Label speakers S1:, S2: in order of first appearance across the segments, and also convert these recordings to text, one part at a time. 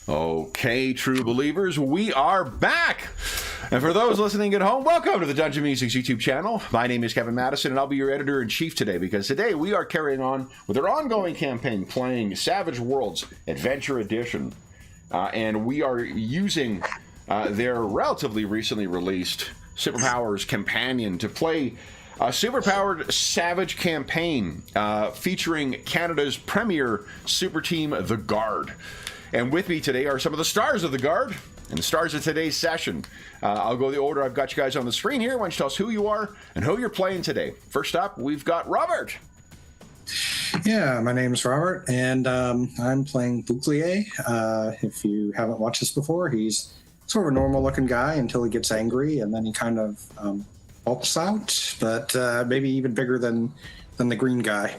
S1: Okay, true believers, we are back. And for those listening at home, welcome to the Dungeon Musings YouTube channel. My name is Kevin Madison, and I'll be your editor-in-chief today, because today we are carrying on with our ongoing campaign, playing Savage Worlds Adventure Edition. And we are using their relatively recently released Superpowers Companion to play a superpowered Savage campaign featuring Canada's premier super team, the Guard. And with me today are some of the stars of the Guard and the stars of today's session. I'll go the order I've got you guys on the screen here. Why don't you tell us who you are and who you're playing today? First up, we've got Robert.
S2: Yeah, my name is Robert, and I'm playing Bouclier. If you haven't watched this before, he's sort of a normal-looking guy until he gets angry, and then he kind of hulks out, but maybe even bigger than the green guy.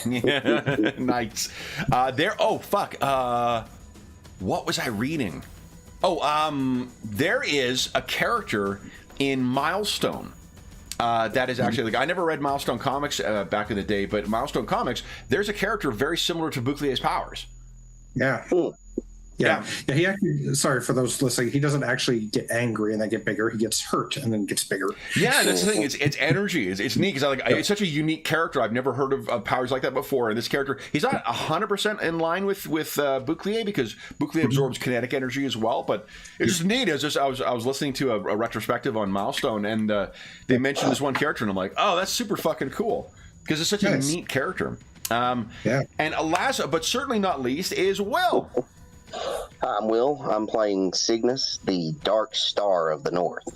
S1: Yeah, nice. What was I reading? There is a character in Milestone that is actually, like, I never read Milestone comics back in the day, but Milestone comics, there's a character very similar to Bouclier's powers.
S2: Yeah. Yeah. He actually, sorry for those listening, he doesn't actually get angry and then get bigger. He gets hurt and then gets bigger.
S1: Yeah, that's the thing. It's energy. It's neat because it's such a unique character. I've never heard of powers like that before. And this character, he's not 100% in line with Bouclier, because Bouclier absorbs kinetic energy as well. But it's just neat. I was listening to a retrospective on Milestone, and they mentioned this one character, and I'm like, oh, that's super fucking cool, because it's such a neat character. And last, but certainly not least, is Will.
S3: Hi, I'm Will. I'm playing Cygnus, the Dark Star of the North.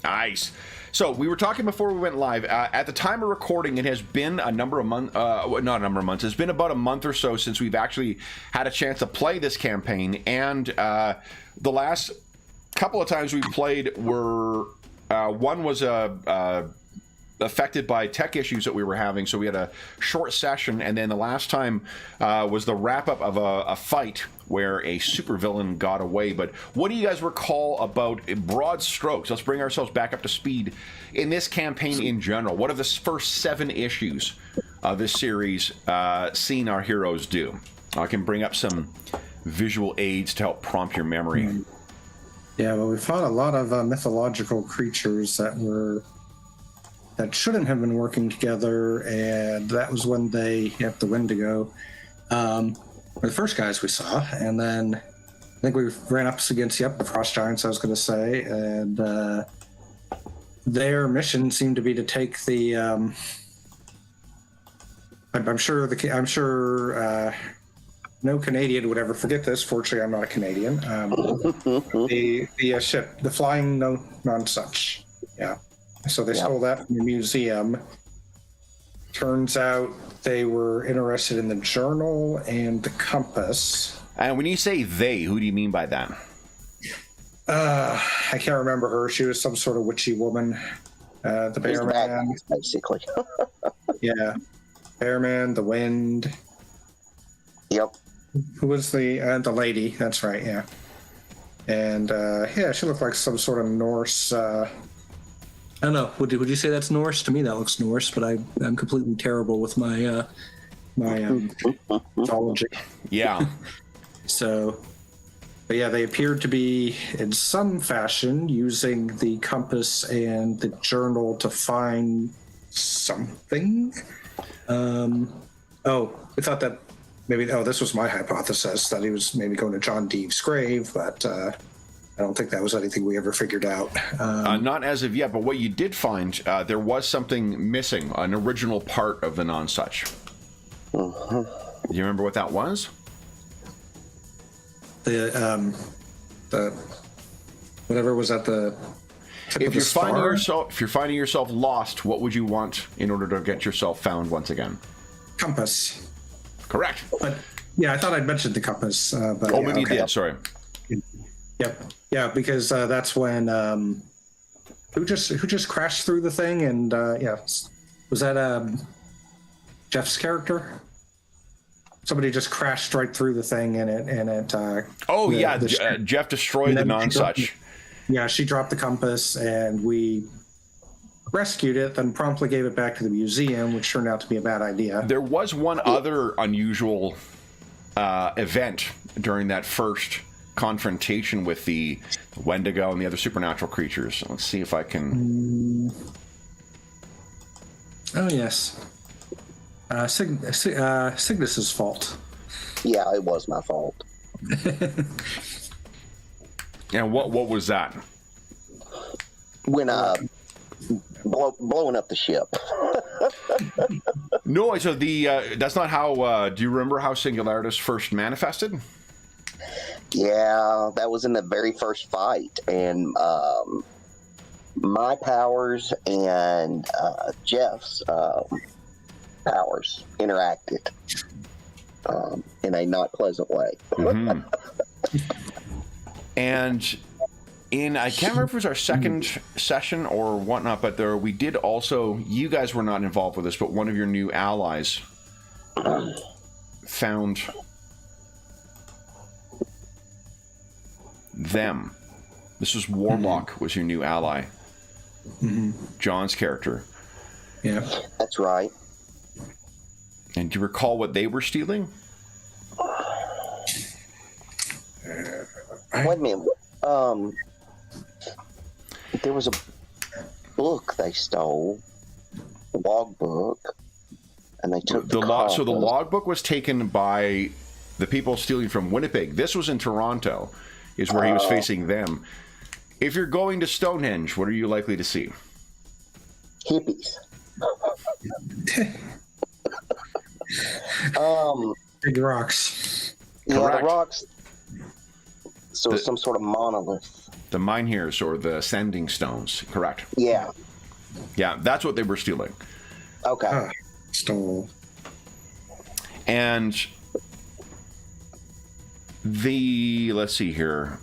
S1: Nice. So we were talking before we went live. At the time of recording, it has been a number of months. Not a number of months. It's been about a month or so since we've actually had a chance to play this campaign. And the last couple of times we played were one was affected by tech issues that we were having, so we had a short session, and then the last time was the wrap-up of a fight where a supervillain got away. But what do you guys recall about, in broad strokes, let's bring ourselves back up to speed, in this campaign in general? What have the first 7 issues of this series seen our heroes do? I can bring up some visual aids to help prompt your memory.
S2: Yeah, well, we fought a lot of mythological creatures that shouldn't have been working together, and that was when they have the Wendigo were the first guys we saw. And then I think we ran up against the Frost Giants, I was going to say, and their mission seemed to be to take the I'm sure no Canadian would ever forget this. Fortunately, I'm not a Canadian. The ship, the Flying Nonsuch. Yeah. So they stole that from the museum. Turns out they were interested in the journal and the compass.
S1: And when you say they, who do you mean by that?
S2: I can't remember her. She was some sort of witchy woman. The Bear Man,
S3: basically.
S2: Yeah, Bear Man, the Wind.
S3: Yep.
S2: Who was the lady? That's right. Yeah. And she looked like some sort of Norse. I don't know. Would you say that's Norse? To me, that looks Norse, but I'm completely terrible with my mythology.
S1: Yeah.
S2: So, but yeah, they appeared to be in some fashion using the compass and the journal to find something. We thought that maybe. Oh, this was my hypothesis, that he was maybe going to John Deeve's grave, but. I don't think that was anything we ever figured out.
S1: Not as of yet, but what you did find, there was something missing, an original part of the Nonsuch. Do you remember what that was?
S2: The whatever was at the tip of the star?
S1: If you're finding yourself lost, what would you want in order to get yourself found once again?
S2: Compass.
S1: Correct.
S2: But yeah, I thought I'd mentioned the compass.
S1: Maybe you did. Sorry.
S2: Yep. Yeah, because that's when who just crashed through the thing, and was that Jeff's character? Somebody just crashed right through the thing, and it.
S1: Jeff destroyed the Nonsuch.
S2: Yeah, she dropped the compass, and we rescued it, then promptly gave it back to the museum, which turned out to be a bad idea.
S1: There was one other unusual event during that first confrontation with the Wendigo and the other supernatural creatures. Let's see if I can.
S2: Oh yes, Cygnus's fault.
S3: Yeah, it was my fault.
S1: And what was that?
S3: When blowing up the ship.
S1: No, so that's not how. Do you remember how Singularitas first manifested?
S3: Yeah, that was in the very first fight, and my powers and Jeff's powers interacted in a not pleasant way.
S1: Mm-hmm. And I can't remember if it was our second session or whatnot, but we did also, you guys were not involved with this, but one of your new allies found them. This was Warlock, was your new ally. John's character.
S2: Yeah.
S3: That's right.
S1: And do you recall what they were stealing?
S3: Wait a minute. There was a book they stole, a logbook, and they took the
S1: So the logbook was taken by the people stealing from Winnipeg. This was in Toronto, is where he was facing them. If you're going to Stonehenge, what are you likely to see?
S3: Hippies.
S2: Big rocks.
S3: Yeah,
S1: Correct.
S3: the rocks. So some sort of monolith.
S1: The Mynheers or the Sending Stones, correct?
S3: Yeah.
S1: Yeah, that's what they were stealing.
S3: Okay.
S2: Stole.
S1: And let's see here.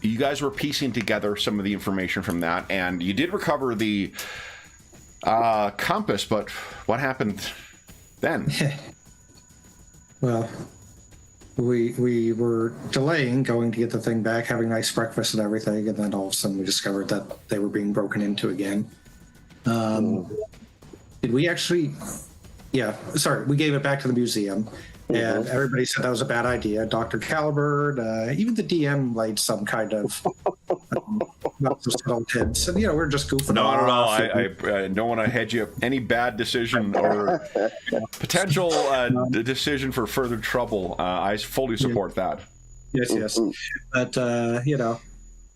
S1: You guys were piecing together some of the information from that, and you did recover the compass, but what happened then?
S2: Well, we were delaying going to get the thing back, having nice breakfast and everything, and then all of a sudden we discovered that they were being broken into again. Did we actually? Yeah, sorry, we gave it back to the museum, and everybody said that was a bad idea. Dr. Caliburn, even the DM laid some kind of not so subtle hints, and we're just goofing off.
S1: I don't want to hedge you any bad decision or potential decision for further trouble. I fully support that.
S2: Yes. But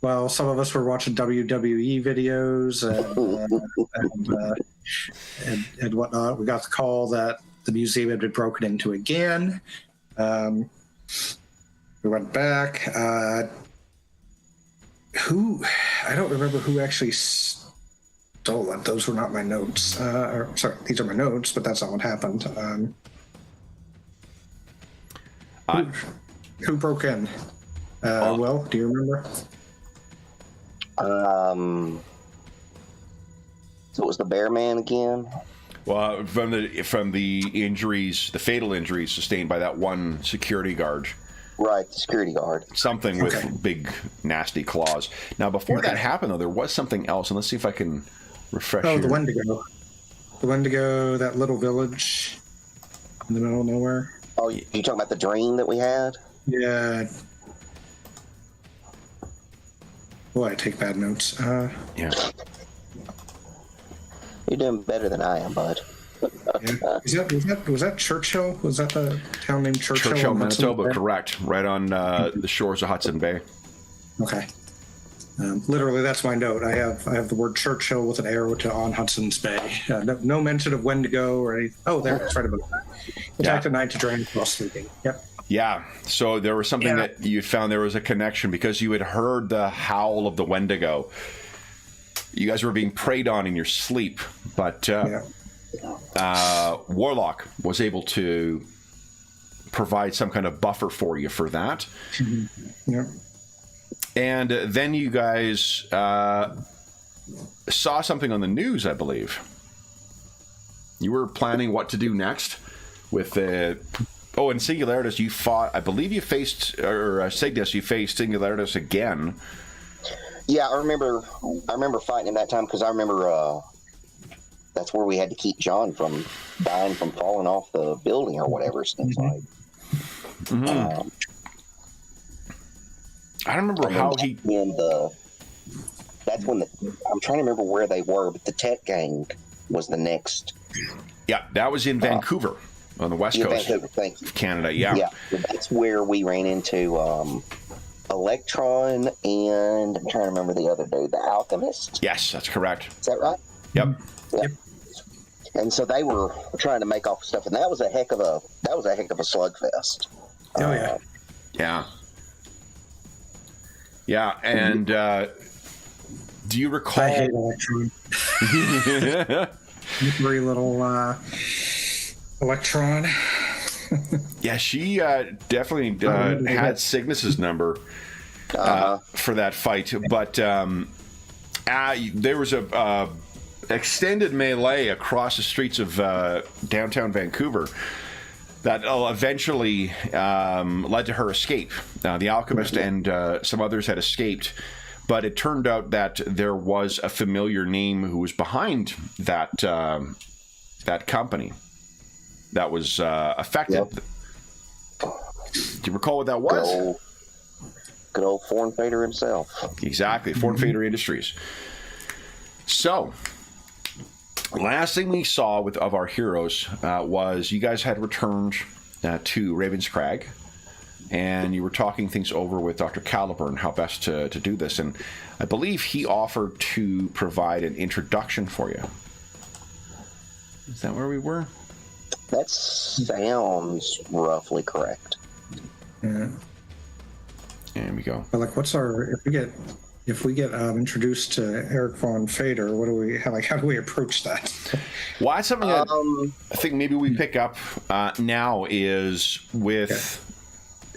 S2: well, some of us were watching WWE videos and whatnot. We got the call that the museum had been broken into again. We went back. I don't remember who actually stole it. Those were not my notes. Sorry, these are my notes, but that's not what happened. Who broke in? Will, do you remember?
S3: So it was the Bear Man again?
S1: Well, from the injuries, the fatal injuries sustained by that one security guard.
S3: Right, the security guard.
S1: Something with big, nasty claws. Now, before that happened, though, there was something else, and let's see if I can refresh you.
S2: The Wendigo. The Wendigo, that little village in the middle of nowhere.
S3: Oh, you talking about the dream that we had?
S2: Yeah. Boy, I take bad notes.
S1: Yeah.
S3: You're doing better than I am, bud.
S2: Yeah. Was that Churchill? Was that the town named Churchill?
S1: Churchill, Manitoba, correct. Right on the shores of Hudson Bay.
S2: Okay. Literally, that's my note. I have the word Churchill with an arrow on Hudson's Bay. No mention of Wendigo or anything. Oh, there, it's right above that. Attacked at night to drain while sleeping. Yep.
S1: Yeah, so there was something that you found there was a connection because you had heard the howl of the Wendigo. You guys were being preyed on in your sleep, but Warlock was able to provide some kind of buffer for you for that.
S2: Mm-hmm. Yeah.
S1: And then you guys saw something on the news, I believe. You were planning what to do next with the... Oh, and Singularitas, you fought... I believe you faced... Or Cygnus, you faced Singularitas again.
S3: Yeah, I remember fighting him that time because I remember that's where we had to keep John from dying from falling off the building or whatever it seems like.
S1: I don't remember how he.
S3: That's when I'm trying to remember where they were, but the Tech Gang was the next.
S1: Yeah, that was in Vancouver on the west coast of Canada. Yeah.
S3: Yeah, that's where we ran into Electron, and I'm trying to remember the other dude, the Alchemist.
S1: Yes, that's correct.
S3: Is that right?
S1: Yep.
S3: Yeah. Yep. And so they were trying to make off stuff, and that was a heck of a slugfest.
S2: Oh yeah.
S1: Yeah. Yeah, and do you recall?
S2: I hate Electron. Very little Electron.
S1: Yeah, she definitely had Cygnus's number for that fight, but there was a extended melee across the streets of downtown Vancouver that eventually led to her escape. The Alchemist and some others had escaped, but it turned out that there was a familiar name who was behind that that company that was affected.
S3: Yep.
S1: Do you recall what that was?
S3: Good old Foreign Fader himself.
S1: Exactly, Foreign Fader Industries. So, last thing we saw of our heroes was you guys had returned to Ravenscrag, and you were talking things over with Dr. Caliburn, how best to do this, and I believe he offered to provide an introduction for you. Is that where we were?
S3: That sounds roughly correct.
S2: Yeah.
S1: There we go.
S2: But like, if we get introduced to Eric von Fader, how do we approach that?
S1: Well, that's something that I think maybe we pick up now is with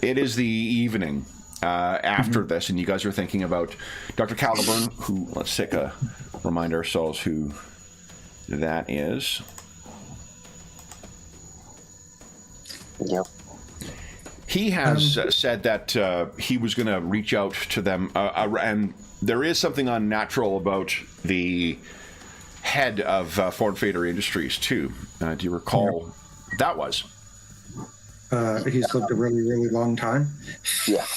S1: it is the evening after this, and you guys are thinking about Dr. Caliburn, who let's remind ourselves who that is.
S3: Yep.
S1: He has said that he was going to reach out to them, and there is something unnatural about the head of Foreign Fader Industries, too. Do you recall what that was?
S2: He's lived a really, really long time.
S3: Yeah.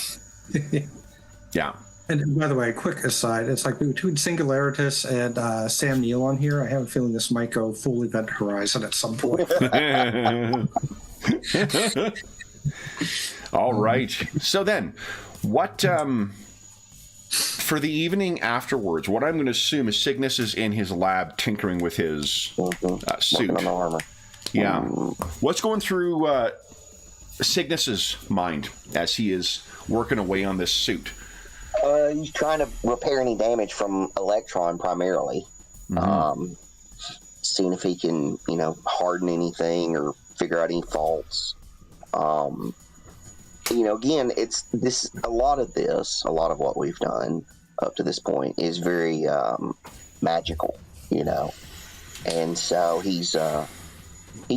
S1: Yeah.
S2: And by the way, quick aside, it's like between Singularitas and Sam Neill on here, I have a feeling this might go full Event Horizon at some point.
S1: All right. So then, what for the evening afterwards? What I'm going to assume is Cygnus is in his lab tinkering with his suit.
S3: Working on the armor.
S1: Yeah. What's going through Cygnus's mind as he is working away on this suit?
S3: He's trying to repair any damage from Electron primarily. Seeing if he can, harden anything or figure out any faults. Again, a lot of what we've done up to this point is very magical, and so he's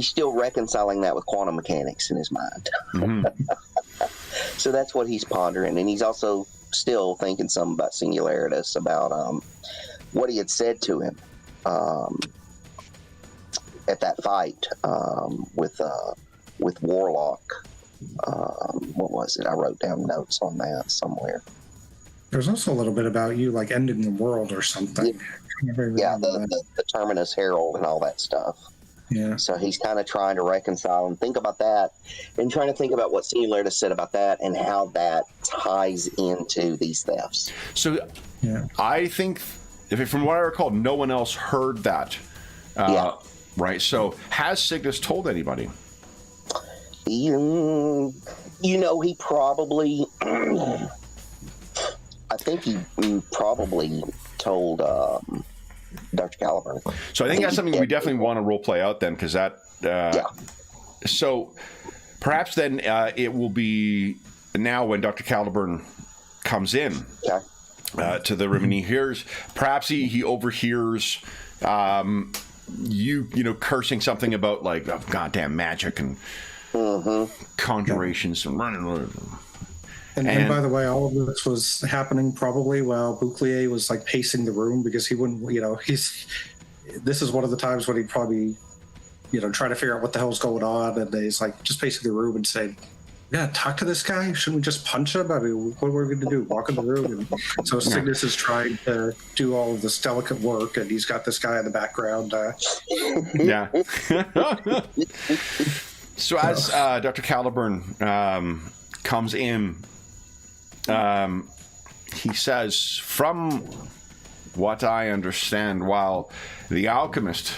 S3: still reconciling that with quantum mechanics in his mind. So that's what he's pondering, and he's also still thinking some about Singularitas, about what he had said to him at that fight with Warlock. What was it? I wrote down notes on that somewhere.
S2: There's also a little bit about you like ending the world or something.
S3: Yeah, the Terminus Herald and all that stuff.
S2: Yeah.
S3: So he's kind of trying to reconcile and think about that, and trying to think about what Singularitas said about that and how that ties into these thefts.
S1: So I think, from what I recall, no one else heard that. Right. So has Cygnus told anybody?
S3: He probably, I think he probably told Dr. Caliburn.
S1: So I think that's something we definitely want to role play out then, because that. So perhaps then it will be now when Dr. Caliburn comes in to the room and he hears, perhaps he overhears you cursing something about like goddamn magic and conjurations and running.
S2: And by the way, all of this was happening probably while Bouclier was like pacing the room, because he wouldn't, this is one of the times when he'd probably, try to figure out what the hell's going on, and he's like just pacing the room and saying, Yeah, talk to this guy. Shouldn't we just punch him? I mean, what are we going to do? Walk in the room? And so Cygnus is trying to do all of this delicate work, and he's got this guy in the background.
S1: Yeah. So as Dr. Caliburn comes in, he says, from what I understand, while the alchemist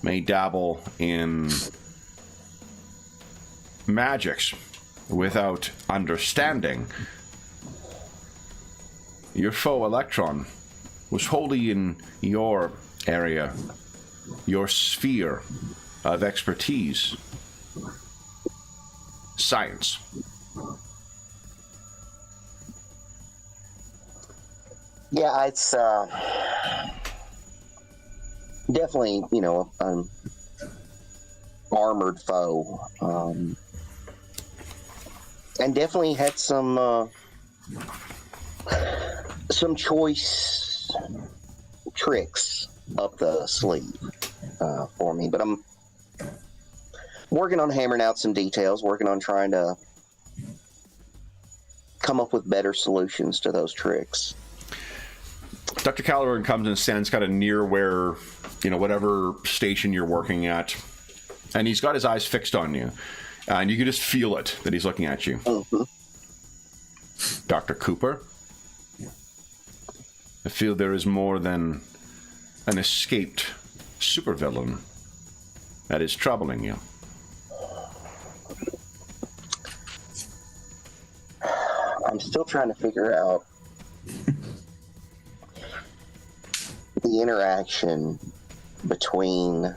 S1: may dabble in magics without understanding, your foe Electron was wholly in your area, your sphere of expertise, science.
S3: Yeah, it's definitely, an armored foe. And definitely had some choice tricks up the sleeve for me. But I'm working on hammering out some details, working on trying to come up with better solutions to those tricks.
S1: Dr. Caliburn comes and stands kind of near where, whatever station you're working at, and he's got his eyes fixed on you, and you can just feel it that he's looking at you.
S3: Mm-hmm.
S1: Dr. Cooper, I feel there is more than an escaped supervillain that is troubling you.
S3: I'm still trying to figure out the interaction between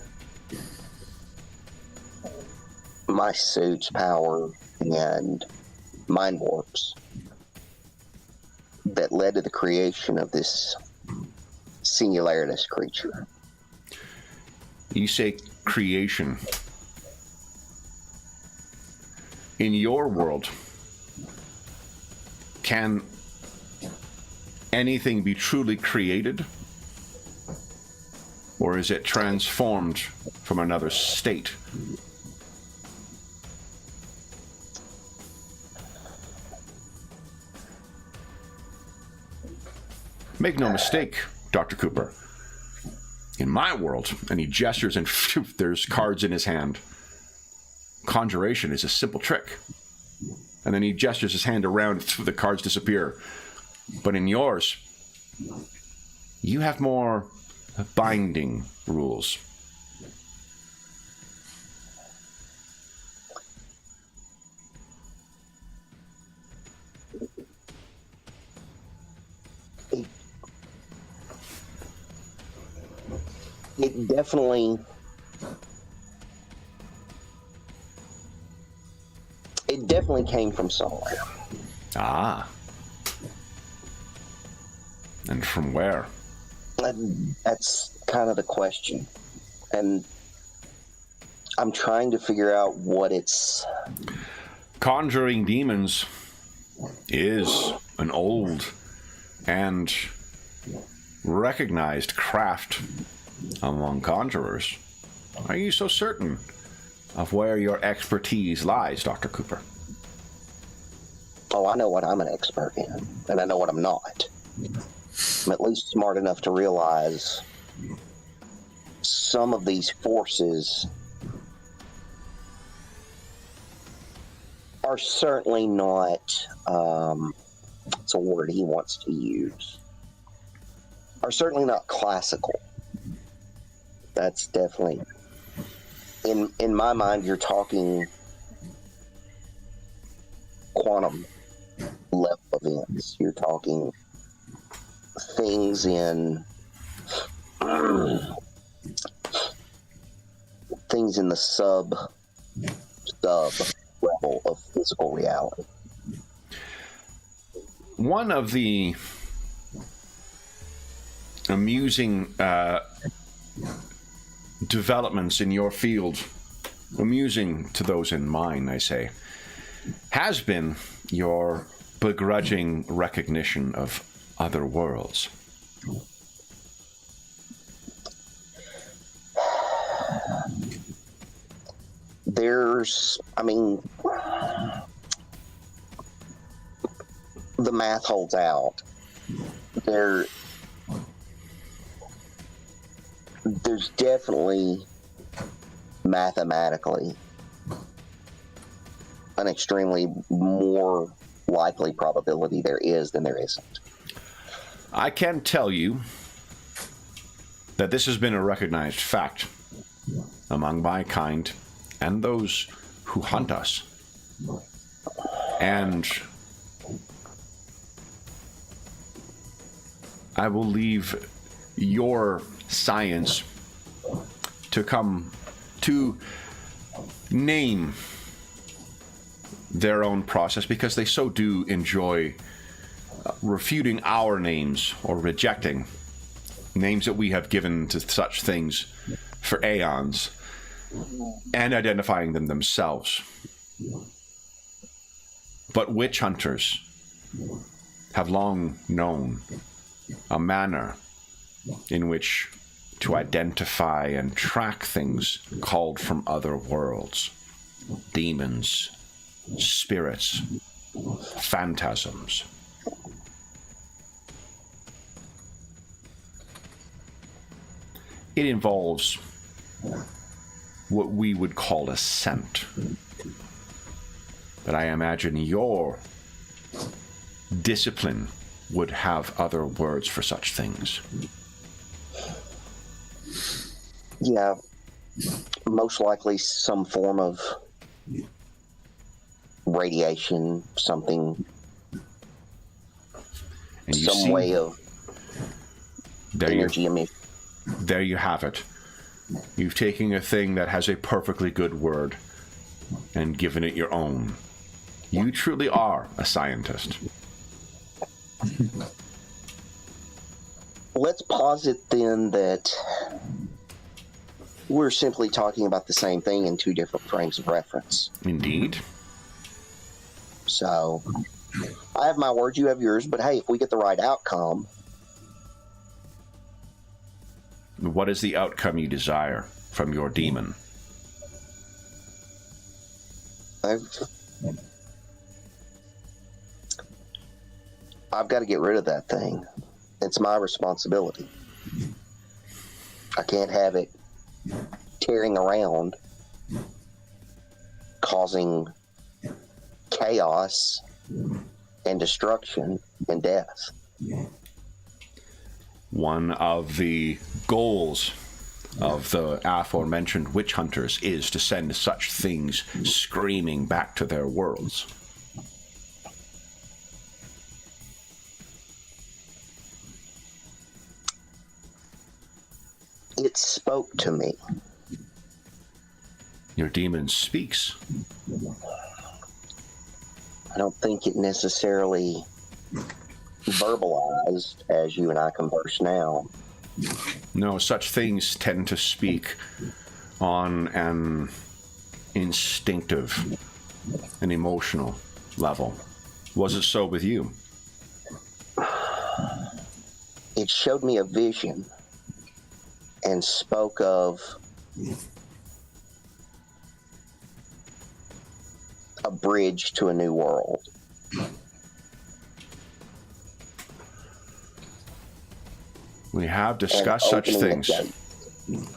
S3: my suit's power and mind warps that led to the creation of this singularitous creature.
S1: You say creation. In your world, can anything be truly created? Or is it transformed from another state? Make no mistake, Dr. Cooper. In my world, and he gestures and phew, there's cards in his hand. Conjuration is a simple trick. And then he gestures his hand around, and the cards disappear. But in yours, you have more binding rules.
S3: It definitely came from somewhere.
S1: Ah. And from where?
S3: That's kind of the question. And I'm trying to figure out what it's...
S1: Conjuring demons is an old and recognized craft among conjurers. Are you so certain of where your expertise lies, Dr. Cooper?
S3: Oh, I know what I'm an expert in, and I know what I'm not. I'm at least smart enough to realize some of these forces are certainly not, it's a word he wants to use, are certainly not classical. That's definitely, in my mind, you're talking quantum level events. You're talking things in the sub level of physical reality.
S1: One of the amusing developments in your field, amusing to those in mine, I say, has been your begrudging recognition of other worlds.
S3: the math holds out. There's definitely mathematically an extremely more likely probability there is than there isn't.
S1: I can tell you that this has been a recognized fact among my kind and those who hunt us. And I will leave your science to come to name their own process, because they so do enjoy refuting our names or rejecting names that we have given to such things for aeons and identifying them themselves. But witch hunters have long known a manner in which to identify and track things called from other worlds. Demons, spirits, phantasms. It involves what we would call a scent. But I imagine your discipline would have other words for such things.
S3: Yeah, most likely some form of radiation, something,
S1: And you
S3: some
S1: see,
S3: way of energy emission.
S1: there you have it. You've taken a thing that has a perfectly good word and given it your own. You truly are a scientist.
S3: Let's posit then that we're simply talking about the same thing in two different frames of reference.
S1: Indeed.
S3: So, I have my word, you have yours, but hey, if we get the right outcome...
S1: What is the outcome you desire from your demon?
S3: I've got to get rid of that thing. It's my responsibility. I can't have it tearing around, causing chaos and destruction and death.
S1: One of the goals of the aforementioned witch hunters is to send such things screaming back to their worlds.
S3: It spoke to me.
S1: Your demon speaks.
S3: I don't think it necessarily verbalized as you and I converse now.
S1: No, such things tend to speak on an instinctive and emotional level. Was it so with you?
S3: It showed me a vision and spoke of a bridge to a new world.
S1: We have discussed such
S3: opening
S1: things.
S3: the gate.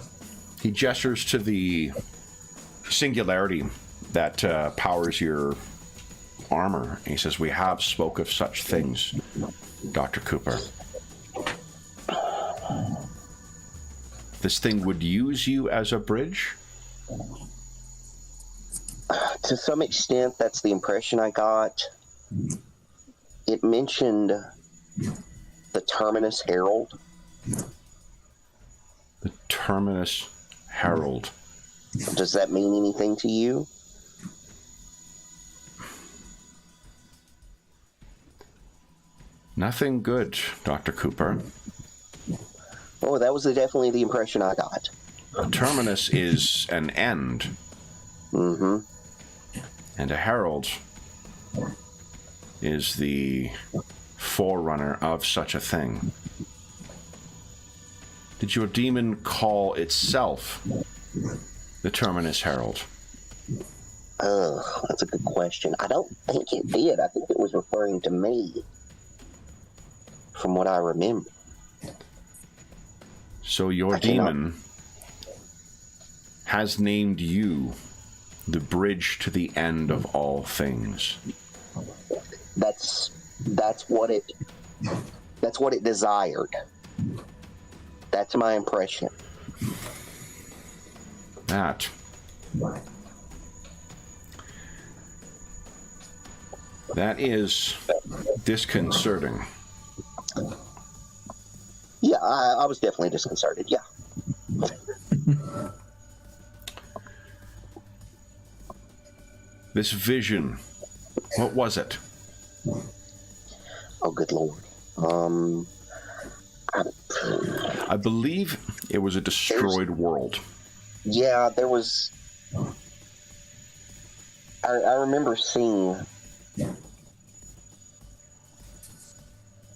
S1: He gestures to the singularity that powers your armor. He says, we have spoke of such things, Dr. Cooper. This thing would use you as a bridge?
S3: To some extent, that's the impression I got. It mentioned the Terminus Herald.
S1: The Terminus Herald.
S3: Does that mean anything to you?
S1: Nothing good, Dr. Cooper.
S3: Oh, that was definitely the impression I got.
S1: A terminus is an end.
S3: Mm-hmm.
S1: And a herald is the forerunner of such a thing. Did your demon call itself the Terminus Herald?
S3: That's a good question. I don't think it did. I think it was referring to me. from what I remember.
S1: So your
S3: I cannot-
S1: demon has named you the bridge to the end of all things.
S3: That's what it desired. That's my impression.
S1: That is disconcerting.
S3: Yeah, I was definitely disconcerted. Yeah.
S1: This vision, what was it?
S3: Oh, good Lord.
S1: I believe it was a destroyed world.
S3: Yeah, there was. I remember seeing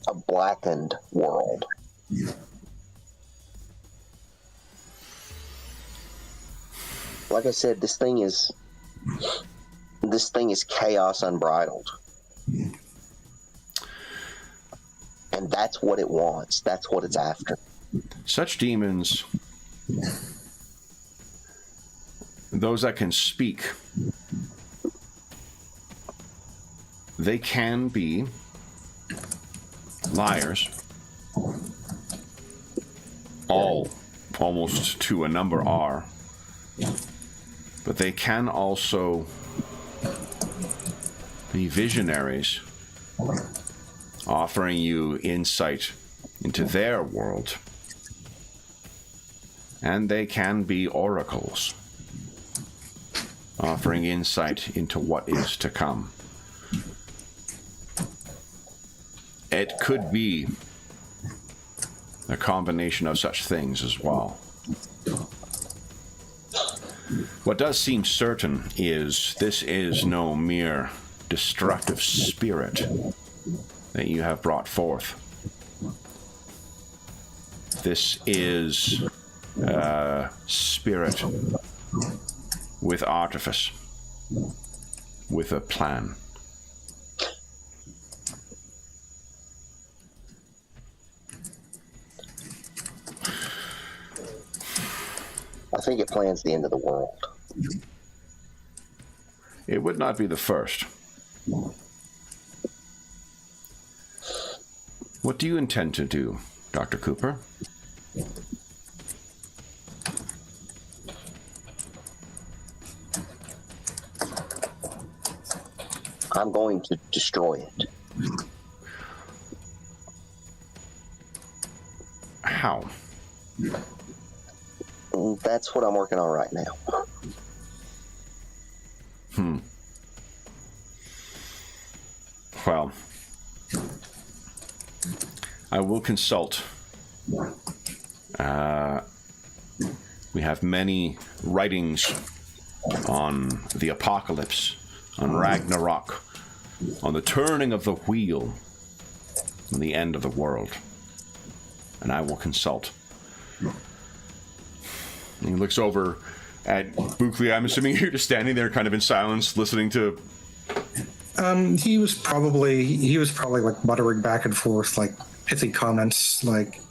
S3: a blackened world. Like I said, this thing is chaos unbridled. And that's what it wants. That's what it's after.
S1: Such demons, those that can speak, they can be liars. All, almost to a number, are. But they can also be visionaries, offering you insight into their world. And they can be oracles, offering insight into what is to come. It could be a combination of such things as well. What does seem certain is this is no mere destructive spirit that you have brought forth. This is a spirit with artifice, with a plan.
S3: I think it plans the end of the world.
S1: It would not be the first. What do you intend to do, Dr. Cooper?
S3: I'm going to destroy it.
S1: How?
S3: That's what I'm working on right now.
S1: Well, I will consult. We have many writings on the apocalypse, on Ragnarok, on the turning of the wheel, on the end of the world. And I will consult. He looks over at Buckley. I'm assuming you're just standing there kind of in silence, listening to...
S2: He was probably like muttering back and forth, like pithy comments, like,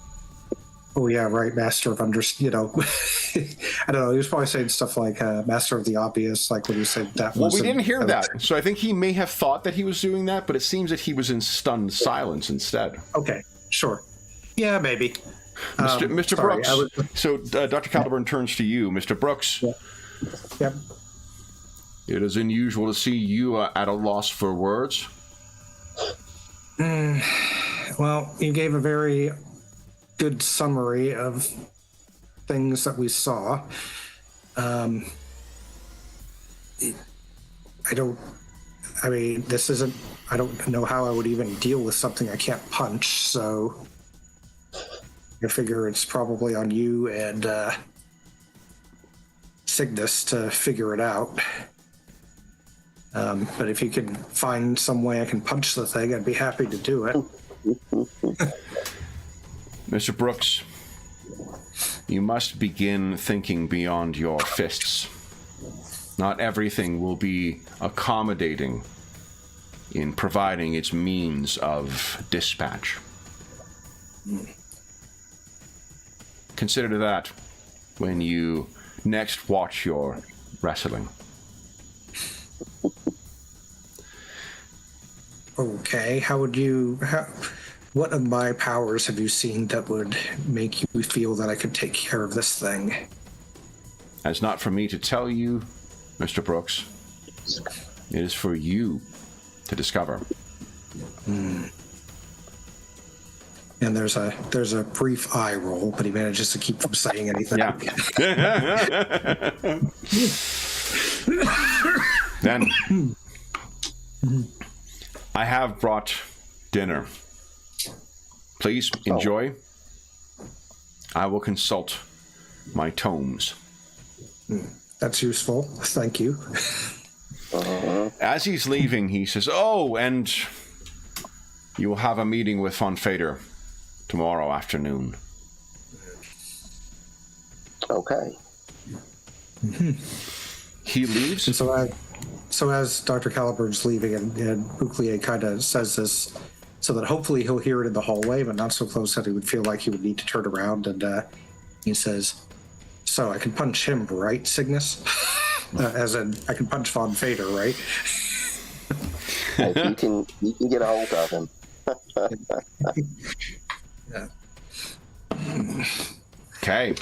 S2: "Oh yeah, right, master of I don't know. He was probably saying stuff like "master of the obvious," like when you said that.
S1: Well, we didn't hear that, so I think he may have thought that he was doing that, but it seems that he was in stunned silence instead.
S2: Okay, sure. Yeah, maybe.
S1: Mr.
S2: Sorry,
S1: Brooks. So Dr. Calderburn turns to you, Mr. Brooks.
S2: Yeah. Yep.
S1: It is unusual to see you at a loss for words.
S2: Well, you gave a very good summary of things that we saw. I don't know how I would even deal with something I can't punch, so I figure it's probably on you and Cygnus to figure it out. But if you can find some way I can punch the thing, I'd be happy to do it.
S1: Mr. Brooks, you must begin thinking beyond your fists. Not everything will be accommodating in providing its means of dispatch. Consider that when you next watch your wrestling.
S2: Okay, what of my powers have you seen that would make you feel that I could take care of this thing?
S1: It's not for me to tell you, Mr. Brooks. It is for you to discover.
S2: And there's a brief eye roll, but he manages to keep from saying anything.
S1: Yeah. Then I have brought dinner. Please enjoy. I will consult my tomes.
S2: That's useful. Thank you.
S1: As he's leaving, he says, "Oh, and you will have a meeting with Von Fader tomorrow afternoon."
S3: Okay.
S1: He leaves.
S2: And so as Dr. Caliburn's leaving, and Bouclier kind of says this so that hopefully he'll hear it in the hallway, but not so close that he would feel like he would need to turn around. And he says, "So I can punch him, right, Cygnus?" As in, I can punch Von Fader, right?
S3: If you can get a hold of him.
S1: Okay.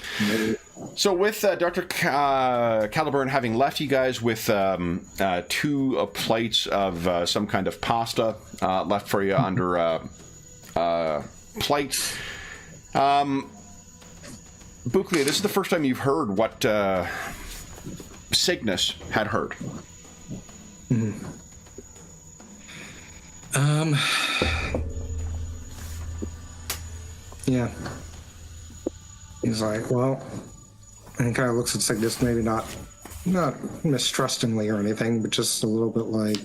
S1: So with Dr. Caliburn having left you guys with 2 plates of some kind of pasta left for you under a plate, Bouclier, this is the first time you've heard what Cygnus had heard.
S2: Yeah. He's like, well, and he kind of looks at Cygnus, maybe not mistrustingly or anything, but just a little bit like,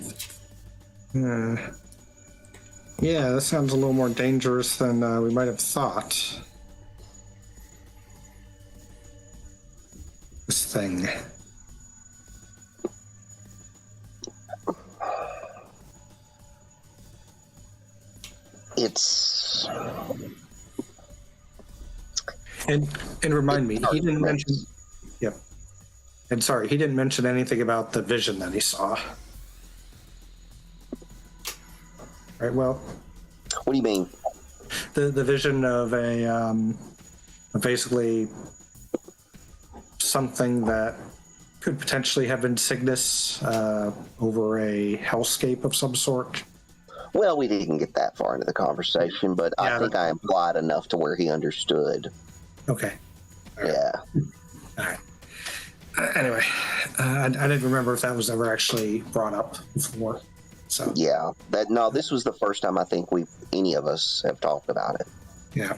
S2: yeah, this sounds a little more dangerous than we might have thought. This thing.
S3: It's...
S2: And remind me, he didn't mention... Yep. And sorry, he didn't mention anything about the vision that he saw. Right, well...
S3: What do you mean?
S2: The vision of basically something that could potentially have been Cygnus over a hellscape of some sort.
S3: Well, we didn't get that far into the conversation, but I think I implied enough to where he understood.
S2: Okay.
S3: Yeah.
S2: All right. Anyway, I didn't remember if that was ever actually brought up before. So
S3: Yeah. This was the first time I think any of us have talked about it.
S2: yeah.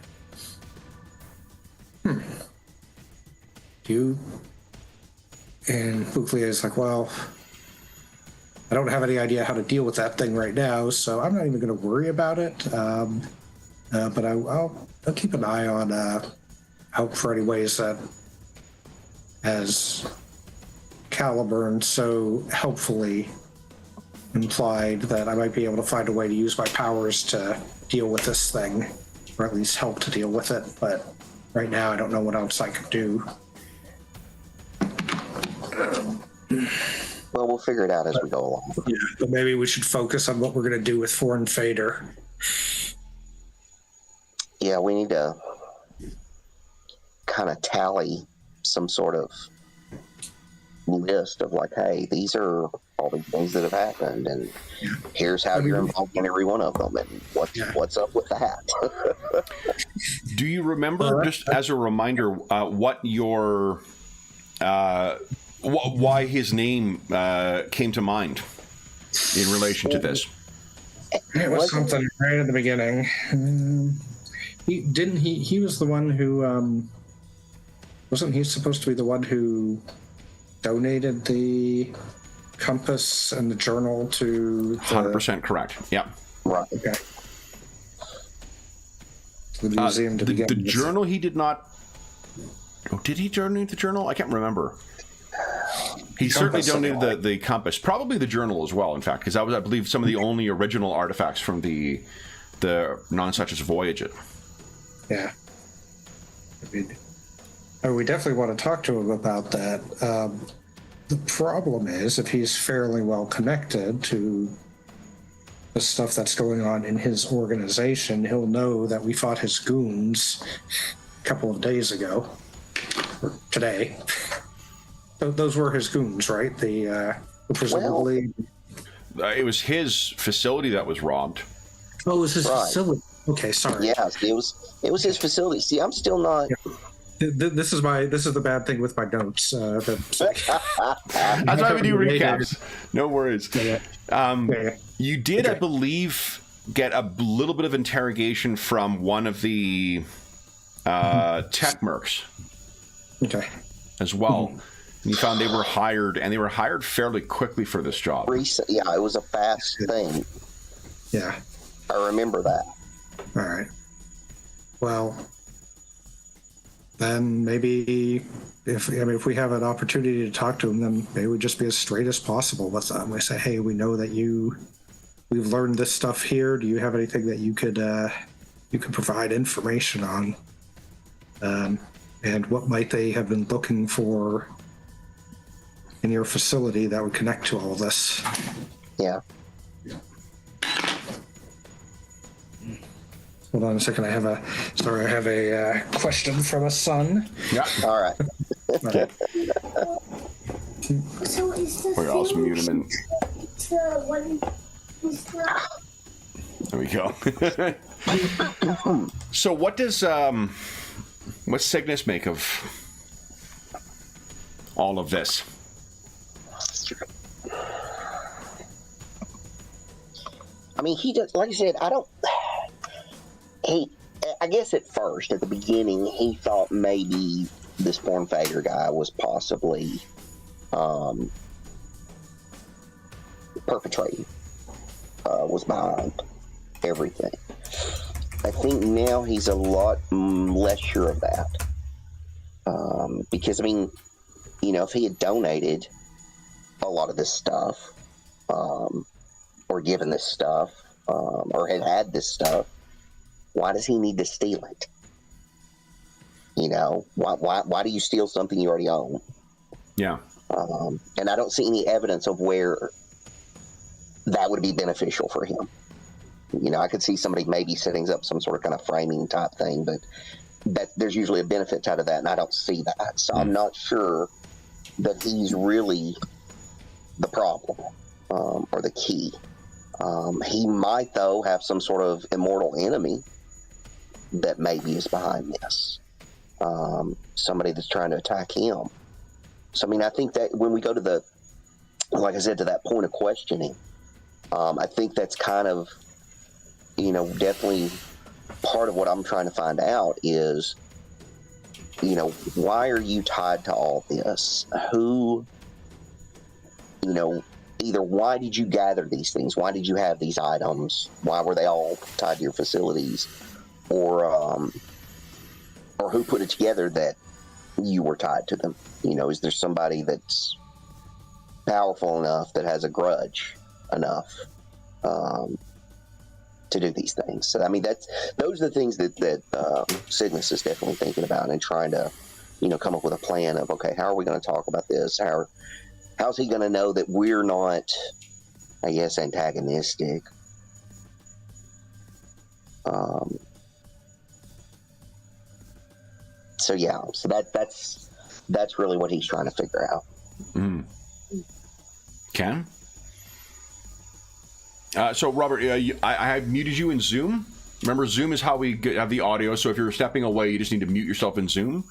S2: You and Bouclier is like, well, I don't have any idea how to deal with that thing right now, so I'm not even going to worry about it. But I'll keep an eye on out for any ways that, as Caliburn so helpfully implied, that I might be able to find a way to use my powers to deal with this thing, or at least help to deal with it. But right now, I don't know what else I could do.
S3: Well, we'll figure it out as we go along.
S2: Yeah, but maybe we should focus on what we're going to do with Foreign Fader.
S3: Yeah, we need to kind of tally some sort of list of like, hey, these are all the things that have happened, and here's how you're involved in every one of them, and what's up with that.
S1: Do you remember, just as a reminder, what your why his name came to mind in relation to this?
S2: It was something right at the beginning. He was the one who wasn't he supposed to be the one who donated the compass and the journal to
S1: 100% correct. Yeah.
S3: Right.
S2: Okay. The museum to begin
S1: the
S2: with.
S1: journal he did not. Oh, did he donate the journal? I can't remember. He certainly donated the compass, probably the journal as well. In fact, because that was, I believe, some of the only original artifacts from the Non-Such Voyage.
S2: Yeah. I mean, we definitely want to talk to him about that. The problem is, if he's fairly well connected to the stuff that's going on in his organization, he'll know that we fought his goons a couple of days ago, or today. Those were his goons, right? Presumably.
S1: It was his facility that was robbed.
S2: Oh, it was his facility. Okay, sorry.
S3: Yes, it was his facility. See, I'm still not.
S2: Yeah. This is the bad thing with my notes.
S1: That's why we do recaps. No worries. You did, I believe, get a little bit of interrogation from one of the tech mercs.
S2: Okay.
S1: As well. And you found they were hired, and they were hired fairly quickly for this job.
S3: Yeah, it was a fast thing.
S2: Yeah.
S3: I remember that.
S2: All right. Well, then maybe if we have an opportunity to talk to him, then maybe we just be as straight as possible with them. We say, hey, we know that we've learned this stuff here. Do you have anything that you could provide information on? And what might they have been looking for in your facility that would connect to all of this?
S3: Yeah.
S2: Hold on a second. I have a question from a son.
S1: Yeah.
S3: All right.
S1: Okay.
S4: So is the
S1: We're also mute him in. There we go. So what does what's Cygnus make of all of this?
S3: I mean, he does. Like I said, I guess at first, at the beginning, he thought maybe this Born Fader guy was possibly perpetrating, was behind everything. I think now he's a lot less sure of that. Because, I mean, if he had donated a lot of this stuff, or given this stuff, or had this stuff, why does he need to steal it? Why do you steal something you already own?
S1: Yeah.
S3: And I don't see any evidence of where that would be beneficial for him. I could see somebody maybe setting up some sort of kind of framing type thing, but that there's usually a benefit out of that, and I don't see that. So I'm not sure that he's really the problem or the key. He might, though, have some sort of immortal enemy that maybe is behind this. Somebody that's trying to attack him. So, I mean, I think that when we go to like I said, to that point of questioning, I think that's kind of, definitely part of what I'm trying to find out is, why are you tied to all this? Who, either why did you gather these things? Why did you have these items? Why were they all tied to your facilities? Or who put it together that you were tied to them? Is there somebody that's powerful enough that has a grudge enough to do these things? So, I mean, those are the things that Cygnus is definitely thinking about and trying to, come up with a plan of, okay, how are we going to talk about this? How's he going to know that we're not, I guess, antagonistic? So yeah, so that's really what he's trying to figure out.
S1: Ken? So Robert, I have muted you in Zoom. Remember, Zoom is how we have the audio. So if you're stepping away, you just need to mute yourself in Zoom.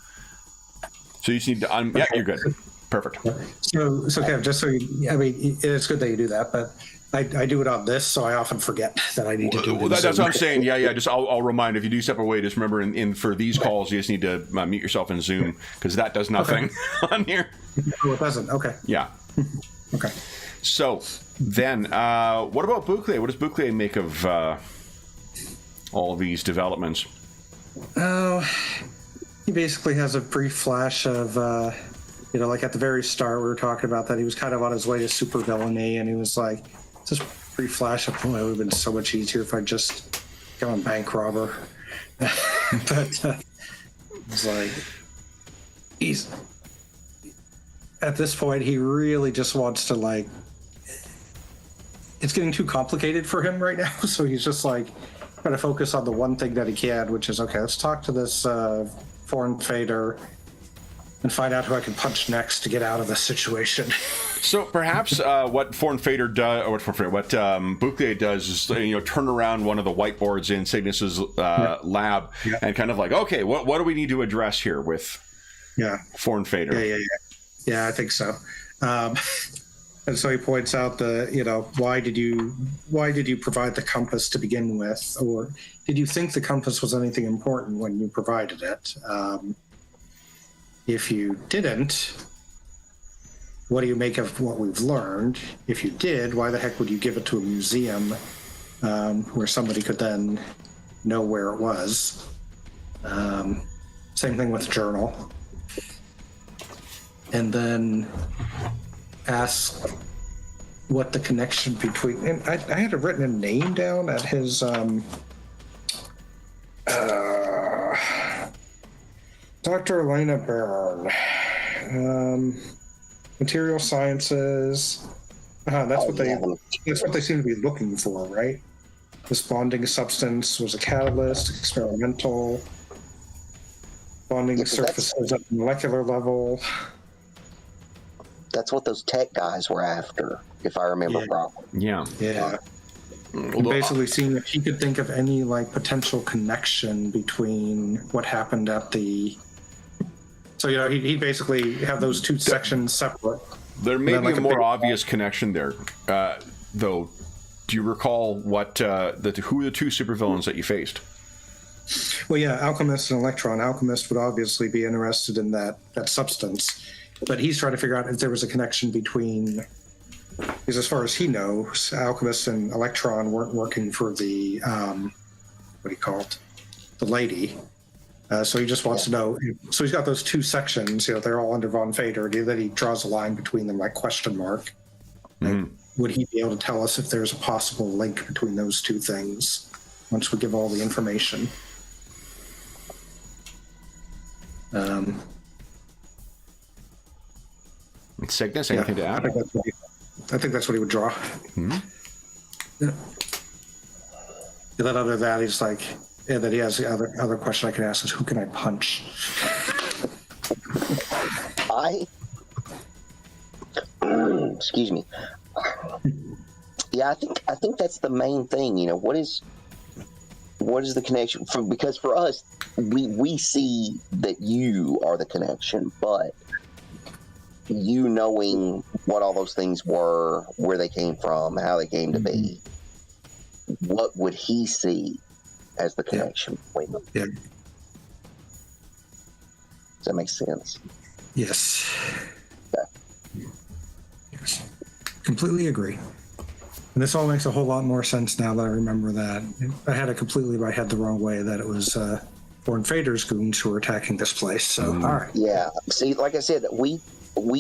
S1: So you just need to yeah, you're good. Perfect.
S2: So Kev, just so it's good that you do that, but I do it on this, so I often forget that I need to do it.
S1: That's what I'm saying. Yeah. Just I'll remind, if you do step away, just remember in for these calls, you just need to mute yourself in Zoom, because that does nothing on here.
S2: Oh, it doesn't. Okay.
S1: Yeah.
S2: Okay.
S1: So then, what about Bouclier? What does Bouclier make of all these developments?
S2: Oh, he basically has a brief flash of, like at the very start, we were talking about that he was kind of on his way to supervillainy, and he was like, just brief flash of, it would have been so much easier if I just gone bank robber. But it's like he's at this point he really just wants to like. It's getting too complicated for him right now, so he's just like trying to focus on the one thing that he can, which is okay. Let's talk to this foreign fader and find out who I can punch next to get out of this situation.
S1: So perhaps what Foreign Fader does, or what Bouclier does, is turn around one of the whiteboards in Cygnus's lab and kind of like, okay, what do we need to address here with Foreign Fader?
S2: Yeah, I think so. And so he points out why did you provide the compass to begin with, or did you think the compass was anything important when you provided it? If you didn't, what do you make of what we've learned? If you did, why the heck would you give it to a museum where somebody could then know where it was? Same thing with the journal. And then ask what the connection between... And I had written a name down at his... Dr. Elena Byrne. Material sciences. That's what they seem to be looking for, right? This bonding substance was a catalyst, experimental. Bonding surfaces at the molecular level.
S3: That's what those tech guys were after, if I remember properly.
S1: Yeah.
S2: And basically seeing if he could think of any potential connection between what happened at the... So, he'd basically have those two sections separate.
S1: There may be a more obvious connection there, though. Do you recall who the two supervillains that you faced?
S2: Well, yeah, Alchemist and Electron. Alchemist would obviously be interested in that substance, but he's trying to figure out if there was a connection between... Because as far as he knows, Alchemist and Electron weren't working for the... what do you call it? The lady. So he just wants to know. So he's got those two sections. They're all under Von Fader. Then he draws a line between them, question mark. Would he be able to tell us if there's a possible link between those two things once we give all the information?
S1: Cygnus, anything to add?
S2: I think that's what he would draw. And then other than that, he's like... And then he has the other question I can ask is, who can I punch?
S3: Excuse me. Yeah, I think that's the main thing. What is the connection? Because for us, we see that you are the connection, but you knowing what all those things were, where they came from, how they came to be, what would he see as the connection between them?
S2: Yeah.
S3: Does that make sense?
S2: Yes.
S3: Yeah.
S2: Yes. Completely agree. And this all makes a whole lot more sense now that I remember that. I had it completely in my head the wrong way, that it was Foreign Fader's goons who were attacking this place. So, all right.
S3: Yeah. See, like I said, we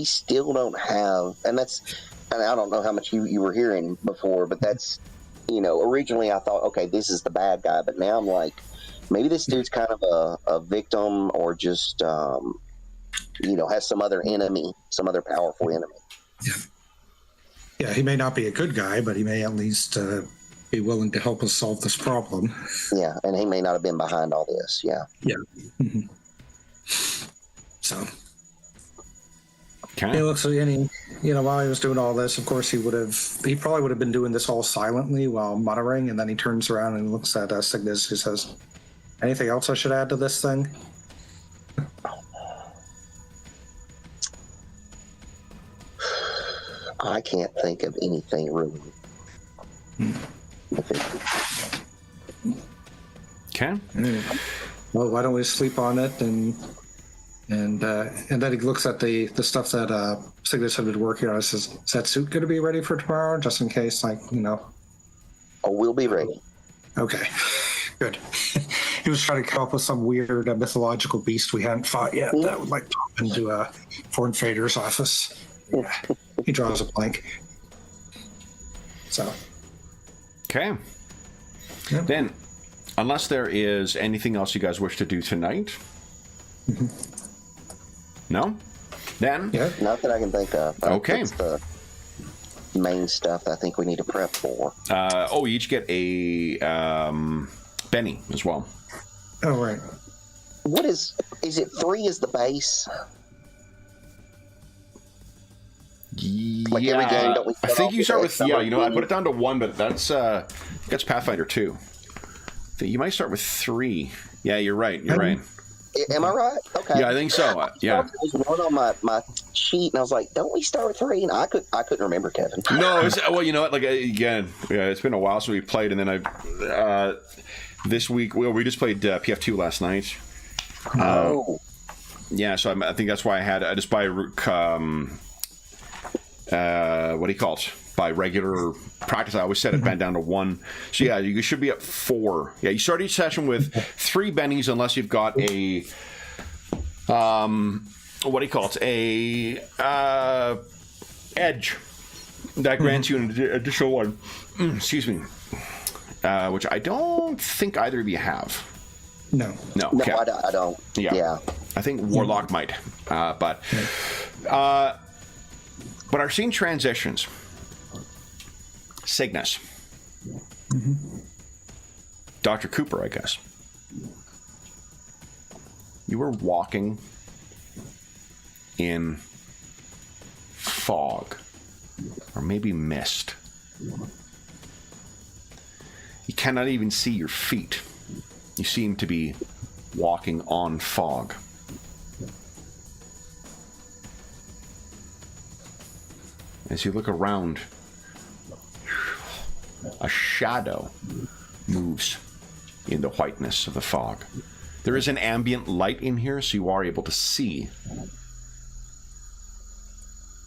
S3: still don't have, and I don't know how much you were hearing before, but that's, originally I thought, okay, this is the bad guy, but now I'm like, maybe this dude's kind of a victim, or just, has some other enemy, some other powerful enemy.
S2: Yeah, he may not be a good guy, but he may at least be willing to help us solve this problem.
S3: Yeah, and he may not have been behind all this. Yeah.
S2: Yeah. Mm-hmm. So.
S1: Okay.
S2: Look, so while he was doing all this, of course, he probably would have been doing this all silently while muttering, and then he turns around and looks at Cygnus, who says, "Anything else I should add to this thing?"
S3: I can't think of anything really.
S1: Okay.
S2: Well, why don't we sleep on it and then he looks at the stuff that Cygnus had been working on. He says, "Is that suit going to be ready for tomorrow, just in case,
S3: Oh, we'll be ready."
S2: Okay, good. He was trying to come up with some weird mythological beast we hadn't fought yet that would pop into Foreign Fader's office. Yeah, he draws a blank. So.
S1: Okay.
S2: Yep.
S1: Then, unless there is anything else you guys wish to do tonight. No? Then?
S2: Yeah.
S3: Not that I can think of.
S1: Okay.
S3: That's the main stuff that I think we need to prep for.
S1: You each get a Benny as well.
S2: Oh, right.
S3: What is it 3 is the base? Like every game, don't we
S1: I
S3: start
S1: think
S3: off
S1: you
S3: with
S1: start
S3: a
S1: with,
S3: number
S1: I put
S3: 3?
S1: it down to 1, but that's Pathfinder 2. You might start with 3. Yeah, you're right.
S3: Am I right? Okay.
S1: Yeah, I think so. Yeah.
S3: There was 1 on my sheet, and I was like, "Don't we start with 3?" And I couldn't remember, Kevin.
S1: No, well, you know what? Like again, it's been a while since we played, and then this week we just played PF2 last night.
S3: Oh.
S1: Yeah, so I think that's why I just by what do you call it? By regular practice, I always set it back down to 1. So yeah, you should be at 4. Yeah, you start each session with 3 bennies unless you've got a what do you call it? A edge that grants you an additional 1. Excuse me. Which I don't think either of you have.
S2: No.
S3: No,
S1: Okay.
S3: I don't. Yeah.
S1: I think Warlock might, but our scene transitions. Cygnus. Dr. Cooper, I guess. You were walking in fog, or maybe mist. You cannot even see your feet. You seem to be walking on fog. As you look around, a shadow moves in the whiteness of the fog. There is an ambient light in here, so you are able to see.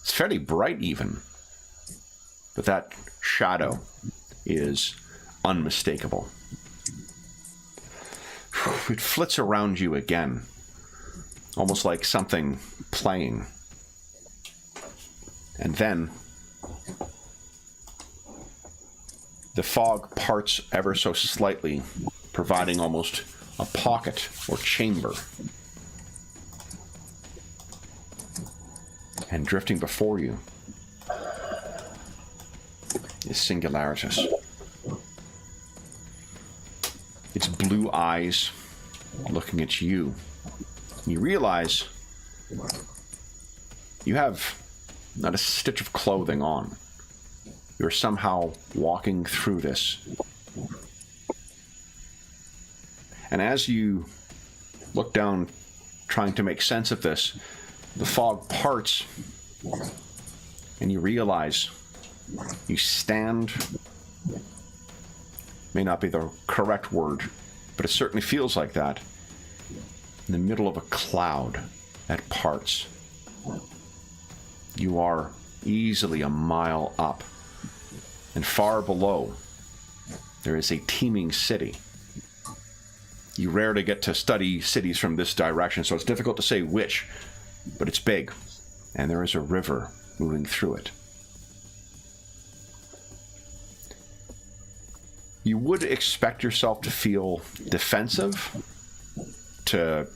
S1: It's fairly bright even, but that shadow is unmistakable. It flits around you again, almost like something playing. And then the fog parts ever so slightly, providing almost a pocket or chamber. And drifting before you is Singularitas. Its blue eyes looking at you. You realize you have not a stitch of clothing on. You're somehow walking through this. And as you look down, trying to make sense of this, the fog parts, and you realize you stand, may not be the correct word, but it certainly feels like that, in the middle of a cloud that parts. You are easily a mile up, and far below, there is a teeming city. You rarely get to study cities from this direction, so it's difficult to say which, but it's big, and there is a river moving through it. You would expect yourself to feel defensive, to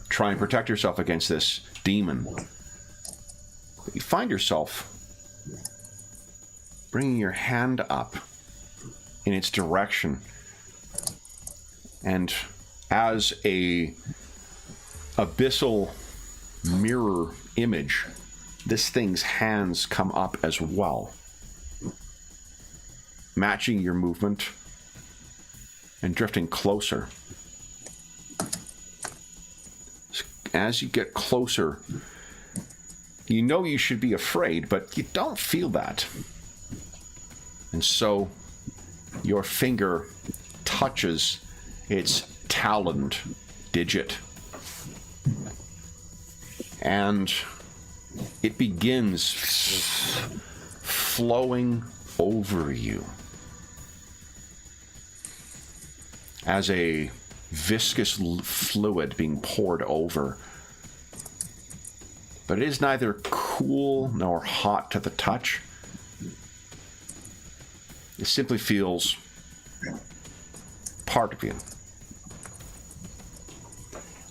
S1: try and protect yourself against this demon. But you find yourself bringing your hand up in its direction, and as a abyssal mirror image, this thing's hands come up as well, matching your movement and drifting closer. As you get closer, you know you should be afraid, but you don't feel that. And so your finger touches its taloned digit, and it begins flowing over you as a viscous fluid being poured over. But it is neither cool nor hot to the touch. It simply feels part of you.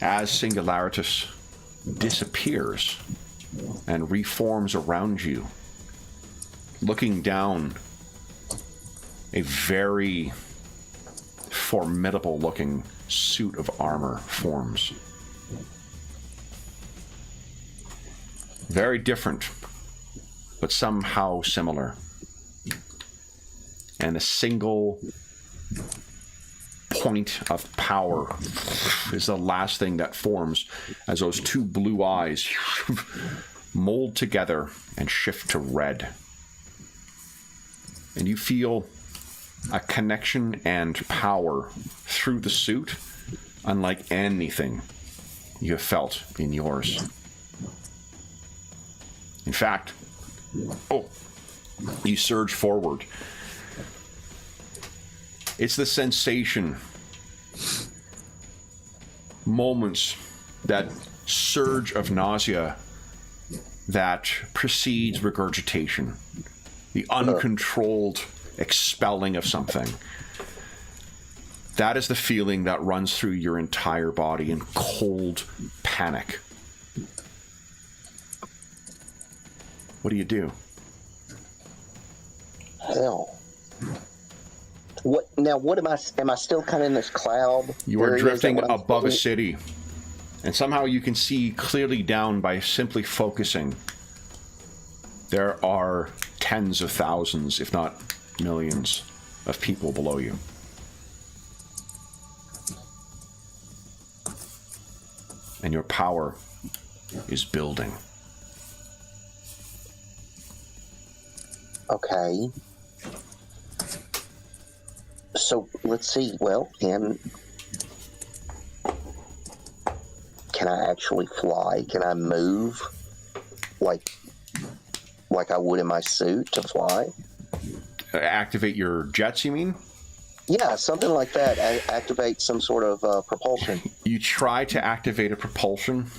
S1: as Singularitas disappears and reforms around you, looking down, a very formidable looking suit of armor forms. Very different, but somehow similar. And a single point of power is the last thing that forms as those two blue eyes mold together and shift to red. And you feel a connection and power through the suit unlike anything you have felt in yours. In fact, you surge forward. It's the sensation, moments, that surge of nausea that precedes regurgitation, the uncontrolled expelling of something. That is the feeling that runs through your entire body in cold panic. What do you do?
S3: Hell. What now? What am I still kind of in this cloud?
S1: You are drifting above a city, and somehow you can see clearly down by simply focusing. There are tens of thousands, if not millions, of people below you. And your power is building.
S3: Okay. So let's see. Well, can I actually fly? Can I move like I would in my suit to fly?
S1: Activate your jets, you mean?
S3: Yeah, something like that. Activate some sort of propulsion.
S1: You try to activate a propulsion,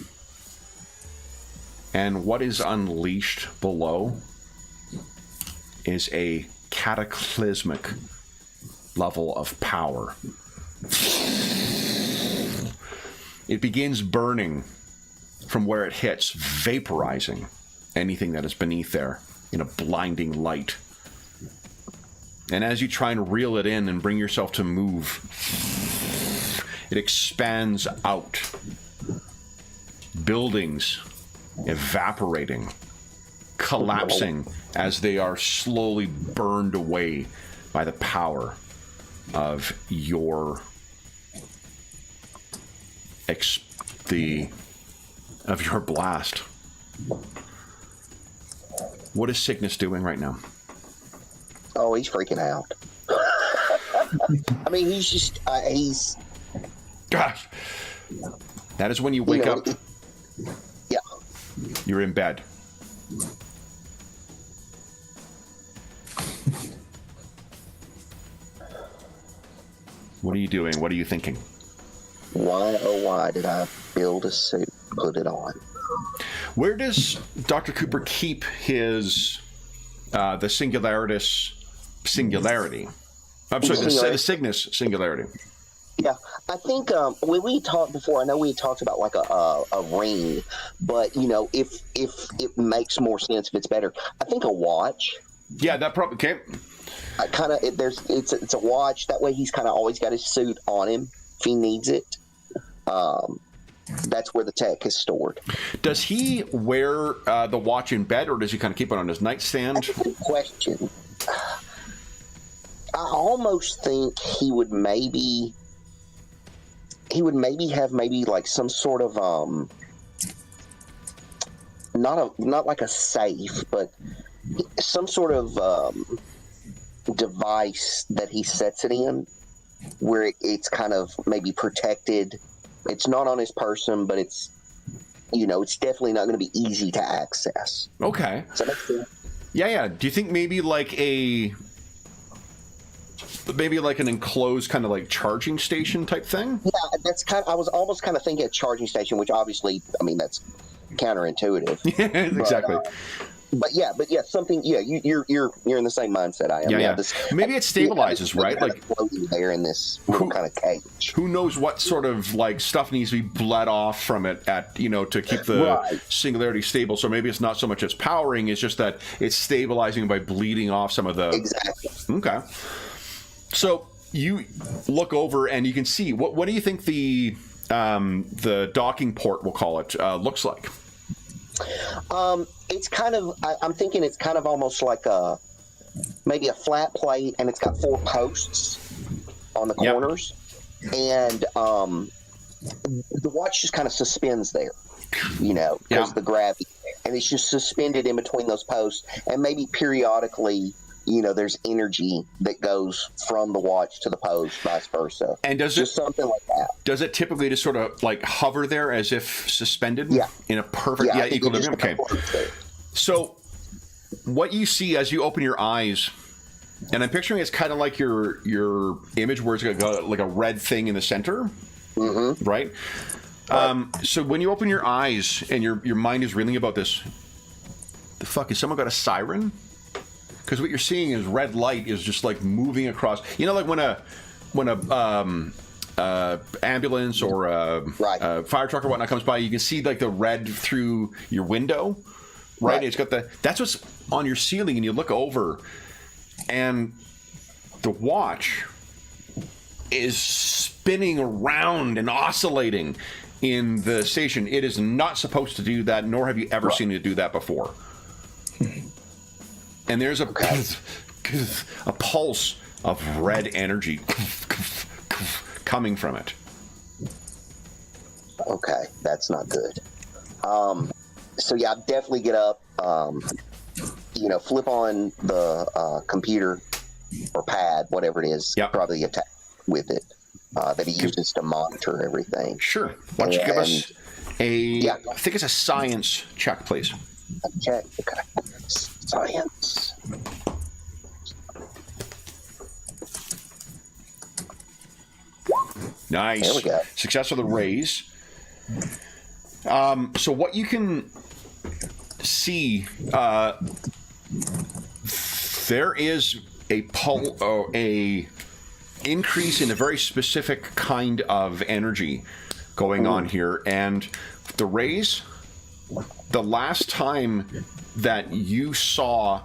S1: and what is unleashed below is a cataclysmic level of power. It begins burning from where it hits, vaporizing anything that is beneath there in a blinding light. And as you try and reel it in and bring yourself to move, it expands out. Buildings evaporating, collapsing as they are slowly burned away by the power of your blast. What is Cygnus doing right now?
S3: Oh, he's freaking out. I mean, he's
S1: Gosh. That is when you wake up.
S3: Yeah.
S1: You're in bed. What are you doing? What are you thinking?
S3: Why, oh why did I build a suit, put it on?
S1: Where does Dr. Cooper keep his the singularity? I'm sorry, the Cygnus singularity.
S3: Yeah, I think when we talked before, I know we talked about like a ring, but you know, if it makes more sense, if it's better, I think a watch.
S1: Yeah, that probably okay.
S3: It's a watch. That way, he's kind of always got his suit on him if he needs it. That's where the tech is stored.
S1: Does he wear the watch in bed, or does he kind of keep it on his nightstand?
S3: That's a good question. I almost think he would maybe have like some sort of not like a safe, but some sort of device that he sets it in where it's kind of maybe protected. It's not on his person, but it's definitely not going to be easy to access.
S1: Okay.
S3: Does that make sense?
S1: Yeah. Do you think maybe like an enclosed kind of like charging station type thing?
S3: Yeah, I was almost kind of thinking a charging station, which obviously, I mean, that's counterintuitive.
S1: Yeah, exactly.
S3: but yeah, something. Yeah, you're in the same mindset I am.
S1: Yeah. Maybe it stabilizes, right? Like
S3: floating there in this little kind of cage.
S1: Who knows what sort of like stuff needs to be bled off from it at to keep the singularity stable. So maybe it's not so much it's powering; it's just that it's stabilizing by bleeding off some of the.
S3: Exactly.
S1: Okay. So you look over and you can see what do you think the docking port, we'll call it, looks like?
S3: It's kind of. I'm thinking it's kind of almost like maybe a flat plate, and it's got 4 posts on the corners, and the watch just kind of suspends there, because of the gravity, and it's just suspended in between those posts, and maybe periodically, there's energy that goes from the watch to the post, vice versa. And does just something like that? Does it typically just sort of like hover there as if suspended? Yeah. In a perfect equilibrium. Okay. So what you see as you open your eyes, and I'm picturing it's kind of like your image where it's got like a red thing in the center, right? So when you open your eyes and your mind is reeling about this, the fuck, has someone got a siren? Because what you're seeing is red light is just like moving across. Like when a ambulance or a fire truck or whatnot comes by, you can see like the red through your window, right? It's got that's what's on your ceiling, and you look over, and the watch is spinning around and oscillating in the station. It is not supposed to do that, nor have you ever seen it do that before. And there's a pulse of red energy coming from it. Okay, that's not good. So yeah, definitely get up. Flip on the computer or pad, whatever it is. Yep. Probably attack with it that he uses to monitor everything. Sure. Why don't you give us I think it's a science check, please. Check. Okay. Science. Nice. There we go. Success with a raise. So what you can see, there is a increase in a very specific kind of energy going on here, and the raise. The last time that you saw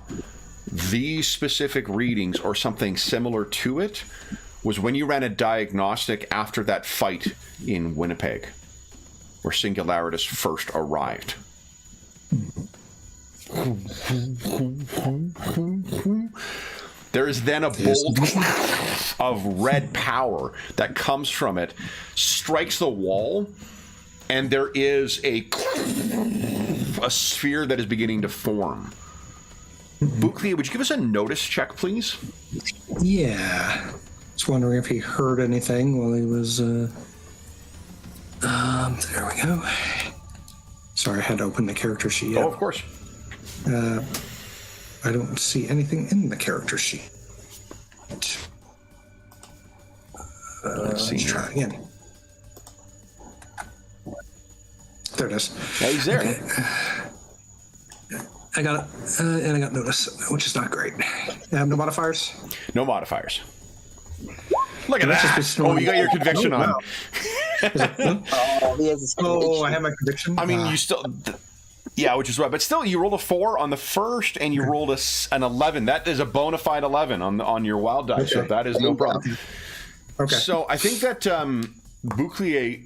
S3: these specific readings or something similar to it was when you ran a diagnostic after that fight in Winnipeg, where Singularitas first arrived. There is then a bolt of red power that comes from it, strikes the wall, and there is a sphere that is beginning to form. Bukli, would you give us a notice check, please?
S2: Yeah. Just wondering if he heard anything while he was... there we go. Sorry, I had to open the character sheet.
S1: Oh, of course.
S2: I don't see anything in the character sheet. Let's try again. There it is.
S1: Yeah, he's there.
S2: Okay. I got it, and I got notice, which is not great. No modifiers?
S1: No modifiers. Look at that. Oh, you got your conviction on.
S2: Wow. I have my conviction.
S1: I mean, you still... Yeah, which is right. But still, you rolled a 4 on the first, and you rolled an 11. That is a bona fide 11 on your wild die, so that is no problem.
S2: Okay.
S1: So I think that Bouclier...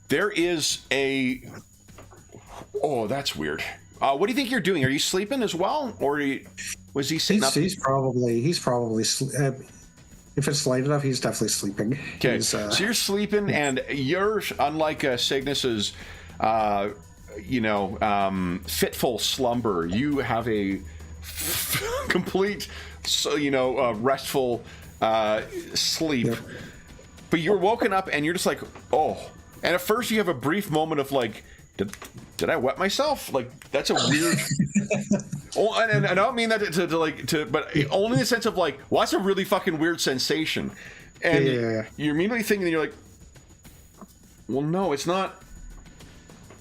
S1: There is a... Oh, that's weird. What do you think you're doing? Are you sleeping as well, or was he sitting up?
S2: He's probably. If it's light enough, he's definitely sleeping.
S1: Okay, so you're sleeping, and you're unlike Cygnus's, fitful slumber. You have a complete, restful sleep. Yep. But you're woken up, and you're just like, oh. And at first, you have a brief moment of like, did I wet myself? Like, that's a weird. and I don't mean that but only in the sense of like, well, that's a really fucking weird sensation. And you're immediately thinking, you're like, well, no, it's not.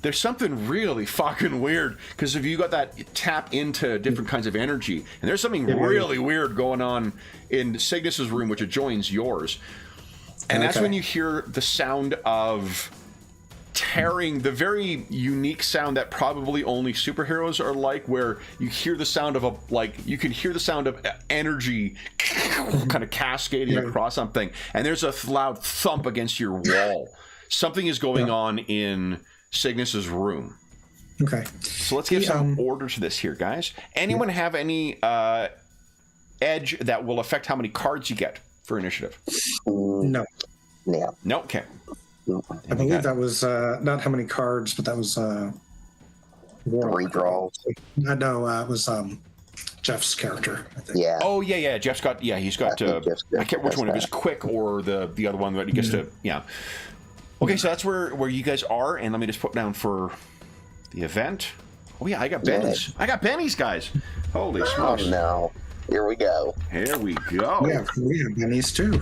S1: there's something really fucking weird, because if you got that tap into different kinds of energy, and there's something really weird going on in Cygnus's room, which adjoins yours. And that's when you hear the sound of tearing, the very unique sound that probably only superheroes are like, where you hear the sound of you can hear the sound of energy kind of cascading across something, and there's a loud thump against your wall. Something is going on in Cygnus's room. Okay. So let's give some order to this here, guys. Anyone have any edge that will affect how many cards you get for initiative?
S2: No.
S3: Yeah.
S1: No? Okay.
S2: I believe that was not how many cards, but that was
S3: three draws.
S2: No, it was Jeff's character, I think.
S3: Yeah.
S1: Oh, yeah. Jeff's got, he's got, I can't which one, if it's quick or the other one that he gets to, Okay, so that's where you guys are, and let me just put down for the event. Oh, yeah, I got bennies. I got bennies, guys. Holy smokes.
S3: Oh, no. Here we go.
S1: Here we go.
S2: Yeah, we have bennies, too.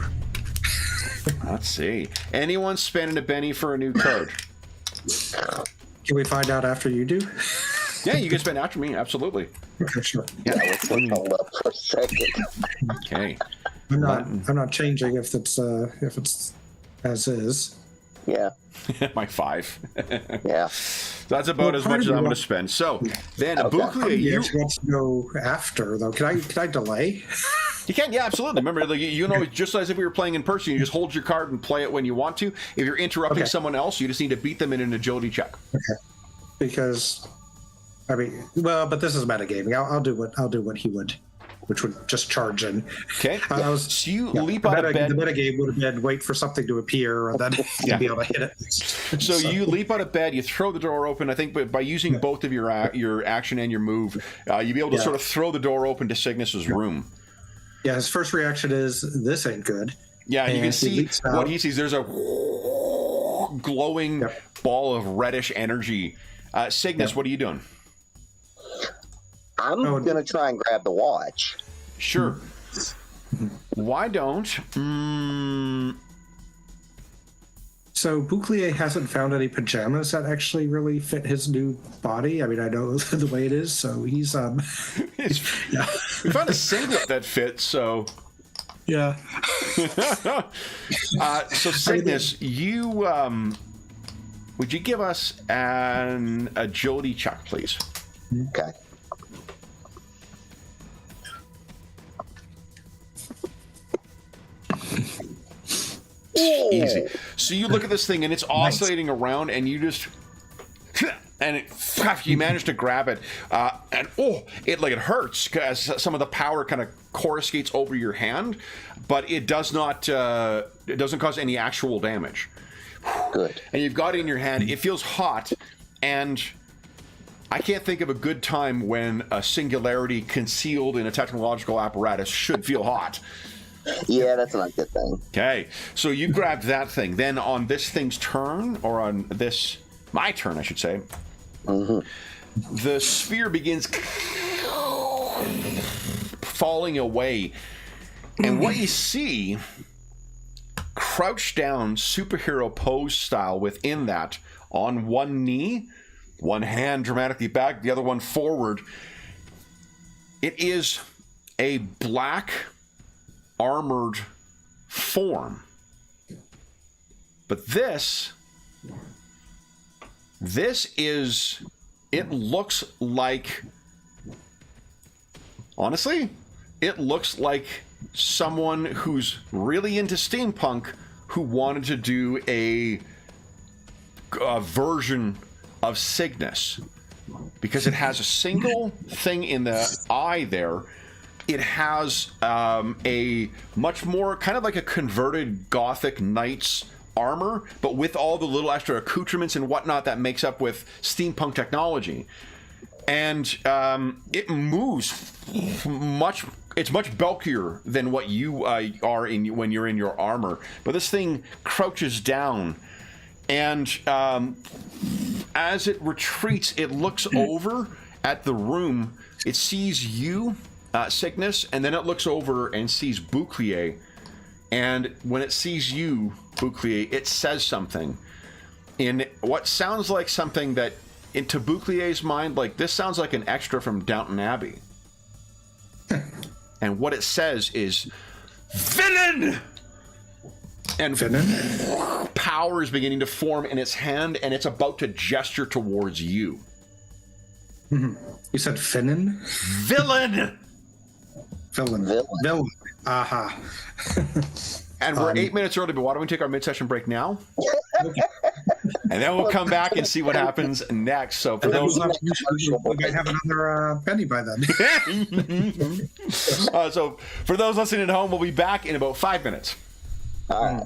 S1: Let's see. Anyone spending a Benny for a new code?
S2: Can we find out after you do?
S1: Yeah, you can spend after me. Absolutely.
S2: Okay, sure.
S3: Yeah, let's hold up for a second.
S1: Okay.
S2: I'm not changing if it's as is.
S3: Yeah.
S1: My 5.
S3: Yeah.
S1: That's about as much as I'm going to spend. So then, Bouclier,
S2: you want to go after though? Can I delay?
S1: You can, yeah, absolutely. Remember, just as if we were playing in person, you just hold your card and play it when you want to. If you're interrupting someone else, you just need to beat them in an agility check.
S2: Okay. Because, but this is metagaming. I'll do what he would, which would just charge in.
S1: Okay. So you leap out of bed.
S2: The metagame would have been wait for something to appear and then be able to hit it.
S1: So you leap out of bed, you throw the door open. I think by using both of your action and your move, you'll be able to sort of throw the door open to Cygnus's room.
S2: Yeah, his first reaction is, this ain't good.
S1: Yeah, and you can see what he sees. There's a glowing ball of reddish energy. Cygnus, what are you doing?
S3: I'm going to try and grab the watch.
S1: Sure. Why don't...
S2: So Bouclier hasn't found any pajamas that actually really fit his new body. I mean, I know the way it is, so he's
S1: we found a singlet that fits, so
S2: yeah.
S1: So Cygnus, you would you give us an agility check, please?
S3: Okay.
S1: Easy. So you look at this thing and it's oscillating around, and you just you manage to grab it, and it hurts because some of the power kind of coruscates over your hand, but it does not. It doesn't cause any actual damage.
S3: Good.
S1: And you've got it in your hand. It feels hot, and I can't think of a good time when a singularity concealed in a technological apparatus should feel hot.
S3: Yeah, that's not a good thing.
S1: Okay, so you grabbed that thing. Then on this thing's turn, or on my turn, I should say, the sphere begins falling away. And what you see, crouched down, superhero pose style within that, on one knee, one hand dramatically back, the other one forward, it is a black armored form. But this is, it looks like, honestly, it looks like someone who's really into steampunk who wanted to do a version of Cygnus, because it has a single thing in the eye there. It has a much more kind of like a converted Gothic knight's armor, but with all the little extra accoutrements and whatnot that makes up with steampunk technology. And it moves much. It's much bulkier than what you are when you're in your armor. But this thing crouches down, and as it retreats, it looks over at the room. It sees you, Cygnus, and then it looks over and sees Bouclier. And when it sees you, Bouclier, it says something. in what sounds like something that, in Tabuclier's mind, like this sounds like an extra from Downton Abbey. And what it says is, "Villain!" And
S2: Villain?
S1: power is beginning to form in its hand, and it's about to gesture towards you.
S2: You said Finnan?
S1: Villain!
S2: Villain. Aha.
S1: And we're 8 minutes early, but why don't we take our mid-session break now? And then we'll come back and see what happens next. So for those,
S2: We might have another penny by then.
S1: so for those listening at home, we'll be back in about 5 minutes.
S3: All right.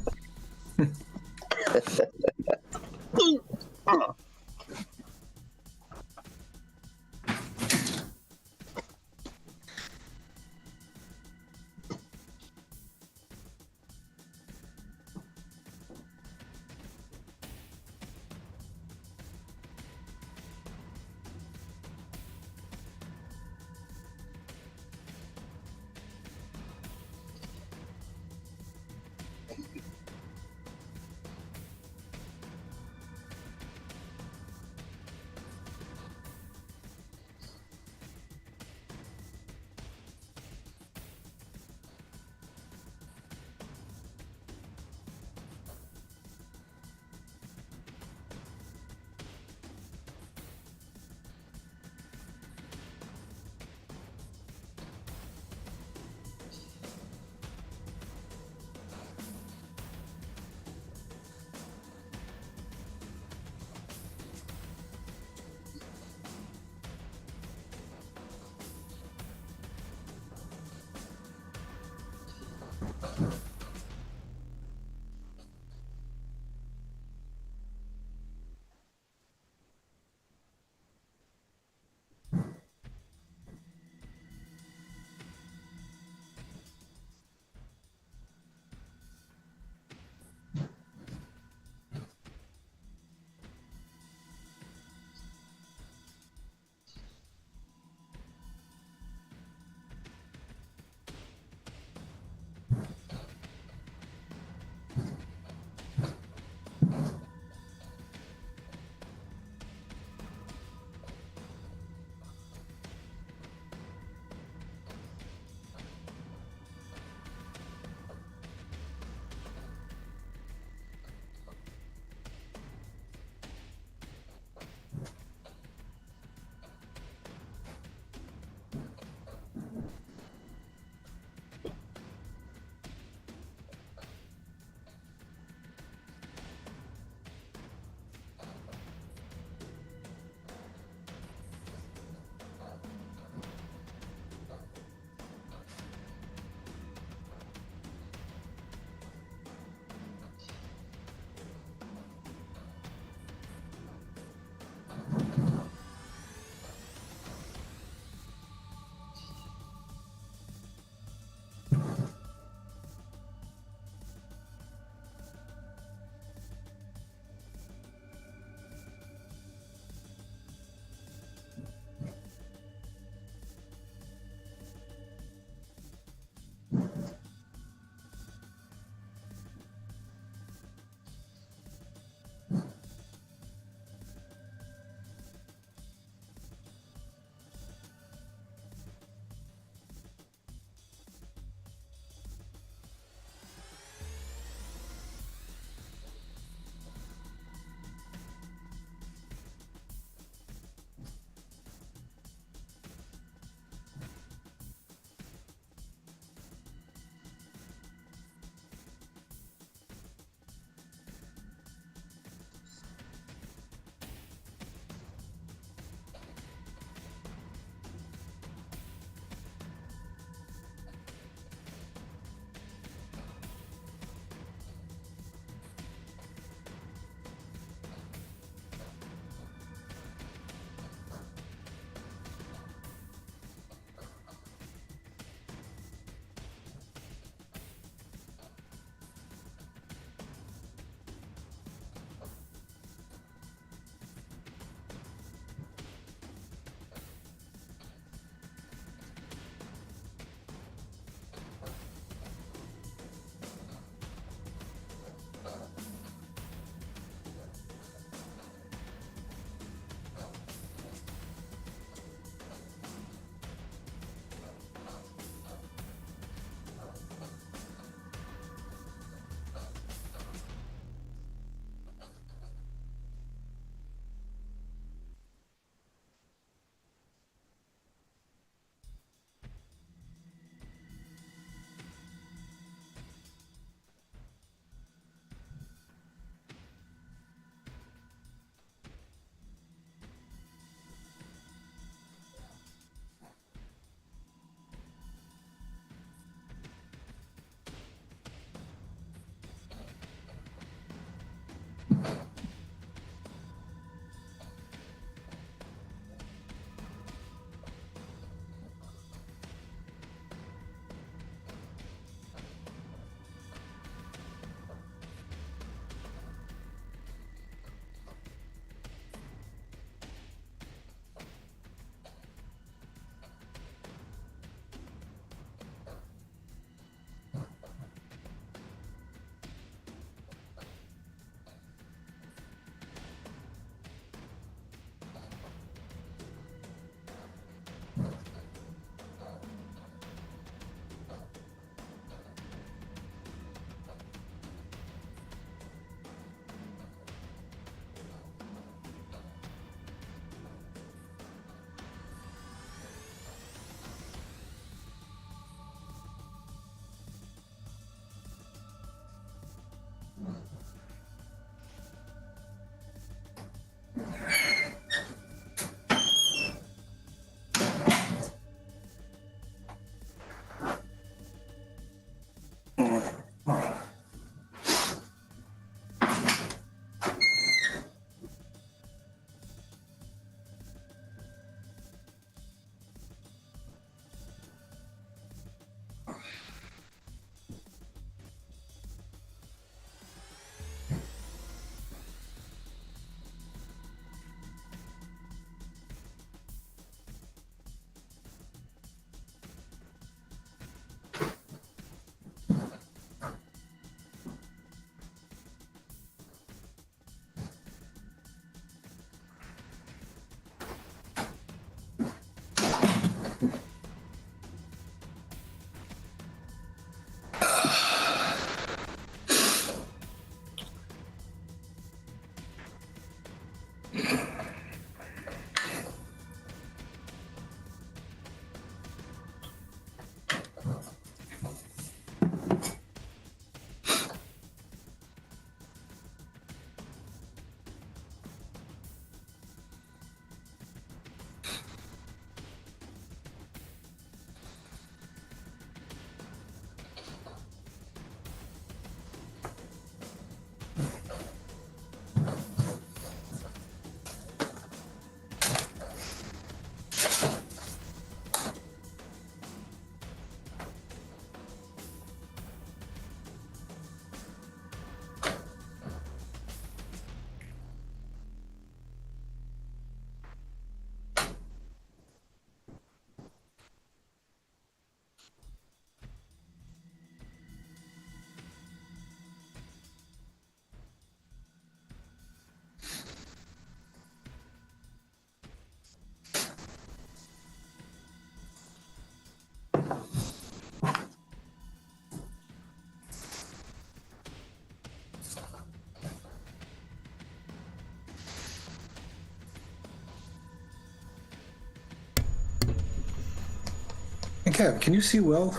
S2: Kev, can you see Will?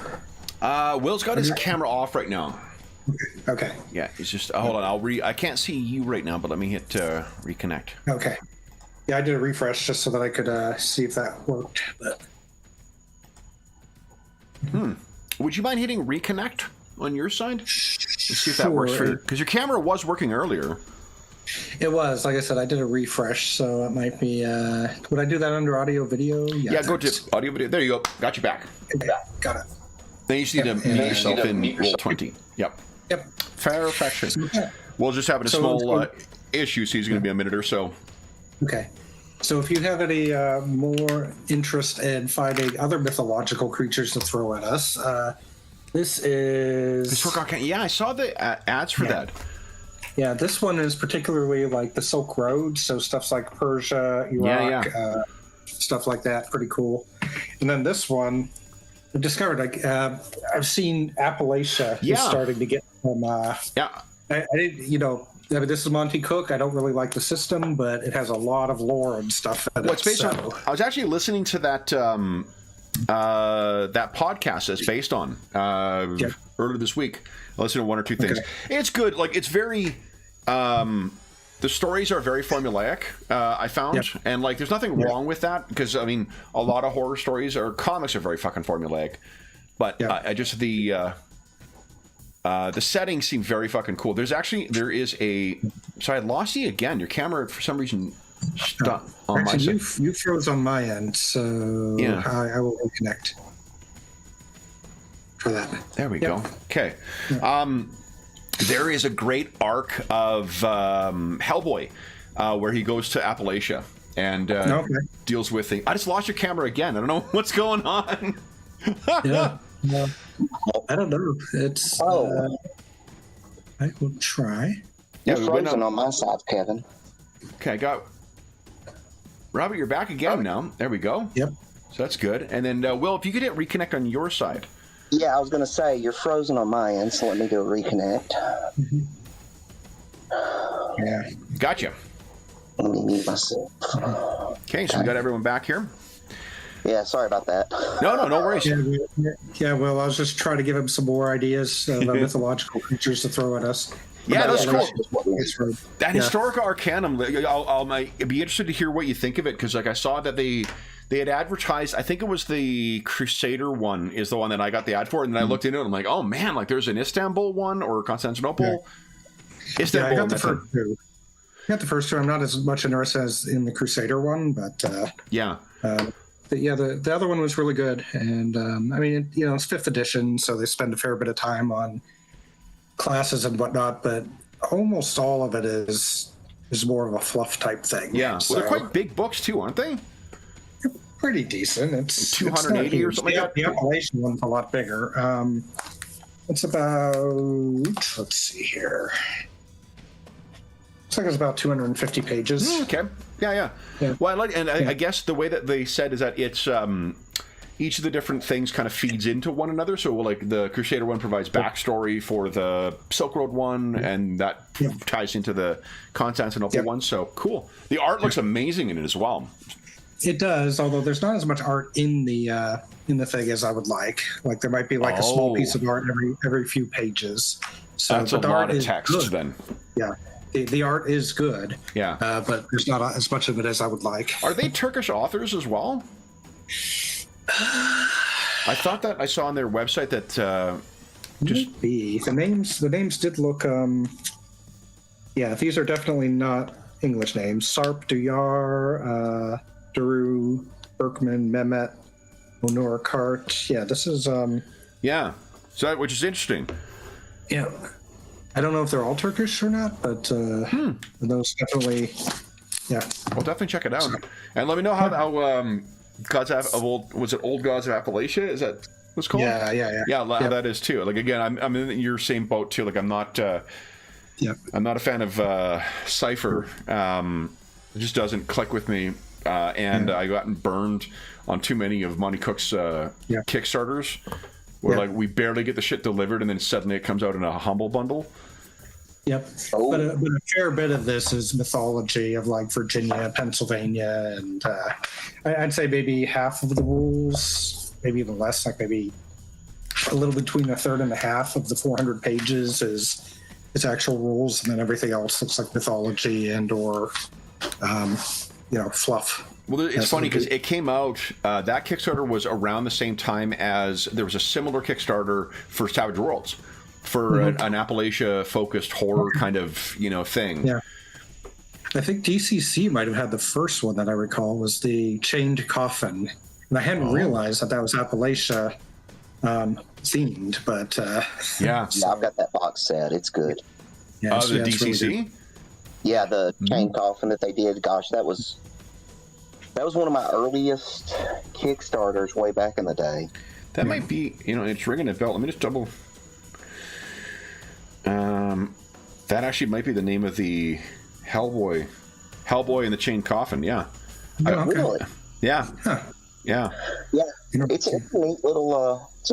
S1: Will's got his camera off right now.
S2: Okay.
S1: Yeah, he's just hold on. I can't see you right now, but let me hit reconnect.
S2: Okay. Yeah, I did a refresh just so that I could see if that worked. But
S1: Would you mind hitting reconnect on your side? Let's see if that works for you. Because your camera was working earlier.
S2: it was, like I said, I did a refresh, so it might be. Would I do that under audio video?
S1: Yeah, go to audio video. There you go. Got you back.
S2: Okay, got it.
S1: Then you just need to mute yourself in Roll20. Yep.
S2: Yep.
S1: Perfection. We'll just having a small issue, so he's going to be a minute or so.
S2: Okay. So if you have any more interest in finding other mythological creatures to throw at us, this is...
S1: Yeah, I saw the ads for that.
S2: Yeah, this one is particularly like the Silk Road, so stuff's like Persia, Iraq, stuff like that. Pretty cool. And then this one, I've discovered, like, I've seen Appalachia is starting to get some... I didn't, I mean, this is Monty Cook. I don't really like the system, but it has a lot of lore and stuff in
S1: it. Based on, I was actually listening to that that podcast that's based on earlier this week. I listened to one or two things. It's good. Like, it's very the stories are very formulaic, I found, and like there's nothing wrong with that, because I mean a lot of horror stories or comics are very fucking formulaic, but I just the settings seem very fucking cool. There is a. So I lost you again. Your camera for some reason stuck on my side.
S2: You froze on my end, so I will reconnect for that.
S1: There we go. Okay. There is a great arc of Hellboy where he goes to Appalachia and deals with the. I just lost your camera again. I don't know what's going on.
S2: I don't know. It's. I will try.
S3: You're frozen on my side, Kevin.
S1: Okay, I got. Robert, you're back again now. There we go.
S2: Yep.
S1: So that's good. And then, Will, if you could hit reconnect on your side.
S3: Yeah, I was going to say, you're frozen on my end, so let me do a reconnect.
S2: Yeah.
S1: Gotcha.
S3: Let me mute myself.
S1: Okay, so we got everyone back here.
S3: Yeah, sorry about that.
S1: No worries.
S2: Yeah, well, I was just trying to give him some more ideas of mythological creatures to throw at us.
S1: Yeah, that's cool. That Historical Arcanum, I'll be interested to hear what you think of it, because like I saw that they had advertised, I think it was the Crusader one is the one that I got the ad for, and then I looked into it and I'm like, oh man, like there's an Istanbul one or Constantinople. Istanbul.
S2: I got the first two. The first two. I'm not as much interested as in the Crusader one, but the other one was really good, and I mean, it's 5th edition, so they spend a fair bit of time on classes and whatnot, but almost all of it is more of a fluff type thing.
S1: Yeah, so they're quite big books too, aren't they?
S2: Pretty decent. It's
S1: 280 or something like that.
S2: The Appalachian one's a lot bigger. It's about, let's see here. Looks like it's about 250 pages.
S1: Okay. Yeah. Well, I guess the way that they said is that it's each of the different things kind of feeds into one another. So like the Crusader one provides backstory for the Silk Road one, and that ties into the Constantinople one. So cool. The art looks amazing in it as well.
S2: It does, although there's not as much art in the thing as I would like. Like there might be like a small piece of art every few pages. So
S1: that's a lot of text then.
S2: Yeah. The art is good.
S1: Yeah.
S2: But there's not as much of it as I would like.
S1: Are they Turkish authors as well? I thought that I saw on their website that just
S2: be the names did look these are definitely not English names. Sarp, Duyar, Daru, Berkman, Mehmet, Onur Kart. Yeah, this is
S1: so which is interesting.
S2: Yeah. I don't know if they're all Turkish or not, but those definitely
S1: We'll definitely check it out. And let me know how Gods of Old, was it Old Gods of Appalachia? Is that what's called?
S2: Yeah.
S1: How that is too. Like again, I'm in your same boat too. Like I'm not I'm not a fan of Cypher. It just doesn't click with me. And I gotten burned on too many of Monty Cook's Kickstarters, where like we barely get the shit delivered, and then suddenly it comes out in a humble bundle.
S2: Yep, but a fair bit of this is mythology of like Virginia, Pennsylvania, and I'd say maybe half of the rules maybe even less, like maybe a little between a third and a half of the 400 pages is actual rules, and then everything else looks like mythology and or fluff.
S1: Well, it's funny because it came out, that Kickstarter was around the same time as there was a similar Kickstarter for Savage Worlds for an Appalachia-focused horror kind of, thing.
S2: Yeah. I think DCC might have had the first one that I recall was the Chained Coffin. And I hadn't realized that was Appalachia themed, but...
S1: Yeah,
S3: I've got that box set. It's good.
S2: Yeah,
S1: the DCC?
S2: Really
S3: yeah, the Chained Coffin that they did. Gosh, that was one of my earliest Kickstarters way back in the day.
S1: That might be, it's ringing a bell. Let me just double... that actually might be the name of the Hellboy and the Chained Coffin. Yeah.
S3: Really?
S1: Yeah.
S2: Huh.
S1: Yeah.
S3: Yeah. It's a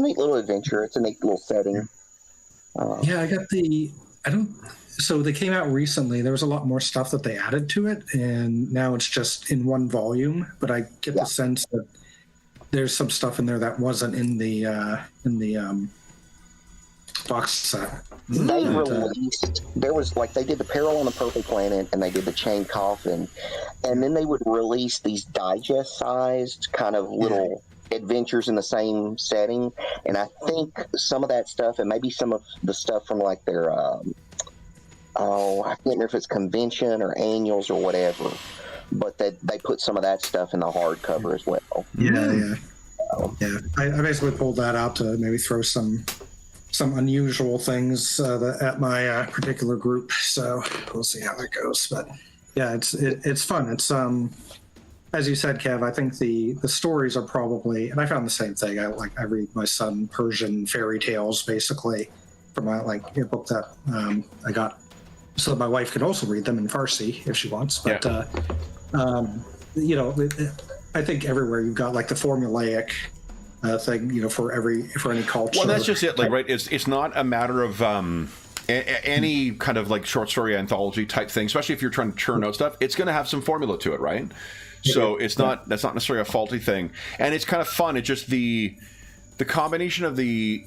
S3: neat little adventure. It's a neat little setting.
S2: Yeah, so they came out recently. There was a lot more stuff that they added to it, and now it's just in one volume. But I get the sense that there's some stuff in there that wasn't in the box set.
S3: They released, they did the Peril on the Purple Planet, and they did the Chained Coffin, and then they would release these digest-sized kind of little adventures in the same setting. And I think some of that stuff, and maybe some of the stuff from like their I can't remember if it's convention or annuals or whatever, but they put some of that stuff in the hardcover as well.
S2: Yeah. I basically pulled that out to maybe throw some unusual things at my particular group. So we'll see how that goes. But yeah, it's fun. It's as you said, Kev, I think the stories are probably, and I found the same thing. I read my son Persian fairy tales basically from my a book that I got so that my wife could also read them in Farsi if she wants. But I think everywhere you've got the formulaic thing, for any culture.
S1: Well, that's just it. Right? It's not a matter of any kind of short story anthology type thing, especially if you're trying to churn out stuff. It's going to have some formula to it, right? So that's not necessarily a faulty thing, and it's kind of fun. It's just the combination of the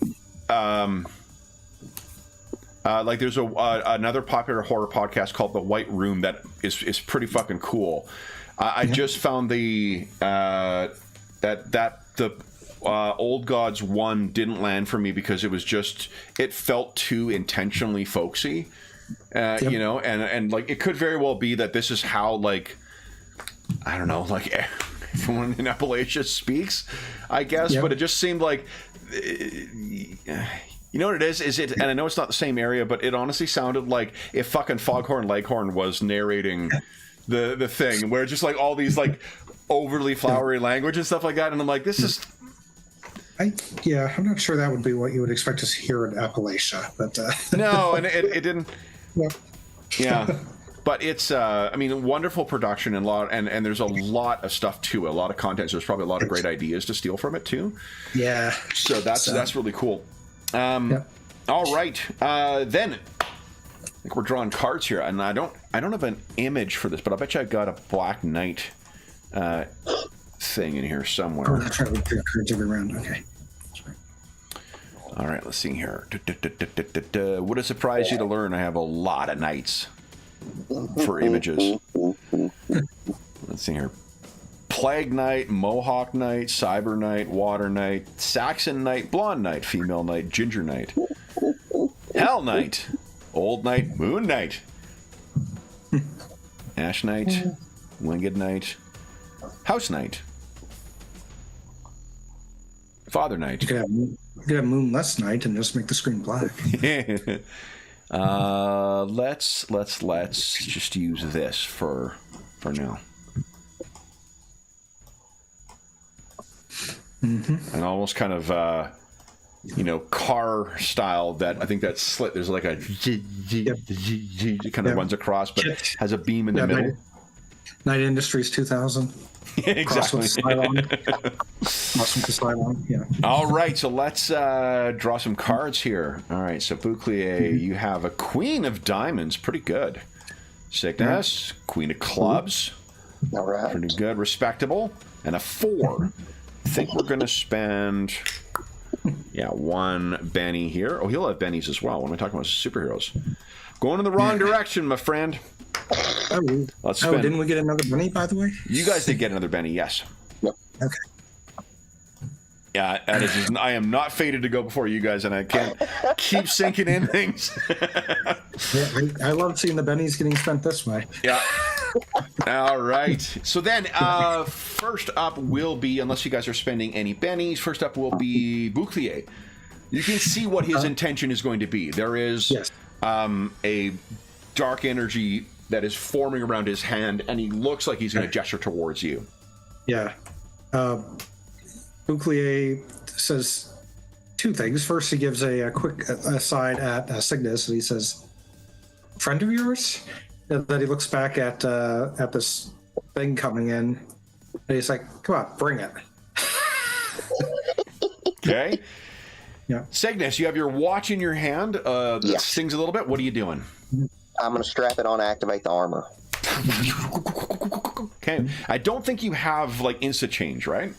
S1: there's another popular horror podcast called The White Room that is pretty fucking cool. I just found the Old Gods 1 didn't land for me because it felt too intentionally folksy, and it could very well be that this is how I don't know, everyone in Appalachia speaks, I guess, but it just seemed like, you know what it is it, and I know it's not the same area, but it honestly sounded like if fucking Foghorn Leghorn was narrating the thing, where it's just all these overly flowery language and stuff like that, and I'm like, this is...
S2: I'm not sure that would be what you would expect to hear in Appalachia, but...
S1: No, and it didn't...
S2: Yep.
S1: Yeah. But it's, wonderful production and there's a lot of stuff to it, a lot of content. So there's probably a lot of great ideas to steal from it too.
S2: Yeah.
S1: So that's really cool. All right. Then I think we're drawing cards here, and I don't have an image for this, but I bet you I got a Black Knight thing in here somewhere.
S2: I'll try to look through cards every round. Okay.
S1: All right. Let's see here. Would it surprise you to learn I have a lot of knights for images? Let's see here. Plague Knight, Mohawk Knight, Cyber Knight, Water Knight, Saxon Knight, Blonde Knight, Female Knight, Ginger Knight, Hell Knight, Old Knight, Moon Knight, Ash Knight, Winged Knight, House Knight, Father Knight.
S2: You could have Moonless Knight and just make the screen black.
S1: Let's just use this for now. And almost kind of car style, that I think that's slit. There's like a it kind of runs across, but has a beam in the middle.
S2: Knight Industries 2000.
S1: Exactly.
S2: Yeah.
S1: All right, so let's draw some cards here. All right, so Bouclier, you have a Queen of Diamonds, pretty good. Sickness, Queen of Clubs,
S3: all right,
S1: pretty good, respectable, and a 4. think we're going to spend, one Benny here. Oh, he'll have Bennies as well. When am I talking about superheroes? Going in the wrong direction, my friend. Let's spend.
S2: Didn't we get another Benny, by the way?
S1: You guys did get another Benny, yes.
S3: Yep.
S2: Okay.
S1: Yeah, I am not fated to go before you guys, and I can't keep sinking in things.
S2: I love seeing the Bennies getting spent this way.
S1: Yeah. All right. So then, first up will be, unless you guys are spending any Bennies, first up will be Bouclier. You can see what his intention is going to be. There is a dark energy that is forming around his hand, and he looks like he's going to gesture towards you.
S2: Yeah. Bouclier says two things. First, he gives a quick aside at Cygnus, and he says, "Friend of yours?" And then he looks back at this thing coming in, and he's like, "Come on, bring it."
S1: Okay.
S2: Yeah.
S1: Cygnus, you have your watch in your hand. That sings a little bit. What are you doing?
S3: I'm going to strap it on, activate the armor.
S1: Okay. I don't think you have like insta change, right?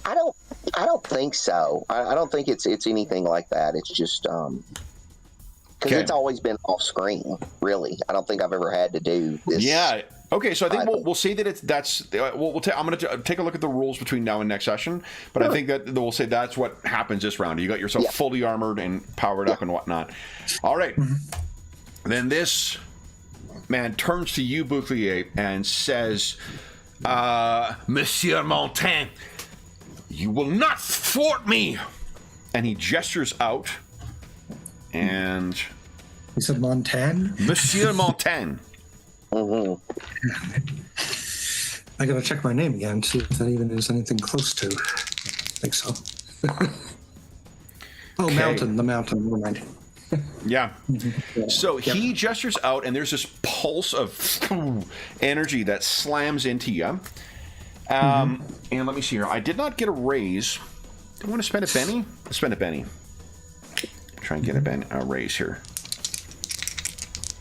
S3: I don't think so. I don't think it's anything like that. It's just because it's always been off screen. Really, I don't think I've ever had to do this.
S1: Yeah. Okay. So I think we'll say that I'm going to take a look at the rules between now and next session. But I think that we'll say that's what happens this round. You got yourself fully armored and powered up and whatnot. All right. Then this man turns to you, Bouclier, and says, "Monsieur Montaigne, you will not thwart me!" And he gestures out, and...
S2: He said Montaigne?
S1: Monsieur Montaigne.
S2: I gotta check my name again, see if that even is anything close to. I think so. Mountain, the mountain, never mind.
S1: Yeah. So he gestures out, and there's this pulse of energy that slams into you. And let me see here. I did not get a raise. Do I want to spend a Benny? Let's spend a Benny. Try and get a raise here.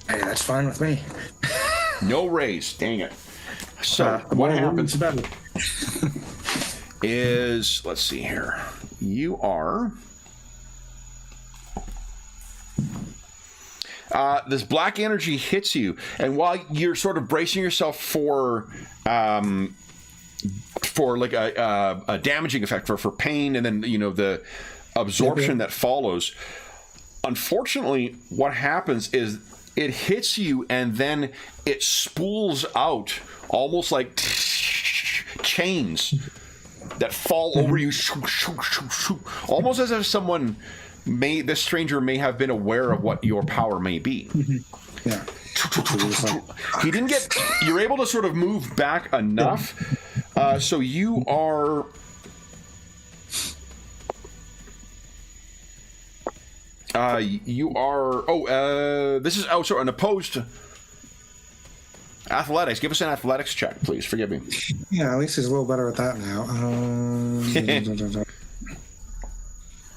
S2: Hey, that's fine with me.
S1: No raise. Dang it. So what happens is, let's see here. You are... this black energy hits you, and while you're sort of bracing yourself for like a damaging effect, for pain, and then the absorption that follows, unfortunately what happens is it hits you, and then it spools out almost like chains that fall over you, almost as if someone this stranger may have been aware of what your power may be.
S2: Yeah.
S1: He didn't get... You're able to sort of move back enough. So you are... this is also an opposed... Athletics. Give us an athletics check, please. Forgive me.
S2: Yeah, at least he's a little better at that now.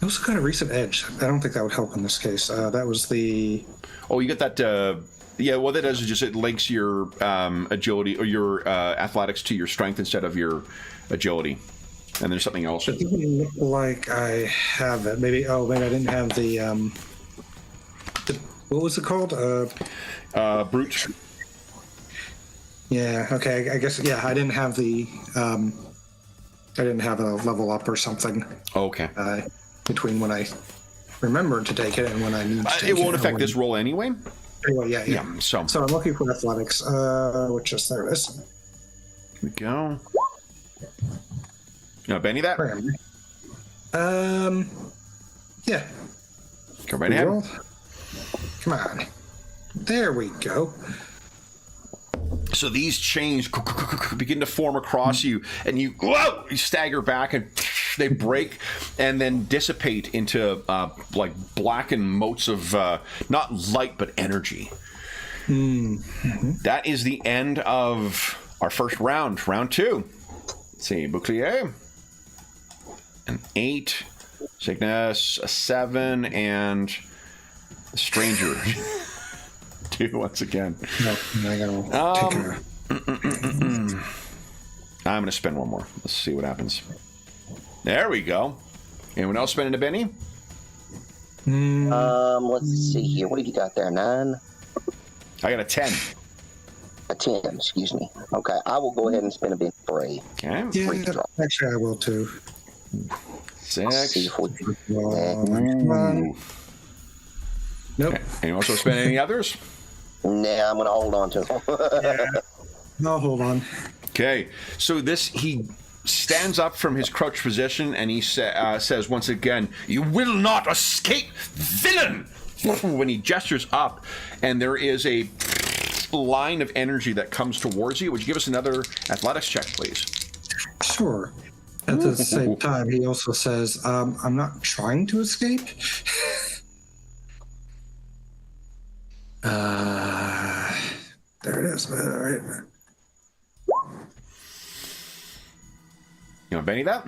S2: It was kind of recent edge. I don't think that would help in this case. That was the...
S1: Oh, you got that... what that does is just it links your agility or your athletics to your strength instead of your agility. And there's something else.
S2: It doesn't look like I have it. Maybe I didn't have the what was it called?
S1: Brute.
S2: Yeah. Okay. I guess. Yeah. I didn't have the. I didn't have a level up or something.
S1: Okay.
S2: Between when I remembered to take it and when I need to take it.
S1: It won't affect this roll anyway?
S2: Anyway, yeah. So I'm looking for athletics, which is, there it is.
S1: Here we go. You want Benny that?
S2: Yeah.
S1: Go right ahead.
S2: Come on. There we go.
S1: So these chains begin to form across you, and you stagger back, and they break and then dissipate into like blackened motes of not light but energy. That is the end of our first round. Round two. Let's see, Bouclier. An 8, Cygnus, a 7, and a stranger. 2 once again.
S2: No, I gotta take
S1: I'm going to spend one more. Let's see what happens. There we go. Anyone else spending a Benny?
S3: Let's see here. What have you got there? 9?
S1: I got a 10.
S3: A 10, excuse me. Okay, I will go ahead and spin a bit for a
S1: Okay.
S2: Yeah,
S3: free draw.
S2: actually, I will too.
S1: 6.
S3: See if we can.
S2: Come on. Nope.
S1: Okay. Anyone else want to spend any others?
S3: Nah, I'm going to hold on to them.
S2: Yeah. No, hold on.
S1: Okay. So he stands up from his crouched position and he says once again, "You will not escape, villain!" When he gestures up, and there is a line of energy that comes towards you. Would you give us another athletics check, please?
S2: Sure. At the same time, he also says, I'm not trying to escape. There it is. All right.
S1: You want to Benny that?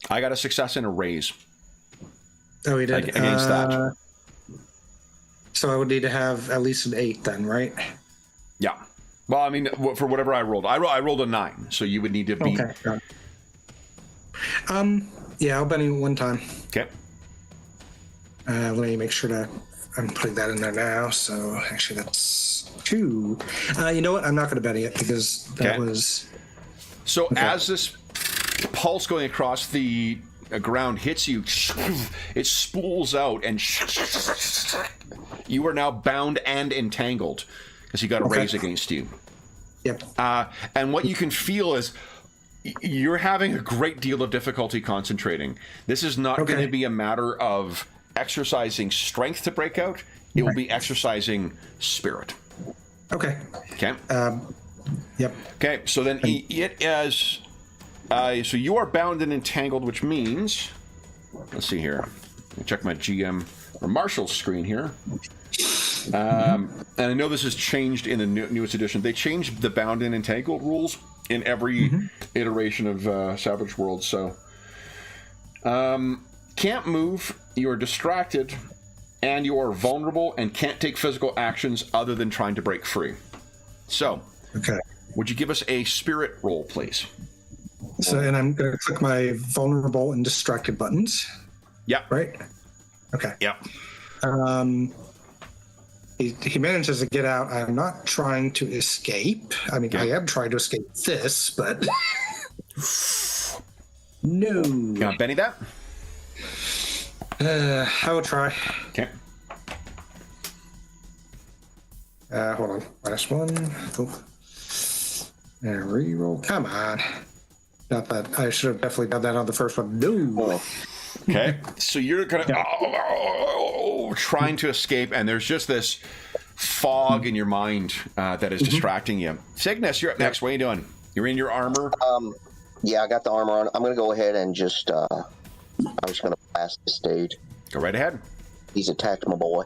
S1: I got a success and a raise.
S2: Oh, he did.
S1: Against that.
S2: So I would need to have at least an 8 then, right?
S1: Yeah. Well, I mean, for whatever I rolled. I rolled a 9, so you would need to beat...
S2: Okay, got it. Yeah, I'll Benny one time.
S1: Okay.
S2: Let me make sure to... I'm putting that in there now, so actually that's 2. You know what? I'm not going to Benny it because that was...
S1: So as this pulse going across the ground hits you, it spools out, and you are now bound and entangled because he got a raise against you.
S2: Yep.
S1: And what you can feel is you're having a great deal of difficulty concentrating. This is not going to be a matter of exercising strength to break out. It will be exercising spirit.
S2: Okay.
S1: Okay.
S2: Yep.
S1: Okay, so then it is... so you are bound and entangled, which means... Let's see here. Let me check my GM or Marshall's screen here. And I know this has changed in the newest edition. They changed the bound and entangled rules in every iteration of Savage Worlds. So, can't move, you are distracted, and you are vulnerable and can't take physical actions other than trying to break free. So...
S2: Okay.
S1: Would you give us a spirit roll, please?
S2: So, and I'm going to click my vulnerable and distracted buttons.
S1: Yeah.
S2: Right? Okay.
S1: Yeah.
S2: He manages to get out. I'm not trying to escape. I mean, I am trying to escape this, but... No.
S1: You want Benny that?
S2: I will try.
S1: Okay.
S2: Hold on. -1. Oh. And reroll. Come on. Not that. I should have definitely done that on the first one. No.
S1: Okay. So you're kind of trying to escape, and there's just this fog in your mind that is distracting you. Cygnus, you're up next. What are you doing? You're in your armor?
S3: Yeah, I got the armor on. I'm going to go ahead and just... I'm just going to blast this dude.
S1: Go right ahead.
S3: He's attacked my boy.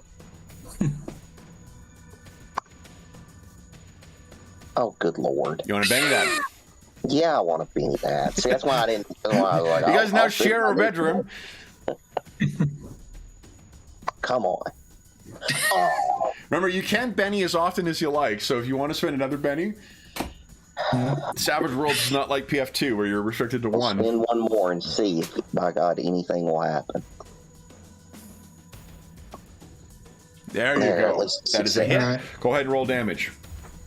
S3: Oh, good lord.
S1: You want to bang that?
S3: Yeah, I want to be that. See, that's why I didn't... That's why I was like,
S1: you guys now share a bedroom.
S3: Come on. Oh.
S1: Remember, you can Benny as often as you like, so if you want to spend another Benny, Savage Worlds is not like PF2 where you're restricted to one.
S3: Spend one more and see if, by God, anything will happen.
S1: There you go. That is a hit. Go ahead and roll damage.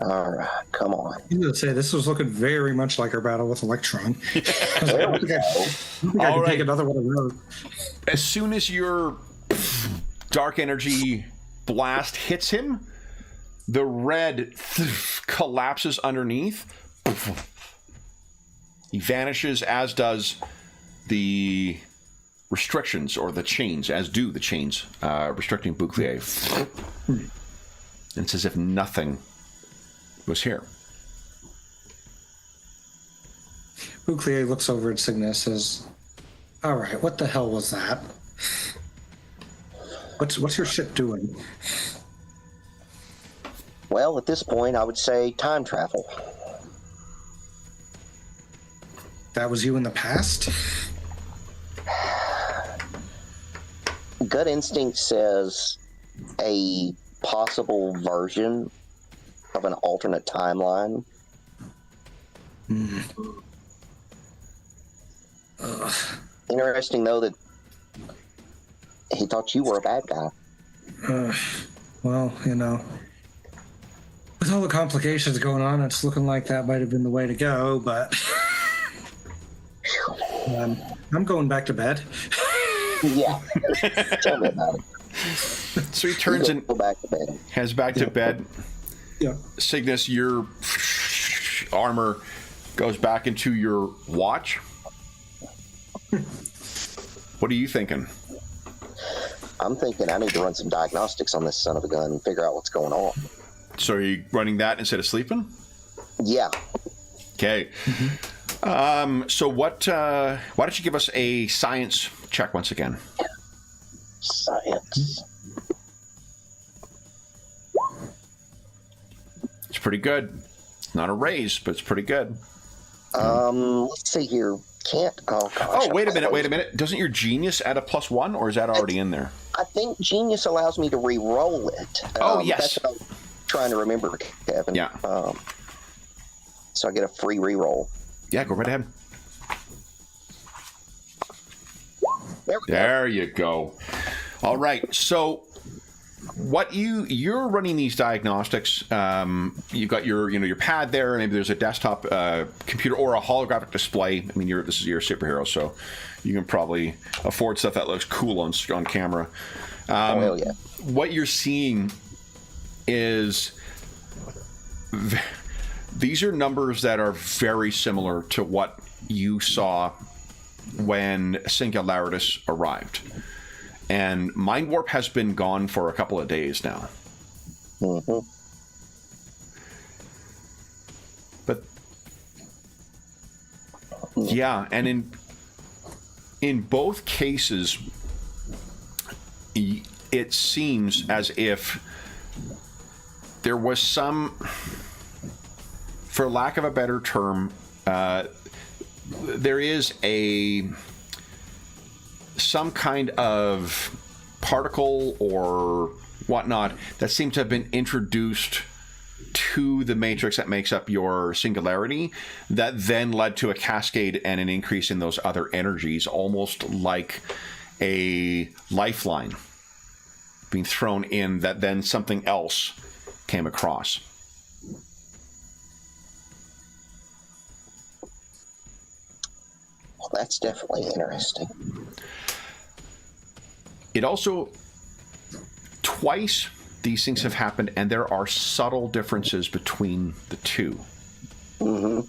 S3: All right, come on.
S2: I was going to say, this was looking very much like our battle with Electron.
S3: There we go.
S2: I can take another one of those.
S1: As soon as your dark energy blast hits him, the red collapses underneath. He vanishes, as does the restrictions, or the chains, as do the chains restricting Bouclier. And it's as if nothing was here.
S2: Bouclier looks over at Cygnus and says, all right, what the hell was that? What's your ship doing?
S3: Well, at this point, I would say time travel.
S2: That was you in the past?
S3: Gut instinct says a possible version of an alternate timeline. Interesting, though, that he thought you were a bad guy.
S2: Well, with all the complications going on, it's looking like that might have been the way to go, but I'm going back to bed.
S3: Yeah. Tell me about it.
S1: So he turns and
S3: back to bed.
S1: heads back to bed.
S2: Yeah.
S1: Cygnus, your armor goes back into your watch. What are you thinking?
S3: I'm thinking I need to run some diagnostics on this son of a gun and figure out what's going on.
S1: So are you running that instead of sleeping?
S3: Yeah.
S1: Okay. So what? Why don't you give us a science check once again?
S3: Science.
S1: It's pretty good. Not a raise, but it's pretty good.
S3: Let's see here. Can't. Oh gosh.
S1: Oh, wait a minute. Doesn't your genius add a +1, or is that already in there?
S3: I think genius allows me to re-roll it.
S1: Oh, yes.
S3: That's what I'm trying to remember, Kevin.
S1: Yeah.
S3: So I get a free re-roll.
S1: Yeah, go right ahead.
S3: There
S1: you go. All right. So what you're running these diagnostics, you've got your pad there, maybe there's a desktop computer or a holographic display. I mean, this is your superhero, so you can probably afford stuff that looks cool on camera.
S3: hell yeah.
S1: What you're seeing is these are numbers that are very similar to what you saw when Singularitas arrived. And Mind Warp has been gone for a couple of days now.
S3: Mm-hmm.
S1: But yeah, and in both cases, it seems as if there was some, for lack of a better term, there is some kind of particle or whatnot that seems to have been introduced to the matrix that makes up your singularity that then led to a cascade and an increase in those other energies, almost like a lifeline being thrown in that then something else came across.
S3: Well, that's definitely interesting.
S1: It also, twice these things have happened, and there are subtle differences between the two.
S3: Mm-hmm.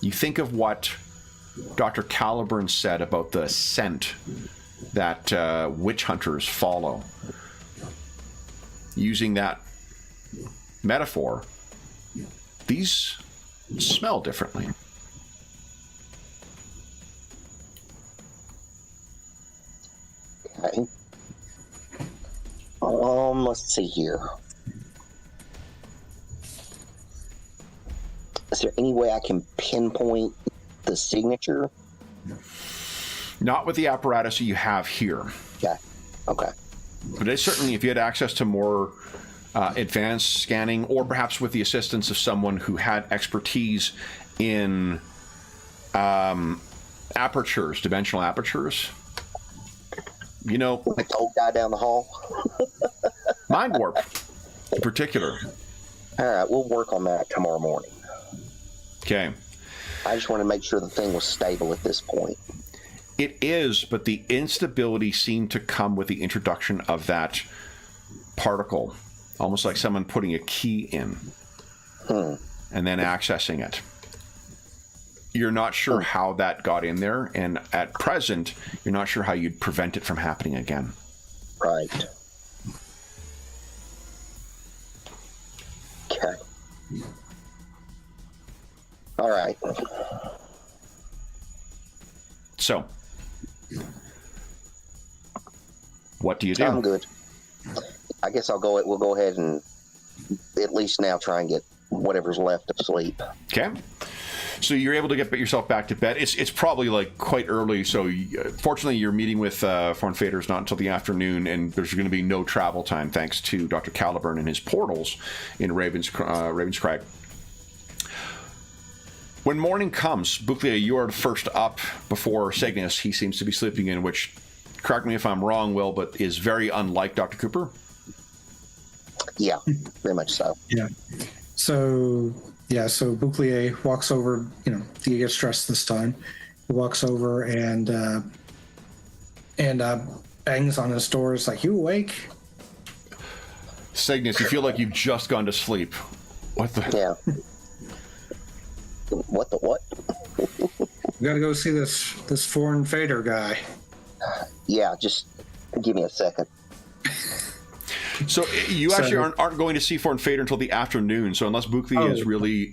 S1: You think of what Dr. Caliburn said about the scent that witch hunters follow. Using that metaphor, these smell differently.
S3: Okay. Let's see here. Is there any way I can pinpoint the signature?
S1: Not with the apparatus you have here.
S3: Okay. Okay.
S1: But it's certainly, if you had access to more advanced scanning, or perhaps with the assistance of someone who had expertise in apertures, dimensional apertures,
S3: Like the old guy down the hall?
S1: Mind Warp in particular.
S3: All right, we'll work on that tomorrow morning.
S1: Okay.
S3: I just want to make sure the thing was stable at this point.
S1: It is, but the instability seemed to come with the introduction of that particle, almost like someone putting a key in and then accessing it. You're not sure how that got in there, and at present, you're not sure how you'd prevent it from happening again.
S3: Right. Okay. All right.
S1: So, what do you do?
S3: I'm good. I guess we'll go ahead and at least now try and get whatever's left of sleep.
S1: Okay. So you're able to get yourself back to bed. It's probably like quite early. So fortunately, your meeting with Foreign Fader is not until the afternoon, and there's going to be no travel time thanks to Dr. Caliburn and his portals in Ravenscrag. When morning comes, Bouclier, you are first up before Cygnus. He seems to be sleeping in, which, correct me if I'm wrong, Will, but is very unlike Dr. Cooper.
S3: Yeah, very much so.
S2: Yeah. So Bouclier walks over, he gets dressed this time. He walks over and bangs on his door. It's like, you awake?
S1: Cygnus, you feel like you've just gone to sleep. What the?
S3: Yeah. What the what?
S2: We gotta go see this foreign fader guy.
S3: Yeah, just give me a second.
S1: So you actually aren't going to see Foreign Fader until the afternoon. So unless Bouclier is really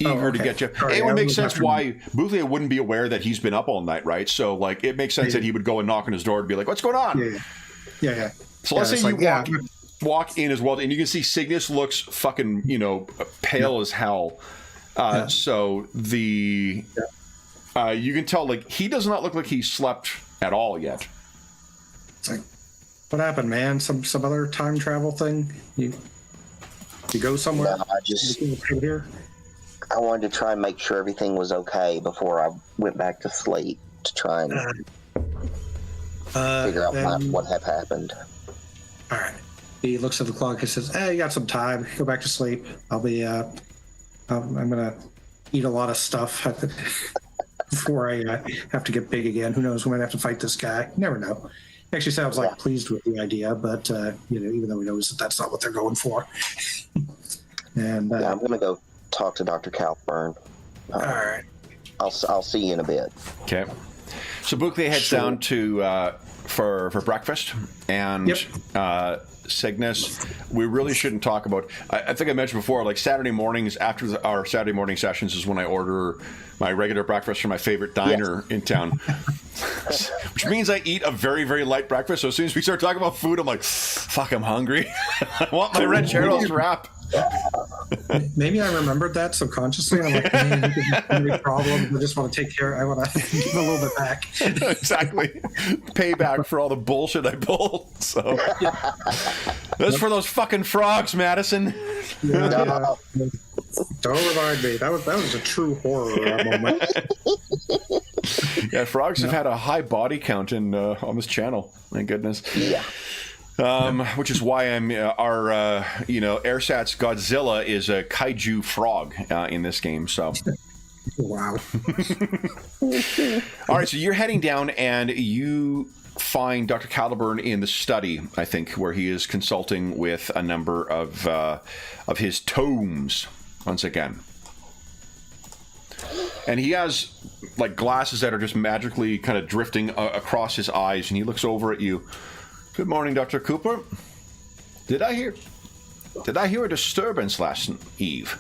S1: eager to get you, it would make sense why Bouclier wouldn't be aware that he's been up all night, right? So like, it makes sense that he would go and knock on his door and be like, "What's going on?"
S2: Yeah.
S1: So let's say you walk in as well, and you can see Cygnus looks fucking pale as hell. So you can tell like he does not look like he slept at all yet.
S2: It's like, what happened, man? Some other time travel thing? You go somewhere?
S3: No, I wanted to try and make sure everything was okay before I went back to sleep to try and figure out what had happened.
S2: All right. He looks at the clock and says, "Hey, you got some time. Go back to sleep. I'll be. I'm gonna eat a lot of stuff before I have to get big again. Who knows? We might have to fight this guy. You never know." Actually sounds like pleased with the idea, but even though he knows that that's not what they're going for. And
S3: I'm going to go talk to Dr. Calburn.
S2: All right.
S3: I'll see you in a bit.
S1: Okay. So Bouclier heads down to for breakfast, and Cygnus, we really shouldn't talk about. I think I mentioned before, like Saturday mornings after our Saturday morning sessions is when I order my regular breakfast from my favorite diner in town. Which means I eat a very, very light breakfast. So as soon as we start talking about food, I'm like, fuck, I'm hungry. I want my red Charles wrap.
S2: Maybe I remembered that subconsciously. And I'm like, man, this is a big problem. I just want to take care. I want to give a little bit back.
S1: Exactly. Payback for all the bullshit I pulled. So that's for those fucking frogs, Madison.
S2: Yeah. Don't remind me. That was a true horror moment.
S1: Yeah, frogs have had a high body count on this channel. My goodness.
S3: Yeah.
S1: Which is why our Airsat's Godzilla is a kaiju frog in this game. So.
S2: Wow.
S1: All right, so you're heading down and you find Dr. Calburn in the study, I think, where he is consulting with a number of his tomes once again. And he has like glasses that are just magically kind of drifting across his eyes, and he looks over at you. Good morning, Dr. Cooper. Did I hear a disturbance last eve?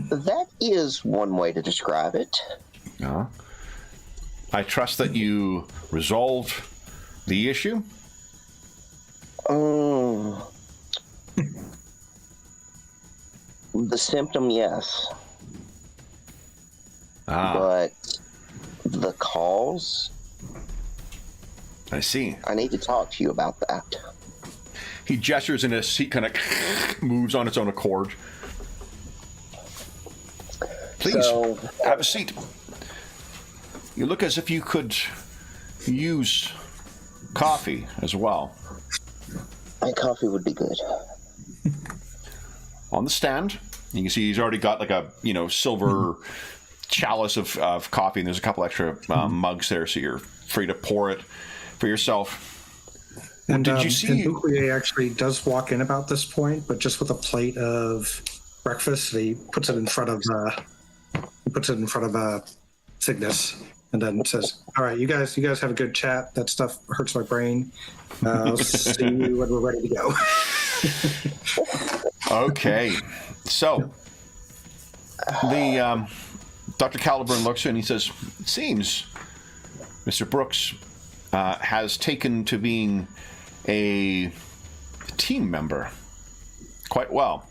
S3: That is one way to describe it.
S1: I trust that you resolved the issue.
S3: The symptom, yes. But the cause?
S1: I see.
S3: I need to talk to you about that.
S1: He gestures and his seat kind of moves on its own accord. Please, have a seat. You look as if you could use coffee as well.
S3: My coffee would be good.
S1: On the stand, you can see he's already got like a silver chalice of coffee, and there's a couple extra mugs there, so you're free to pour it for yourself.
S2: And
S1: did you see?
S2: And Bouclier actually does walk in about this point, but just with a plate of breakfast. He puts it in front of Cygnus, and then says, "All right, you guys have a good chat. That stuff hurts my brain. I'll see you when we're ready to go."
S1: Okay, so the Dr. Calburn looks and he says, "It seems Mr. Brooks has taken to being a team member quite well."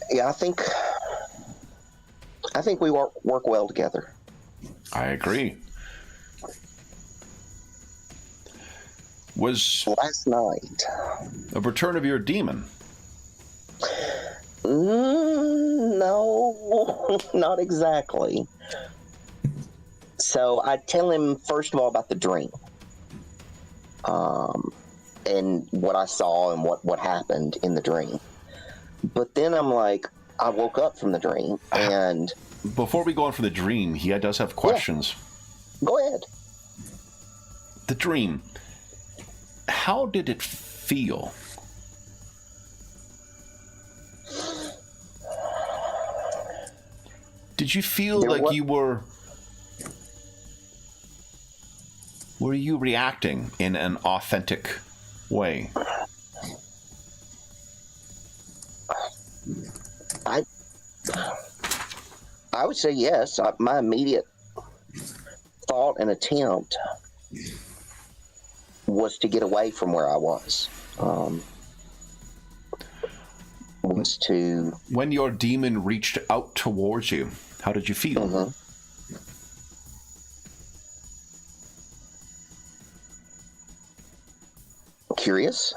S3: Yeah, I think we work well together.
S1: I agree. was
S3: last night.
S1: a return of your demon.
S3: No, not exactly. So I tell him, first of all, about the dream. And what I saw and what happened in the dream. But then I'm like, I woke up from the dream and...
S1: Before we go on for the dream, he does have questions.
S3: Yeah. Go ahead.
S1: The dream. How did it feel? Did you feel like you were... Were you reacting in an authentic way?
S3: I would say yes. My immediate thought and attempt was to get away from where I was. Was to...
S1: When your demon reached out towards you, how did you feel?
S3: Mm-hmm. Curious.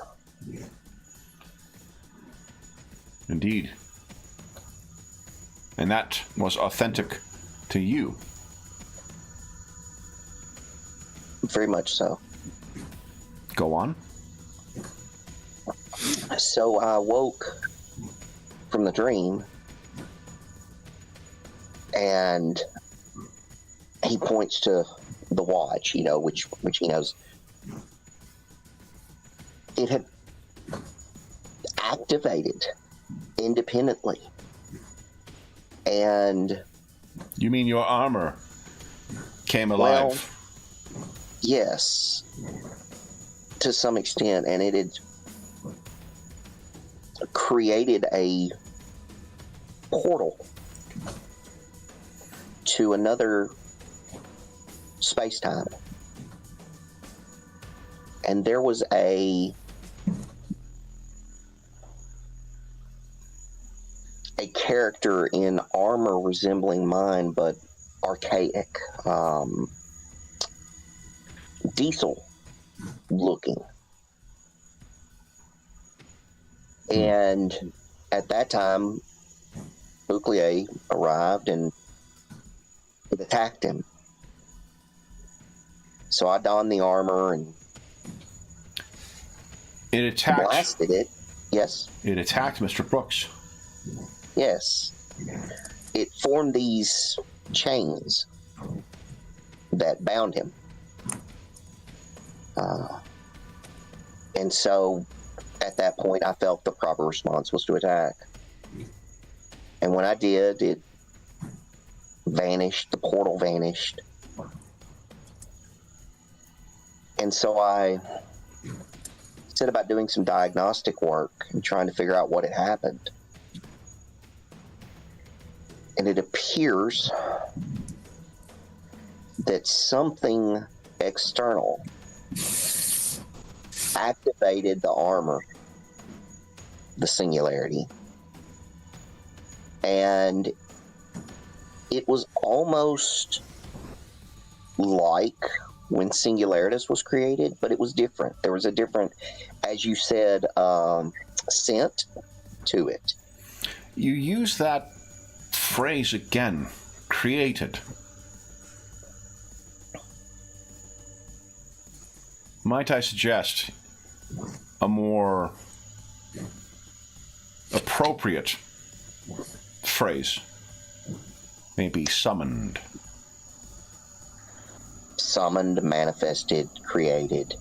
S1: Indeed. And that was authentic to you.
S3: Very much so.
S1: Go on.
S3: So I woke from the dream, and he points to the watch, which he knows. It had activated independently. And...
S1: You mean your armor came alive?
S3: Well, yes. To some extent. And it had created a portal to another space-time. And there was a character in armor resembling mine, but archaic, diesel looking. And at that time, MacLeod arrived and it attacked him. So I donned the armor and
S1: it attacked.
S3: Blasted it. Yes.
S1: It attacked Mr. Brooks.
S3: Yes. It formed these chains that bound him. And so at that point, I felt the proper response was to attack. And when I did, it vanished. The portal vanished. And so I set about doing some diagnostic work and trying to figure out what had happened. And it appears that something external activated the armor, the singularity, and it was almost like when Singularitas was created, but it was different. There was a different, as you said, scent to it.
S1: You use that phrase again, created. Might I suggest a more appropriate phrase? Maybe summoned.
S3: Summoned, manifested, created.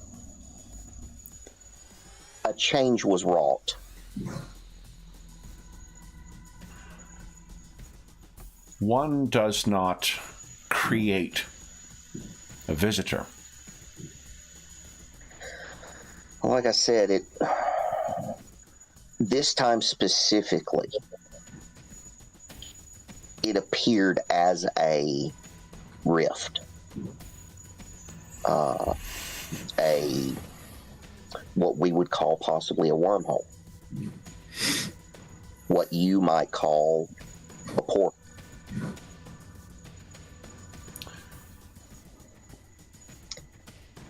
S3: A change was wrought.
S1: One does not create a visitor.
S3: Like I said, this time specifically, it appeared as a rift. What we would call possibly a wormhole. What you might call a portal.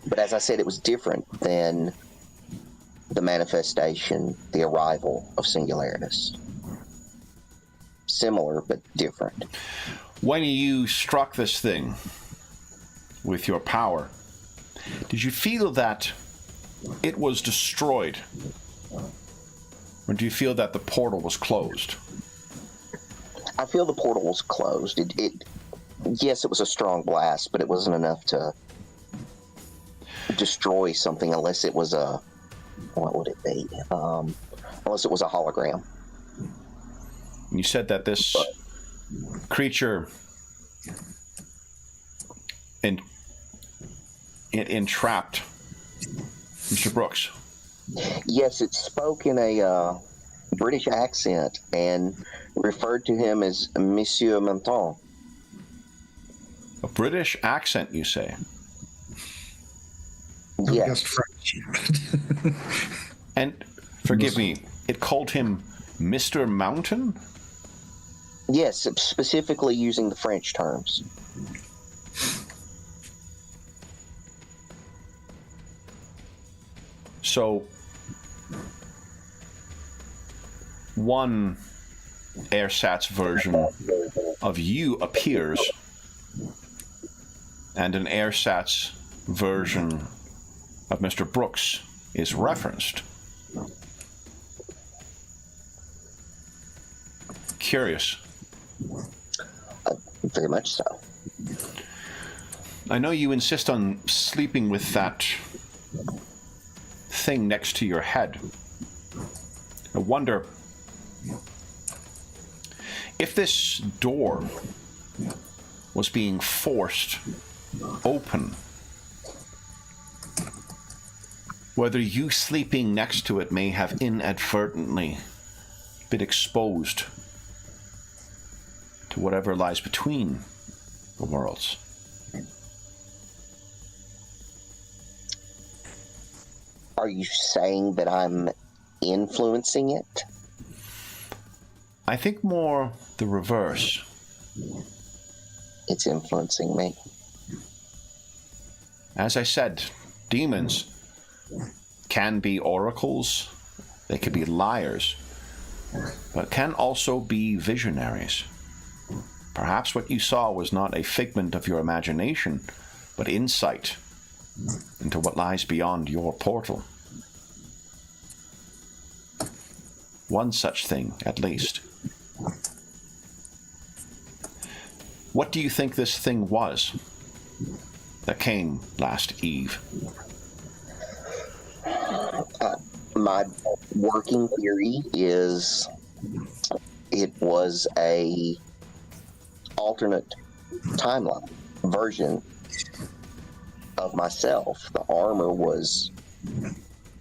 S3: But as I said, it was different than the manifestation, the arrival of Singularitas. Similar, but different.
S1: When you struck this thing with your power, did you feel that it was destroyed? Or do you feel that the portal was closed?
S3: I feel the portal was closed. Yes, it was a strong blast, but it wasn't enough to destroy something unless it was a, what would it be? Unless it was a hologram.
S1: You said that this creature it entrapped Mr. Brooks.
S3: Yes, it spoke in a British accent and referred to him as Monsieur Menton.
S1: A British accent, you say?
S3: Yes.
S2: French.
S1: And forgive me, it called him Mr. Mountain?
S3: Yes, specifically using the French terms.
S1: So, one AirSats version of you appears, and an AirSats version of Mr. Brooks is referenced. Curious.
S3: Very much so.
S1: I know you insist on sleeping with that thing next to your head. I wonder if this door was being forced open, whether you sleeping next to it may have inadvertently been exposed to whatever lies between the worlds.
S3: Are you saying that I'm influencing it?
S1: I think more the reverse.
S3: It's influencing me.
S1: As I said, demons can be oracles, they could be liars, but can also be visionaries. Perhaps what you saw was not a figment of your imagination, but insight into what lies beyond your portal. One such thing, at least. What do you think this thing was that came last eve?
S3: My working theory is it was a alternate timeline version of myself. The armor was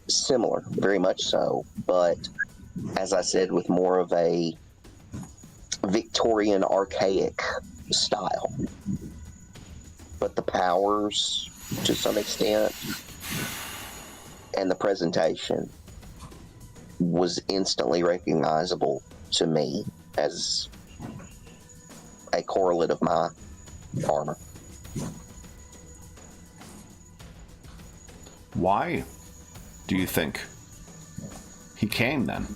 S3: similar, very much so, but as I said, with more of a Victorian archaic style. But the powers, to some extent, and the presentation was instantly recognizable to me as a correlate of my armor.
S1: Why do you think he came then?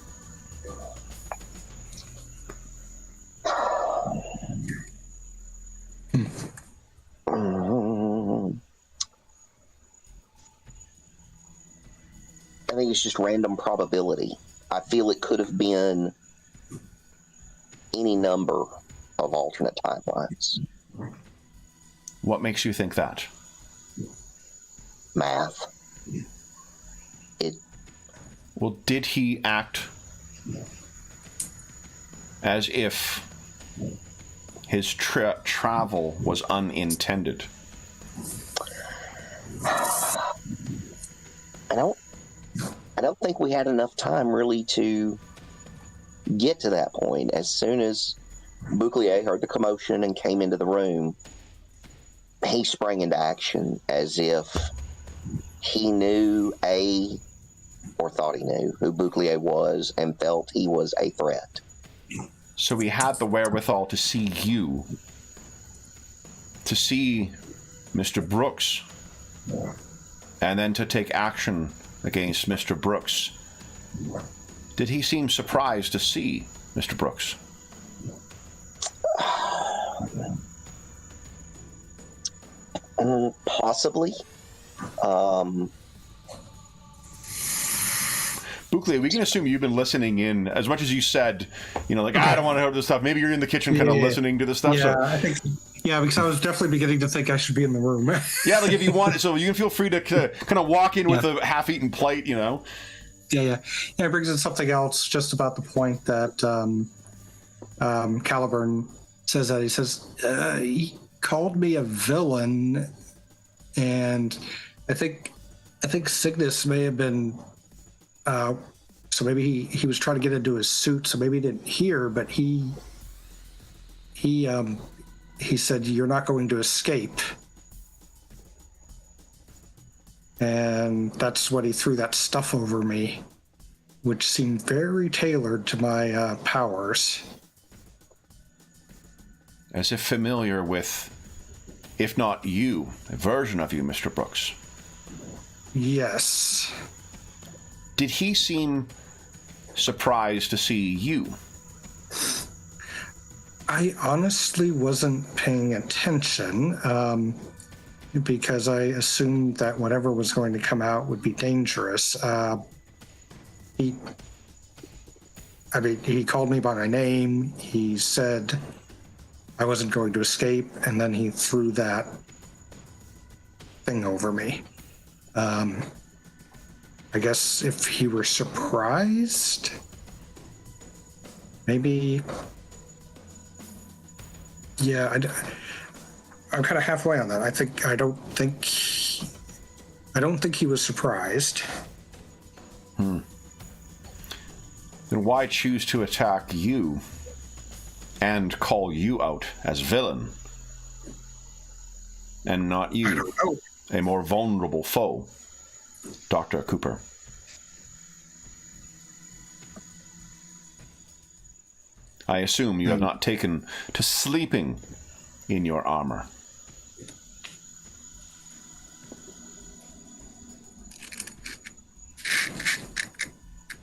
S3: I think it's just random probability. I feel it could have been any number of alternate timelines.
S1: What makes you think that?
S3: Math.
S1: Well, did he act as if his travel was unintended?
S3: I don't think we had enough time really to get to that point. As soon as Bouclier heard the commotion and came into the room, he sprang into action as if he knew or thought he knew who Bouclier was and felt he was a threat.
S1: So he had the wherewithal to see you, to see Mr. Brooks, and then to take action against Mr. Brooks. Did he seem surprised to see Mr. Brooks?
S3: Possibly.
S1: Buckley, we can assume you've been listening in as much as you said, like, I don't want to hear this stuff. Maybe you're in the kitchen kind of listening to the stuff.
S2: Yeah,
S1: So.
S2: I think, because I was definitely beginning to think I should be in the room.
S1: Yeah, like if you want, so you can feel free to kind of walk in with a half-eaten plate, Yeah.
S2: It brings in something else just about the point that Caliburn says that. He says, he called me a villain, and I think Cygnus may have been... so maybe he was trying to get into his suit, so maybe he didn't hear, but he said, "You're not going to escape." And that's when he threw that stuff over me, which seemed very tailored to my powers.
S1: As if familiar with, if not you, a version of you, Mr. Brooks.
S2: Yes.
S1: Did he seem surprised to see you?
S2: I honestly wasn't paying attention because I assumed that whatever was going to come out would be dangerous. He called me by my name. He said I wasn't going to escape, and then he threw that thing over me. I guess if he were surprised, maybe. Yeah, I'm kind of halfway on that. I don't think he was surprised.
S1: Then why choose to attack you and call you out as villain, and not you,
S2: I don't know.
S1: a more vulnerable foe, Dr. Cooper? I assume you have not taken to sleeping in your armor.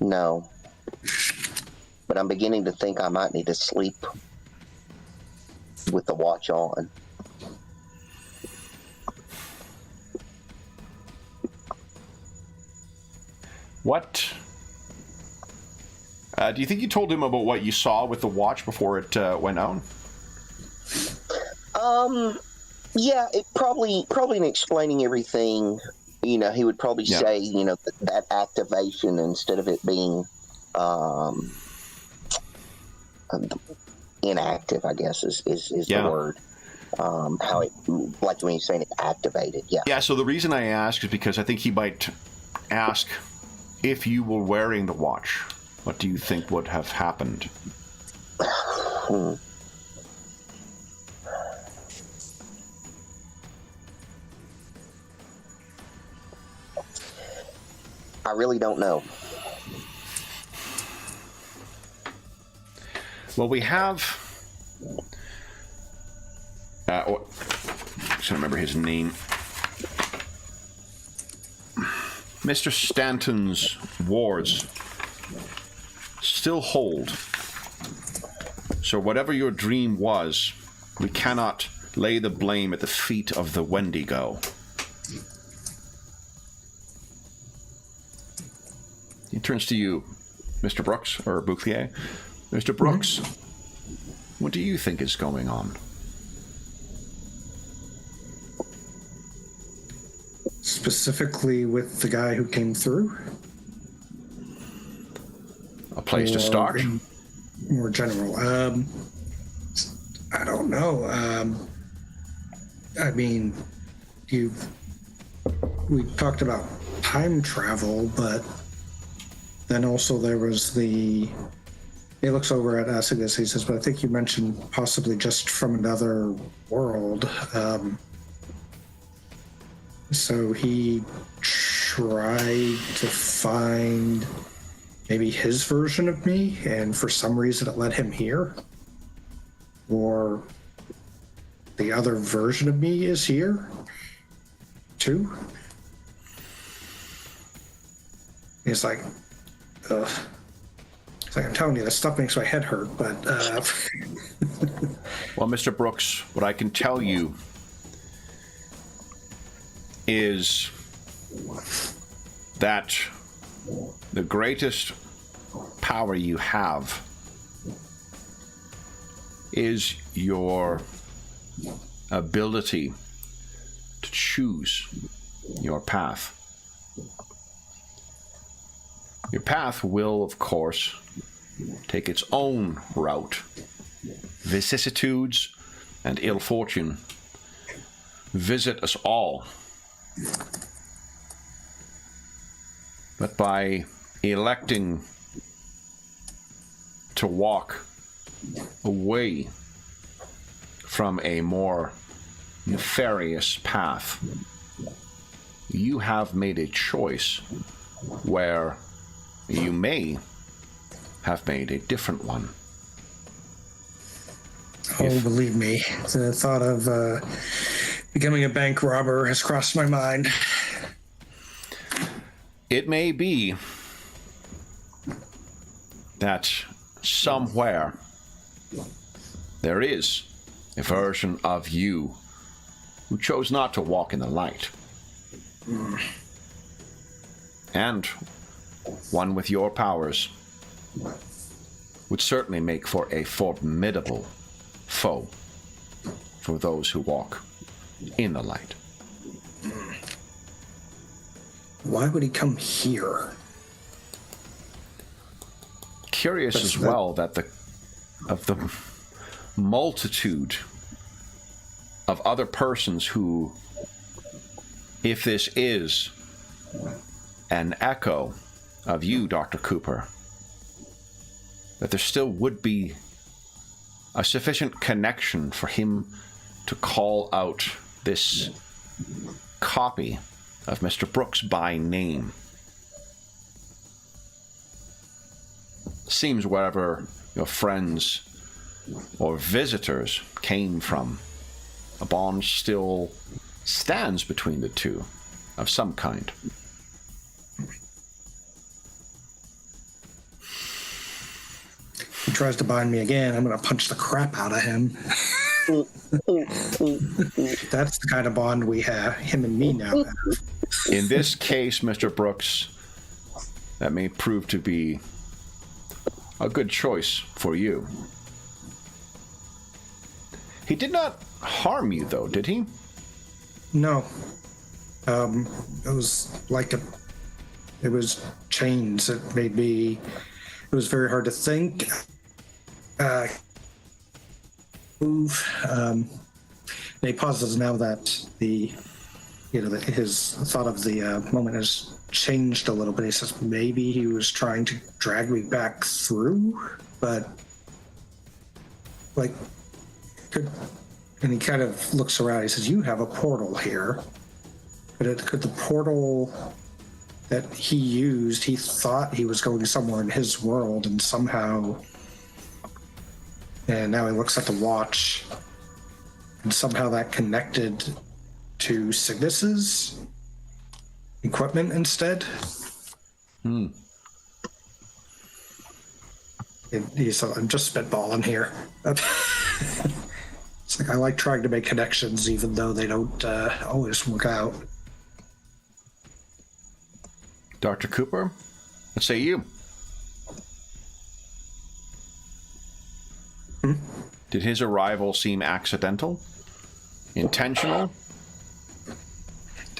S3: No. But I'm beginning to think I might need to sleep with the watch on.
S1: What? Do you think you told him about what you saw with the watch before it went out?
S3: Yeah, it probably in explaining everything, he would probably say, that activation, instead of it being inactive, I guess is the word. How it, like when you're saying it activated, yeah.
S1: Yeah, so the reason I ask is because I think he might ask if you were wearing the watch. What do you think would have happened?
S3: I really don't know.
S1: Well, we have... I'm trying to remember his name. Mr. Stanton's wards still hold. So whatever your dream was, we cannot lay the blame at the feet of the Wendigo. He turns to you, Mr. Brooks, or Bouclier. Mr. Brooks, what do you think is going on?
S2: Specifically with the guy who came through?
S1: A place to start?
S2: More general. I don't know. I mean, we talked about time travel, but then also there was he looks over at us, he says, but I think you mentioned possibly just from another world. So he tried to find maybe his version of me, and for some reason it led him here. Or the other version of me is here, too. He's like, ugh. It's like, I'm telling you, that stuff makes my head hurt, but...
S1: Well, Mr. Brooks, what I can tell you is that the greatest power you have is your ability to choose your path. Your path will, of course, take its own route. Vicissitudes and ill fortune visit us all. But by electing to walk away from a more nefarious path, you have made a choice where you may have made a different one.
S2: Oh, believe me, the thought of becoming a bank robber has crossed my mind.
S1: It may be that somewhere there is a version of you who chose not to walk in the light. And one with your powers would certainly make for a formidable foe for those who walk in the light.
S2: Why would he come here?
S1: Curious as well that of the multitude of other persons who, if this is an echo of you, Dr. Cooper, that there still would be a sufficient connection for him to call out this copy of Mr. Brooks by name. Seems wherever your friends or visitors came from, a bond still stands between the two of some kind.
S2: He tries to bind me again, I'm going to punch the crap out of him. That's the kind of bond we have, him and me now have.
S1: In this case, Mr. Brooks, that may prove to be a good choice for you. He did not harm you, though, did he?
S2: No. It was like it was chains. It was very hard to think. Move. And he pauses now that his thought of the moment has changed a little bit. He says maybe he was trying to drag me back through, but and he kind of looks around. He says, "You have a portal here, but could the portal that he used? He thought he was going somewhere in his world, and somehow." And now he looks at the watch, and somehow that connected to Cygnus's equipment instead. He's like, I'm just spitballing here. It's like I like trying to make connections, even though they don't always work out.
S1: Dr. Cooper, what say you? Did his arrival seem accidental? Intentional?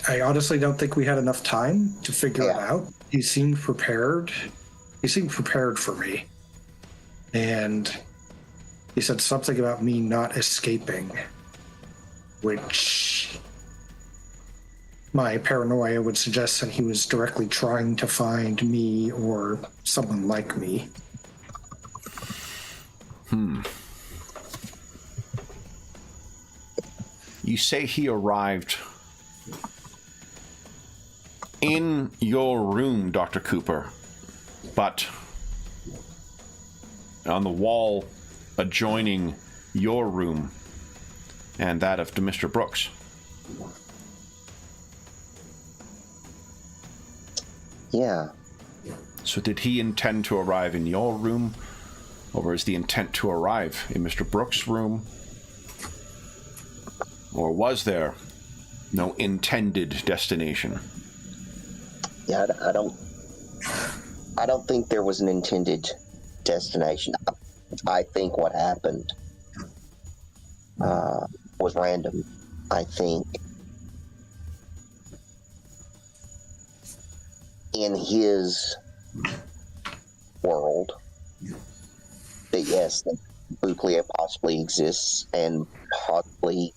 S2: I honestly don't think we had enough time to figure it out. He seemed prepared. He seemed prepared for me. And he said something about me not escaping, which my paranoia would suggest that he was directly trying to find me or someone like me.
S1: You say he arrived in your room, Dr. Cooper, but on the wall adjoining your room and that of Mr. Brooks.
S3: Yeah.
S1: So did he intend to arrive in your room, or was the intent to arrive in Mr. Brooks' room? Or was there no intended destination?
S3: Yeah, I don't think there was an intended destination. I think what happened was random. I think in his world that yes, that Buclia possibly exists and possibly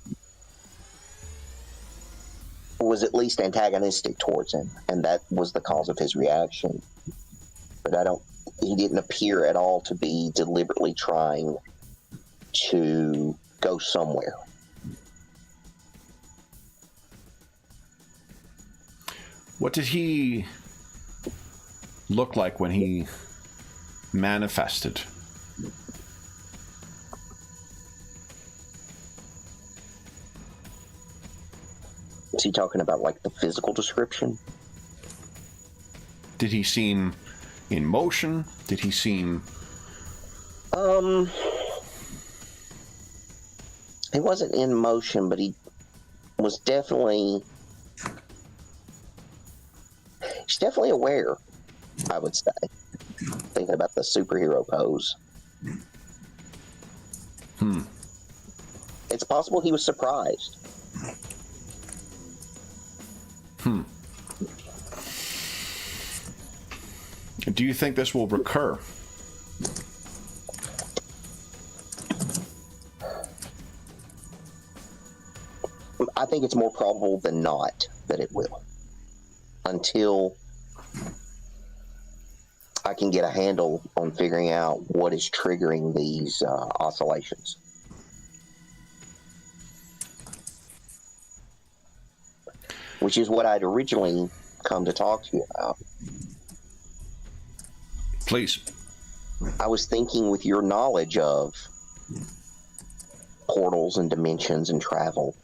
S3: was at least antagonistic towards him, and that was the cause of his reaction. But he didn't appear at all to be deliberately trying to go somewhere.
S1: What did he look like when he manifested?
S3: Is he talking about like the physical description?
S1: Did he seem in motion? Did he seem...
S3: He wasn't in motion, but he was definitely... He's definitely aware, I would say. Thinking about the superhero pose. It's possible he was surprised.
S1: Do you think this will recur?
S3: I think it's more probable than not that it will. Until I can get a handle on figuring out what is triggering these oscillations. Which is what I'd originally come to talk to you about.
S1: Please.
S3: I was thinking with your knowledge of portals and dimensions and travel.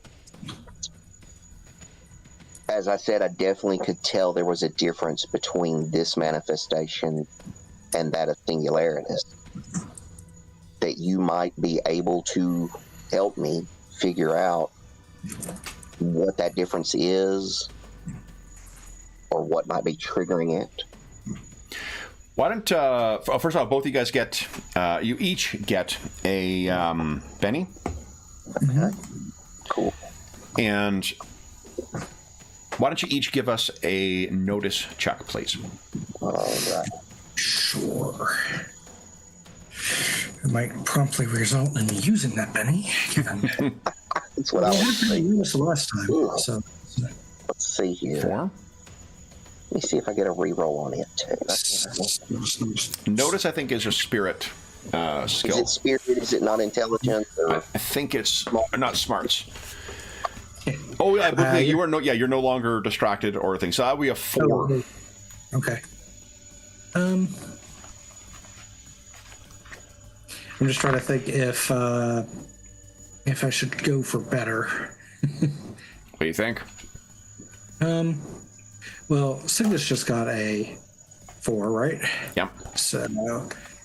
S3: As I said, I definitely could tell there was a difference between this manifestation and that of Singularitist. That you might be able to help me figure out what that difference is or what might be triggering it.
S1: Why don't, first of all, both of you guys get, you each get a Benny.
S3: Okay. Cool.
S1: And why don't you each give us a notice check, please?
S3: All right.
S2: Sure. It might promptly result in using that Benny.
S3: That's what I was thinking.
S2: Used last time. So
S3: Let's see here.
S1: 4.
S3: Let me see if I get a reroll on it too.
S1: Notice, I think, is a spirit skill.
S3: Is it spirit? Is it not intelligent? Or...
S1: I think it's not smarts. Oh, yeah, you are you're no longer distracted or anything. So that would be a 4.
S2: Okay. I'm just trying to think if I should go for better.
S1: What do you think?
S2: Well, Cygnus just got a 4, right?
S1: Yep.
S2: So,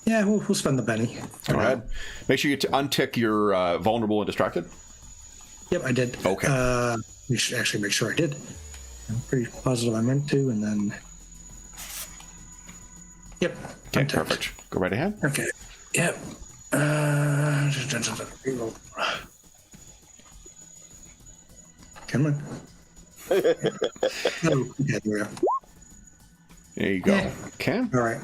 S2: yeah, we'll spend the Benny.
S1: Go ahead. Make sure you untick your vulnerable and distracted.
S2: Yep, I did.
S1: Okay.
S2: We should actually make sure I did. I'm pretty positive I meant to, and then... Yep.
S1: Okay, perfect. Go right ahead.
S2: Okay. Yep. Come on. Oh, okay, there we go.
S1: There you go.
S2: Yeah.
S1: Okay.
S2: All right.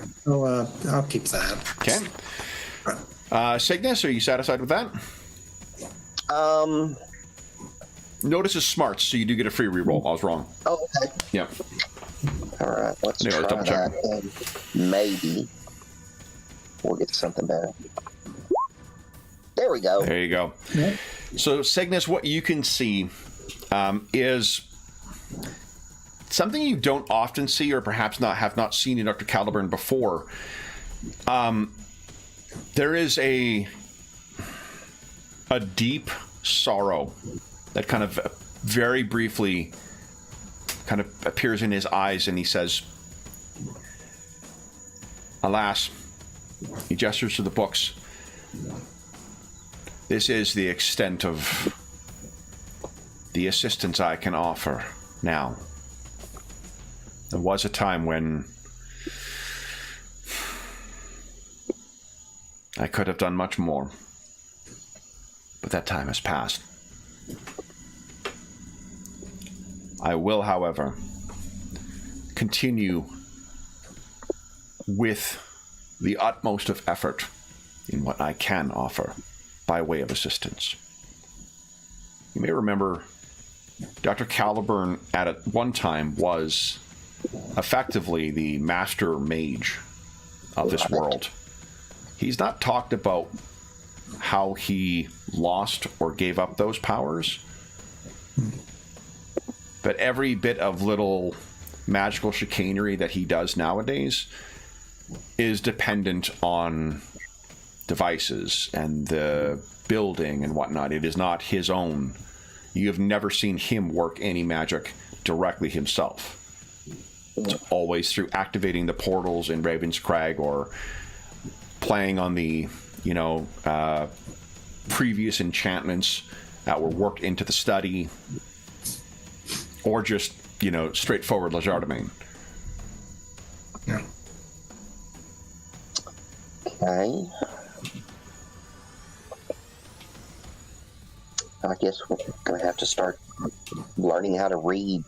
S2: I'll keep that.
S1: Okay. Cygnus, are you satisfied with that? Notice is smarts, so you do get a free reroll. I was wrong.
S3: Oh, okay.
S1: Yeah.
S3: All right, let's try
S1: double check.
S3: that, and maybe we'll get something better. There we go.
S1: There you go.
S2: Yep.
S1: So, Cygnus, what you can see is something you don't often see, or perhaps have not seen in Dr. Caliburn before. There is a deep sorrow that kind of very briefly kind of appears in his eyes, and he says, Alas, he gestures to the books. This is the extent of the assistance I can offer now. There was a time when I could have done much more, but that time has passed. I will, however, continue with the utmost of effort in what I can offer by way of assistance. You may remember Dr. Caliburn at one time was effectively the master mage of this world. He's not talked about how he lost or gave up those powers, but every bit of little magical chicanery that he does nowadays is dependent on devices and the building and whatnot. It is not his own. You have never seen him work any magic directly himself. It's always through activating the portals in Raven's Crag or playing on the, previous enchantments that were worked into the study, or just, straightforward Legerdemain.
S2: Yeah.
S3: Okay. I guess we're going to have to start learning how to read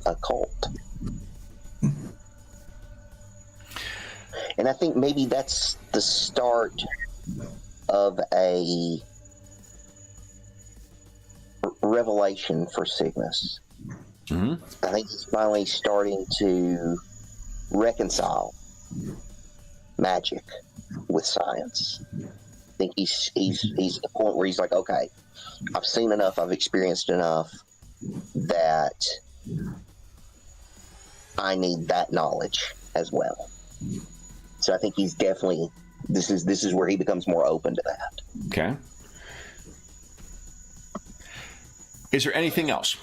S3: occult. And I think maybe that's the start of a revelation for Cygnus.
S1: Mm-hmm.
S3: I think he's finally starting to reconcile magic with science. I think he's at the point where he's like, okay, I've seen enough, I've experienced enough that I need that knowledge as well. So I think he's definitely, this is where he becomes more open to that.
S1: Okay. Is there anything else?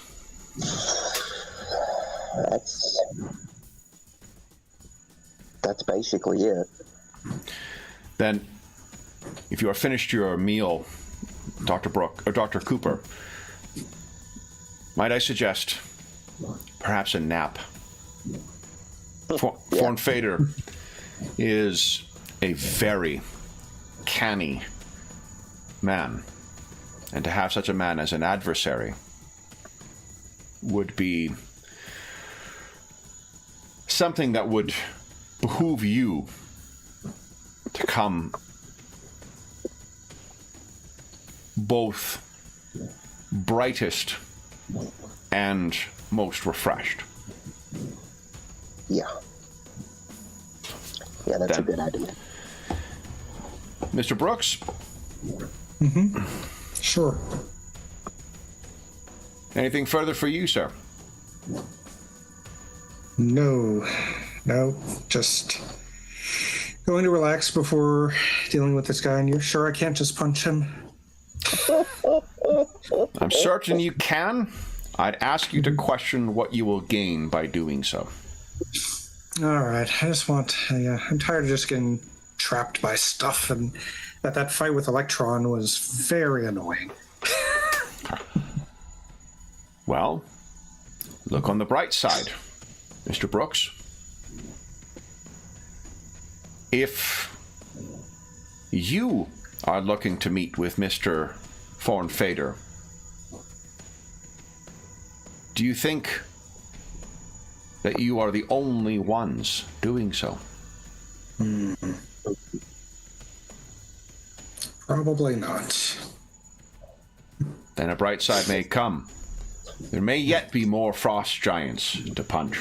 S3: That's basically it.
S1: Then, if you are finished your meal, Dr. Cooper, might I suggest perhaps a nap? Thorn Fader is a very canny man, and to have such a man as an adversary would be something that would behoove you to come both brightest and most refreshed.
S3: Yeah, that's a good idea.
S1: Mr. Brooks?
S2: Mm-hmm. Sure.
S1: Anything further for you, sir?
S2: No, just going to relax before dealing with this guy. And you're sure I can't just punch him?
S1: I'm certain you can. I'd ask you to question what you will gain by doing so.
S2: All right, I just want, I'm tired of just getting trapped by stuff, and that fight with Electron was very annoying.
S1: Well, look on the bright side, Mr. Brooks. If you are looking to meet with Mr. Thorn Fader, do you think that you are the only ones doing so?
S2: Probably not.
S1: Then a bright side may come. There may yet be more frost giants to punch.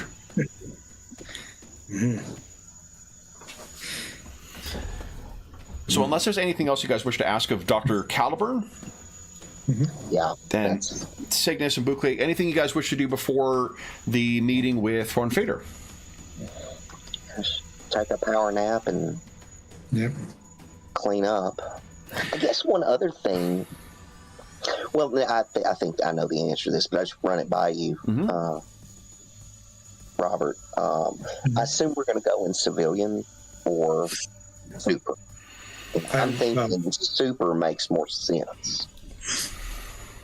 S1: So unless there's anything else you guys wish to ask of Dr. Caliburn,
S3: Yeah.
S1: then Cygnus and Bouclier, anything you guys wish to do before the meeting with Thorn Fader?
S3: Just take a power nap and clean up. I guess one other thing. Well, I think I know the answer to this, but I just run it by you, Robert. I assume we're going to go in civilian or super? I'm thinking
S2: well,
S3: super makes more sense.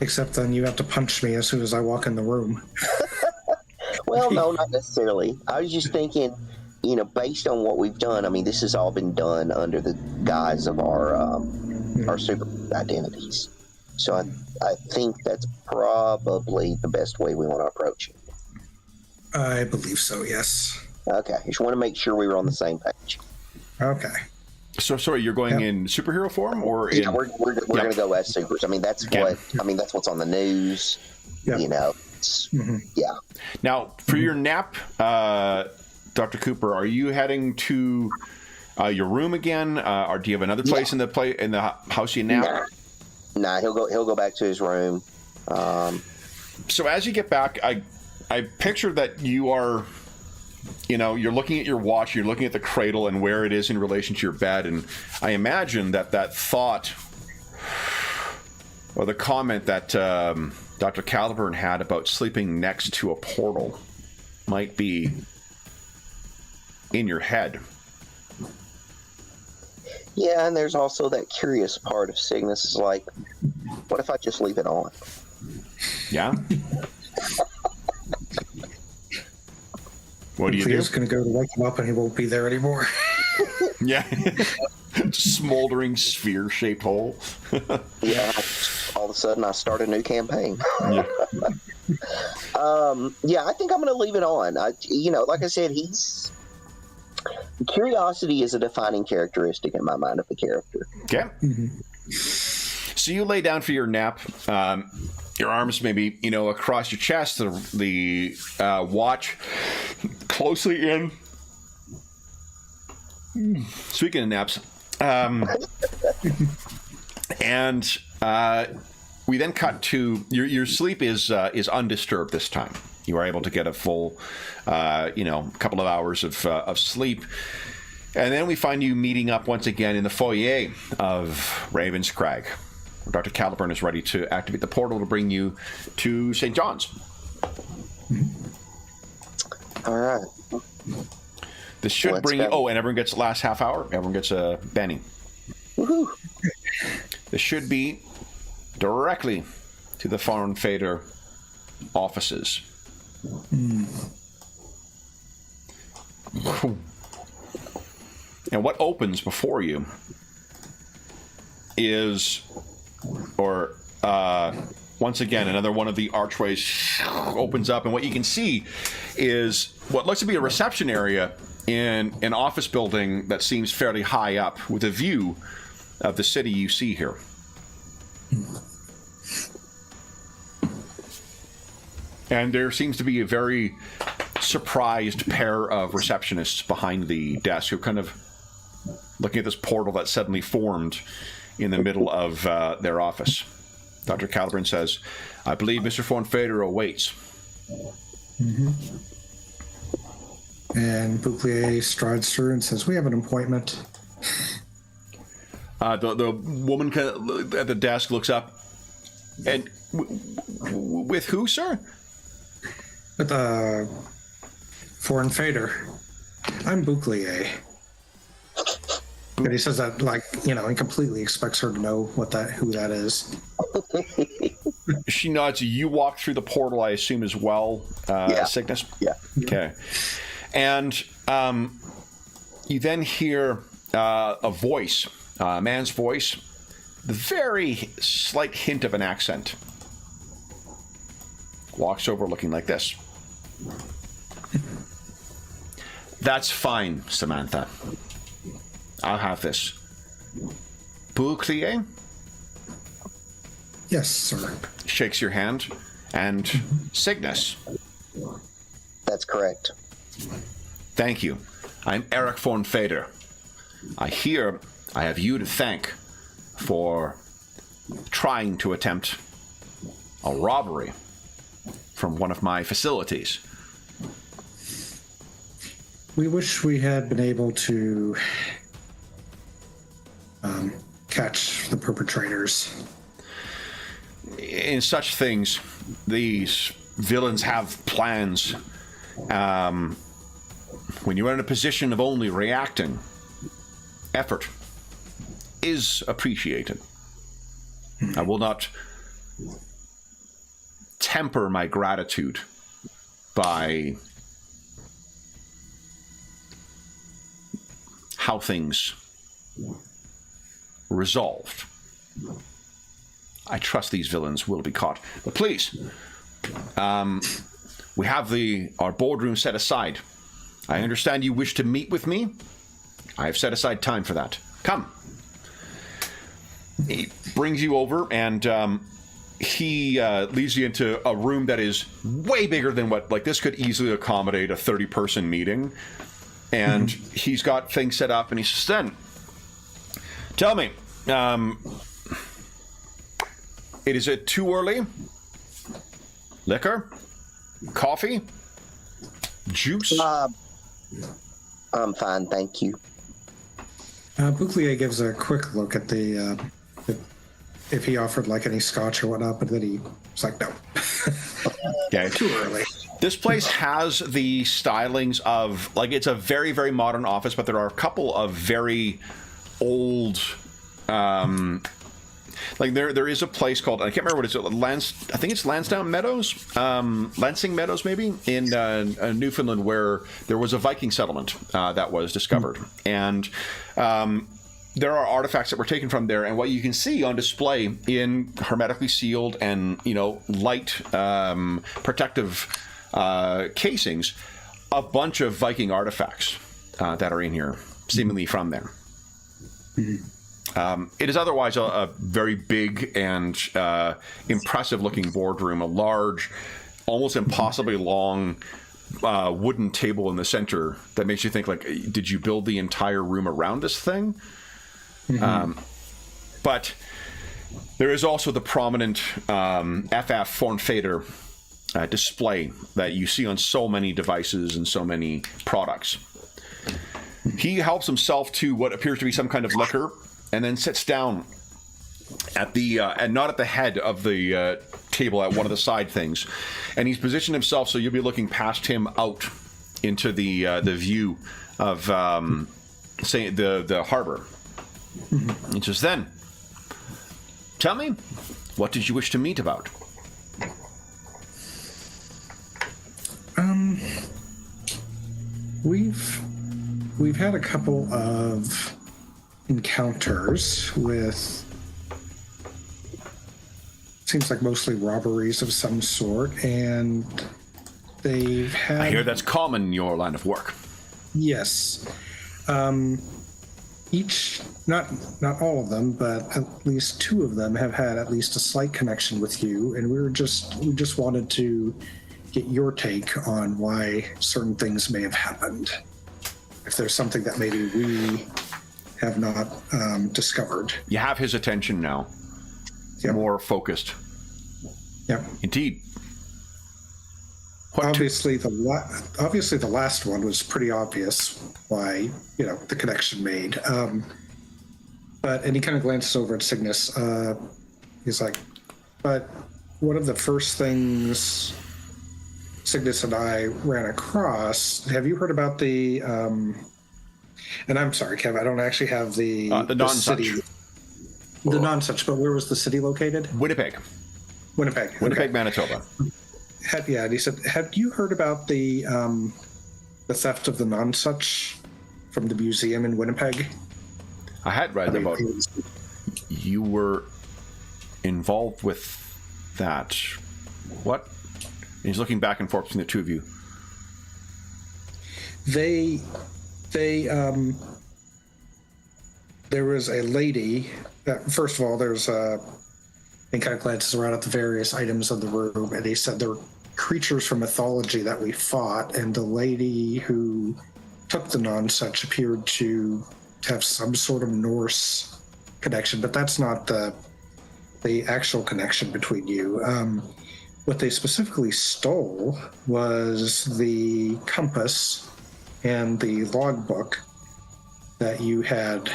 S2: except then you have to punch me as soon as I walk in the room.
S3: Well, no, not necessarily. I was just thinking, based on what we've done, I mean, this has all been done under the guise of our super identities. So I think that's probably the best way we want to approach it.
S2: I believe so, yes.
S3: Okay, just want to make sure we were on the same page.
S2: Okay.
S1: So sorry, you're going in superhero form, or in...
S3: Yeah, we're going to go as supers. I mean, that's what's on the news.
S2: Yep.
S3: Yeah.
S1: Now, for your nap, Dr. Cooper, are you heading to your room again, or do you have another place in the house you nap?
S3: Nah, he'll go back to his room.
S1: So as you get back, I picture that you are, you're looking at your watch, you're looking at the cradle and where it is in relation to your bed, and I imagine that thought or the comment that Dr. Caliburn had about sleeping next to a portal might be in your head.
S3: Yeah, and there's also that curious part of Cygnus is like, what if I just leave it on?
S1: Yeah? What do you do?
S2: He's going to go to wake him up and he won't be there anymore.
S1: Yeah. Smoldering sphere-shaped hole.
S3: Yeah, all of a sudden I start a new campaign.
S1: Yeah.
S3: Yeah, I think I'm going to leave it on. Like I said, curiosity is a defining characteristic in my mind of the character.
S1: Okay. So you lay down for your nap. Your arms maybe, across your chest, the watch closely in. Speaking of naps, and we then cut to your sleep is undisturbed this time. You are able to get a full, couple of hours of sleep. And then we find you meeting up once again in the foyer of Raven's Crag. Dr. Caliburn is ready to activate the portal to bring you to St. John's.
S3: All right.
S1: This should bring you... Oh, and everyone gets the last half hour. Everyone gets a Benny.
S3: Woohoo.
S1: This should be directly to the Foreign Fader offices. And what opens before you is... once again, another one of the archways opens up, and what you can see is what looks to be a reception area in an office building that seems fairly high up, with a view of the city you see here. And there seems to be a very surprised pair of receptionists behind the desk who are kind of looking at this portal that suddenly formed in the middle of their office. Dr. Caliburn says, I believe Mr. Fonfader awaits.
S2: And Bouclier strides through and says, we have an appointment.
S1: The woman at the desk looks up. And with who, sir?
S2: With Foreign Fader. I'm Bouclier. And he says that, he completely expects her to know who that is.
S1: She nods. You walk through the portal, I assume, as well, Cygnus?
S3: Yeah.
S1: Okay. And you then hear a voice, a man's voice, the very slight hint of an accent. Walks over looking like this. That's fine, Samantha. I'll have this. Bouclier?
S2: Yes, sir.
S1: Shakes your hand. And Cygnus.
S3: That's correct.
S1: Thank you. I'm Eric von Fader. I hear I have you to thank for trying to attempt a robbery from one of my facilities.
S2: We wish we had been able to catch the perpetrators.
S1: In such things, these villains have plans. When you're in a position of only reacting, effort is appreciated. I will not temper my gratitude by how things resolved. I trust these villains will be caught. But please, we have our boardroom set aside. I understand you wish to meet with me. I have set aside time for that. Come. He brings you over, and he leads you into a room that is way bigger than this could easily accommodate a 30-person meeting. And he's got things set up, and he says, then, tell me, is it too early? Liquor? Coffee? Juice?
S3: I'm fine, thank you.
S2: Bouclier gives a quick look at if he offered any scotch or whatnot, but then he was like, no.
S1: Okay.
S2: Too early.
S1: This place has the stylings of, it's a very, very modern office, but there are a couple of very old, there is a place called, I can't remember what it's, I think it's Lansdowne Meadows, Lansing Meadows maybe, in Newfoundland, where there was a Viking settlement that was discovered. And there are artifacts that were taken from there, and what you can see on display in hermetically sealed and, light protective casings, a bunch of Viking artifacts that are in here, seemingly from there. It is otherwise a very big and impressive-looking boardroom, a large, almost impossibly long wooden table in the center that makes you think, did you build the entire room around this thing? But there is also the prominent FF Form Fader display that you see on so many devices and so many products. He helps himself to what appears to be some kind of liquor, and then sits down at the and not at the head of the table, at one of the side things, and he's positioned himself so you'll be looking past him out into the view of say the harbor. He says, then, tell me, what did you wish to meet about?
S2: We've had a couple of encounters with, seems like mostly robberies of some sort, and they've had...
S1: I hear that's common in your line of work.
S2: Yes. Each, not all of them, but at least two of them have had at least a slight connection with you, and we just wanted to get your take on why certain things may have happened. If there's something that maybe we have not discovered.
S1: You have his attention now.
S2: Yep.
S1: More focused.
S2: Yep.
S1: Indeed.
S2: Obviously, the last one was pretty obvious why, the connection made. And he kind of glances over at Cygnus. He's like, but one of the first things Cygnus and I ran across, have you heard about the, and I'm sorry, Kev, I don't actually have the
S1: non-such.
S2: city. The non-such, but where was the city located?
S1: Winnipeg,
S2: okay.
S1: Manitoba.
S2: And he said, have you heard about the theft of the non-such from the museum in Winnipeg?
S1: I had read about you were involved with that. What? And he's looking back and forth between the two of you.
S2: There was a lady. First of all, there's and kind of glances around at the various items of the room, and he said there were creatures from mythology that we fought, and the lady who took the non-such appeared to have some sort of Norse connection, but that's not the actual connection between you. What they specifically stole was the compass and the logbook that you had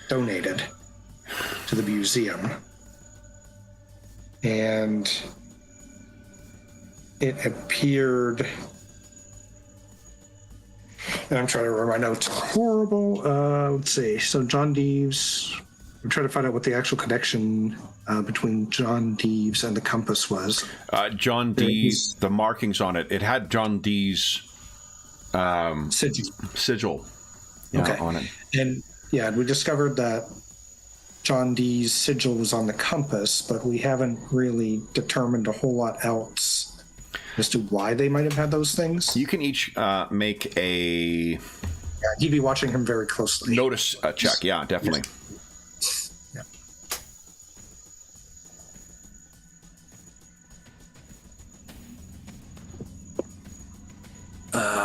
S2: donated to the museum. And it appeared And I'm trying to remember my notes. Horrible. Let's see. So John Deeves. I'm trying to find out what the actual connection between John Deeves and the compass was.
S1: John Dee's, the markings on it. It had John Dee's sigil on it.
S2: And yeah, we discovered that John Dee's sigil was on the compass, but we haven't really determined a whole lot else as to why they might have had those things.
S1: You can each make a...
S2: Yeah, you'd be watching him very closely.
S1: Notice check, yeah, definitely.
S2: Yeah.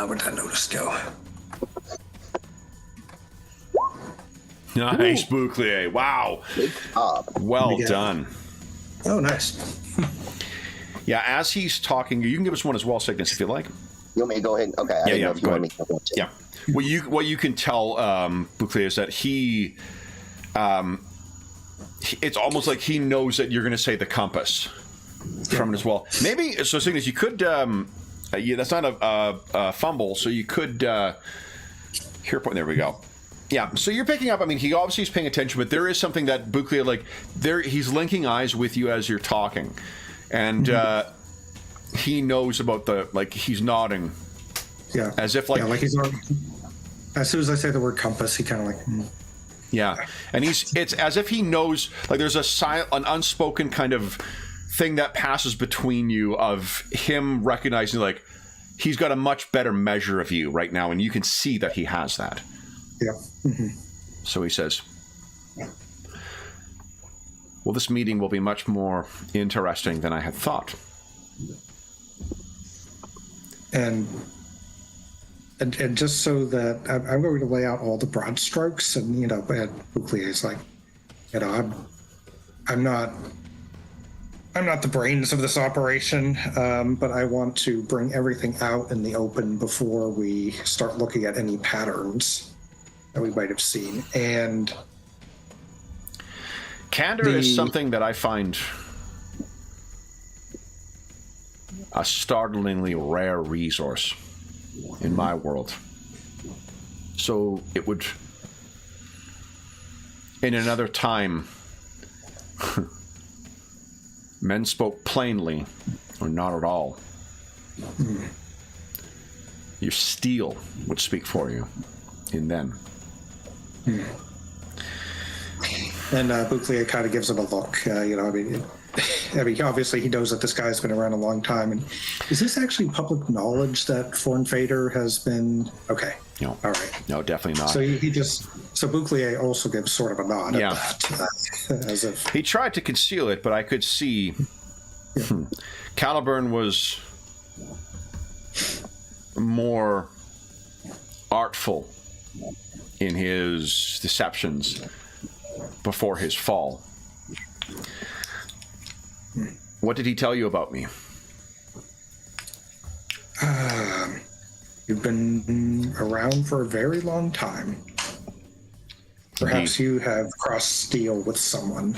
S2: Where'd that notice go?
S1: Nice, Bouclier. Wow. Well done.
S2: Oh, nice.
S1: Yeah, as he's talking, you can give us one as well, Cygnus, if you like.
S3: You want me to go ahead? Okay. I didn't know if you
S1: go
S3: want
S1: ahead.
S3: me to go ahead.
S1: Yeah. What you can tell, Bouclier, is that he it's almost like he knows that you're going to say the compass from it as well. Maybe, so Cygnus, you could, that's not a fumble, so you could, there we go. Yeah, so you're picking up, I mean, he obviously is paying attention, but there is something that Bouclier, like, he's linking eyes with you as you're talking. And he knows about he's nodding.
S2: Yeah.
S1: As if, like...
S2: Yeah, like he's already... As soon as I say the word compass, he kind of like...
S1: Yeah, and it's as if he knows, like, there's an unspoken kind of thing that passes between you of him recognizing, like, he's got a much better measure of you right now, and you can see that he has that.
S2: Yeah. Mm-hmm.
S1: So he says, well, this meeting will be much more interesting than I had thought. And
S2: just so that I'm going to lay out all the broad strokes, and Bouclier is like, I'm not the brains of this operation, but I want to bring everything out in the open before we start looking at any patterns that we might have seen. And
S1: candor is something that I find a startlingly rare resource in my world. So it would, in another time, men spoke plainly or not at all. Your steel would speak for you in then.
S2: And Bouclier kind of gives him a look. I mean, obviously he knows that this guy's been around a long time. And is this actually public knowledge that Foreign Fader has been? Okay.
S1: No.
S2: All right.
S1: No, definitely not.
S2: So so Bouclier also gives sort of a nod at that. As if
S1: he tried to conceal it, but I could see Caliburn was more artful in his deceptions before his fall. What did he tell you about me?
S2: You've been around for a very long time. Perhaps you have crossed steel with someone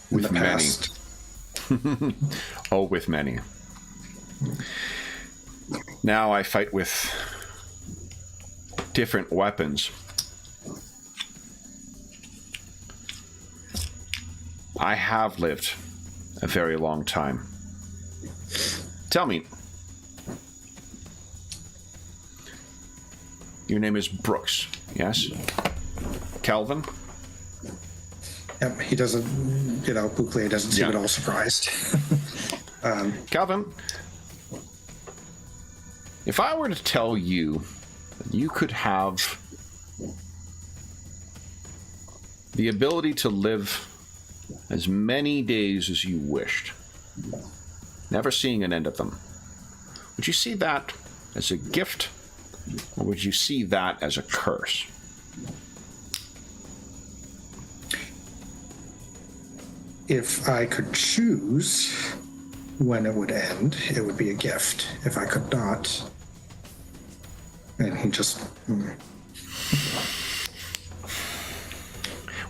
S2: in the past.
S1: Oh, with many. Now I fight with different weapons. I have lived a very long time. Tell me, your name is Brooks, yes? Kelvin?
S2: Yep, he doesn't, Bouclier doesn't seem at all surprised.
S1: Kelvin, if I were to tell you that you could have the ability to live as many days as you wished, never seeing an end of them, would you see that as a gift, or would you see that as a curse?
S2: If I could choose when it would end, it would be a gift. If I could not, and he just...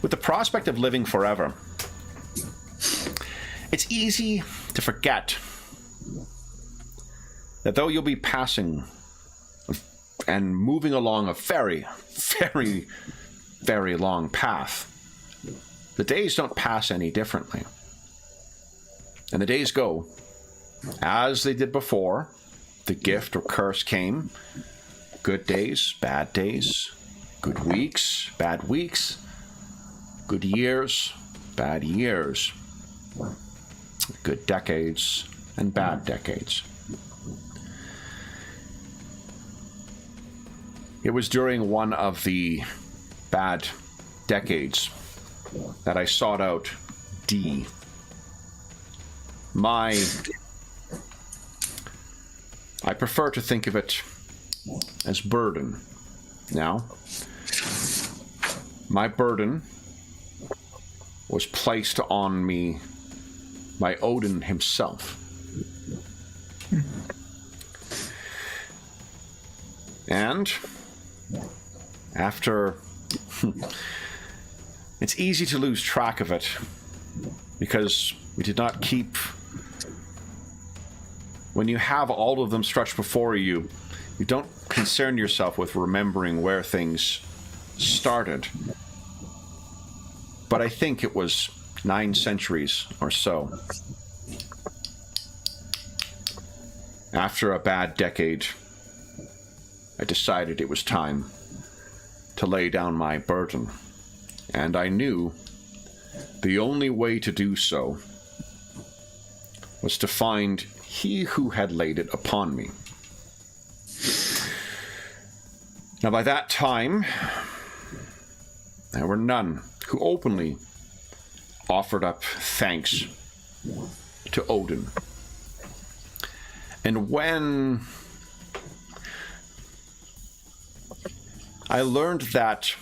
S1: With the prospect of living forever, it's easy to forget that though you'll be passing and moving along a very, very, very long path. The days don't pass any differently. And the days go as they did before. The gift or curse came. Good days, bad days. Good weeks, bad weeks. Good years, bad years. Good decades and bad decades. It was during one of the bad decades that I sought out D. I prefer to think of it as burden. Now, my burden was placed on me by Odin himself. And after... it's easy to lose track of it because we did not keep... When you have all of them stretched before you, you don't concern yourself with remembering where things started. But I think it was 9 centuries or so. After a bad decade, I decided it was time to lay down my burden. And I knew the only way to do so was to find he who had laid it upon me. Now, by that time, there were none who openly offered up thanks to Odin. And when I learned that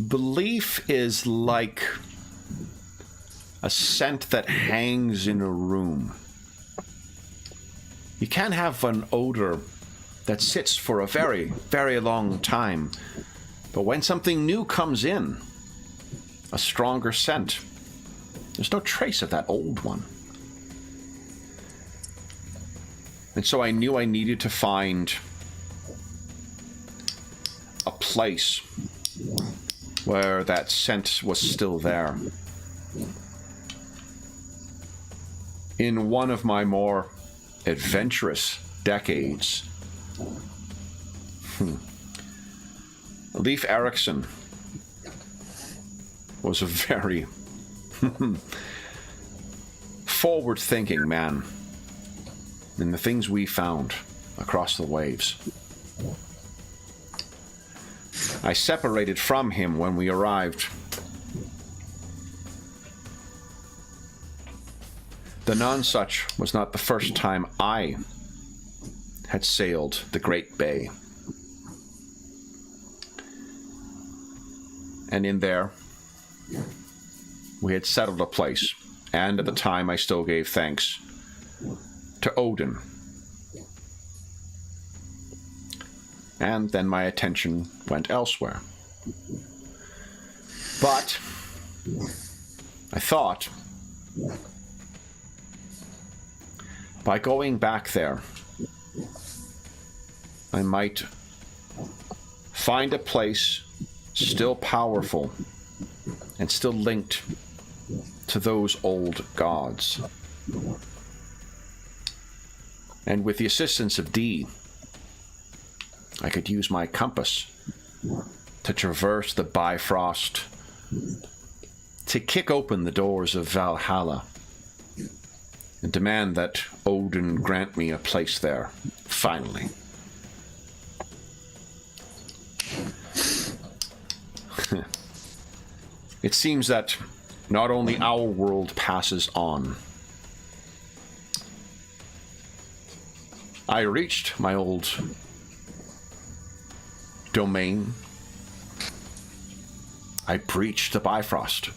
S1: belief is like a scent that hangs in a room. You can have an odor that sits for a very, very long time, but when something new comes in, a stronger scent, there's no trace of that old one. And so I knew I needed to find a place where that scent was still there. In one of my more adventurous decades, Leif Erikson was a very forward-thinking man in the things we found across the waves. I separated from him when we arrived. The Nonsuch was not the first time I had sailed the Great Bay. And in there, we had settled a place, and at the time I still gave thanks to Odin. And then my attention went elsewhere. But I thought, by going back there, I might find a place still powerful and still linked to those old gods. And with the assistance of D, I could use my compass to traverse the Bifrost, to kick open the doors of Valhalla, and demand that Odin grant me a place there, finally. It seems that not only our world passes on. I reached my old domain. I breached the Bifrost.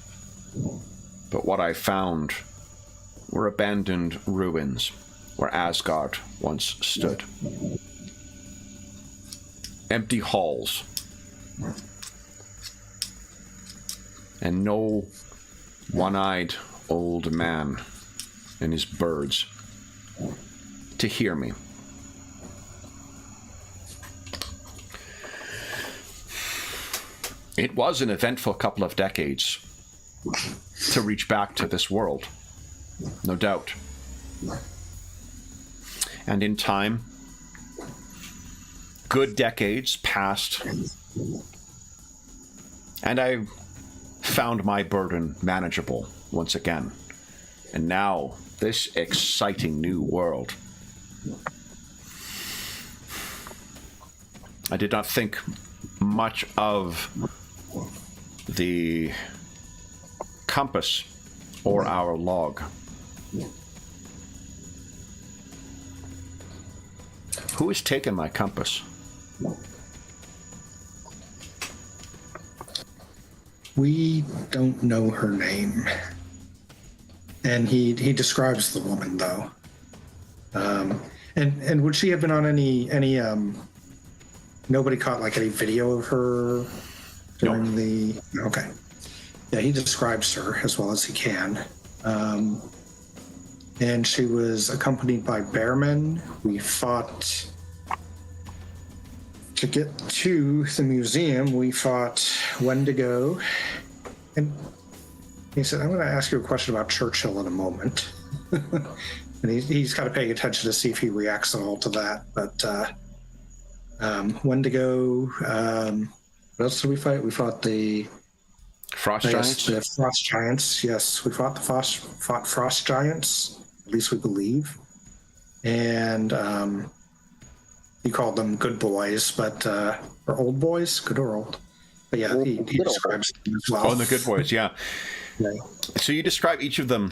S1: But what I found were abandoned ruins where Asgard once stood. Empty halls. And no one-eyed old man and his birds to hear me. It was an eventful couple of decades to reach back to this world, no doubt. And in time, good decades passed, and I found my burden manageable once again. And now, this exciting new world. I did not think much of the compass or our log. Who has taken my compass?
S2: We don't know her name. And he describes the woman, though. And would she have been on any nobody caught like any video of her during the... Okay. Yeah, he describes her as well as he can. And she was accompanied by bearmen. We fought... To get to the museum, we fought Wendigo. And he said, I'm going to ask you a question about Churchill in a moment. And he's kind of paying attention to see if he reacts at all to that. But Wendigo, what else did we fight? We fought the...
S1: Frost Giants?
S2: The Frost Giants, yes. We fought Frost Giants, at least we believe. And he called them good boys, but... or old boys? Good or old? But yeah, he describes them as well.
S1: Oh, and the good boys, yeah.
S2: Right.
S1: So you describe each of them,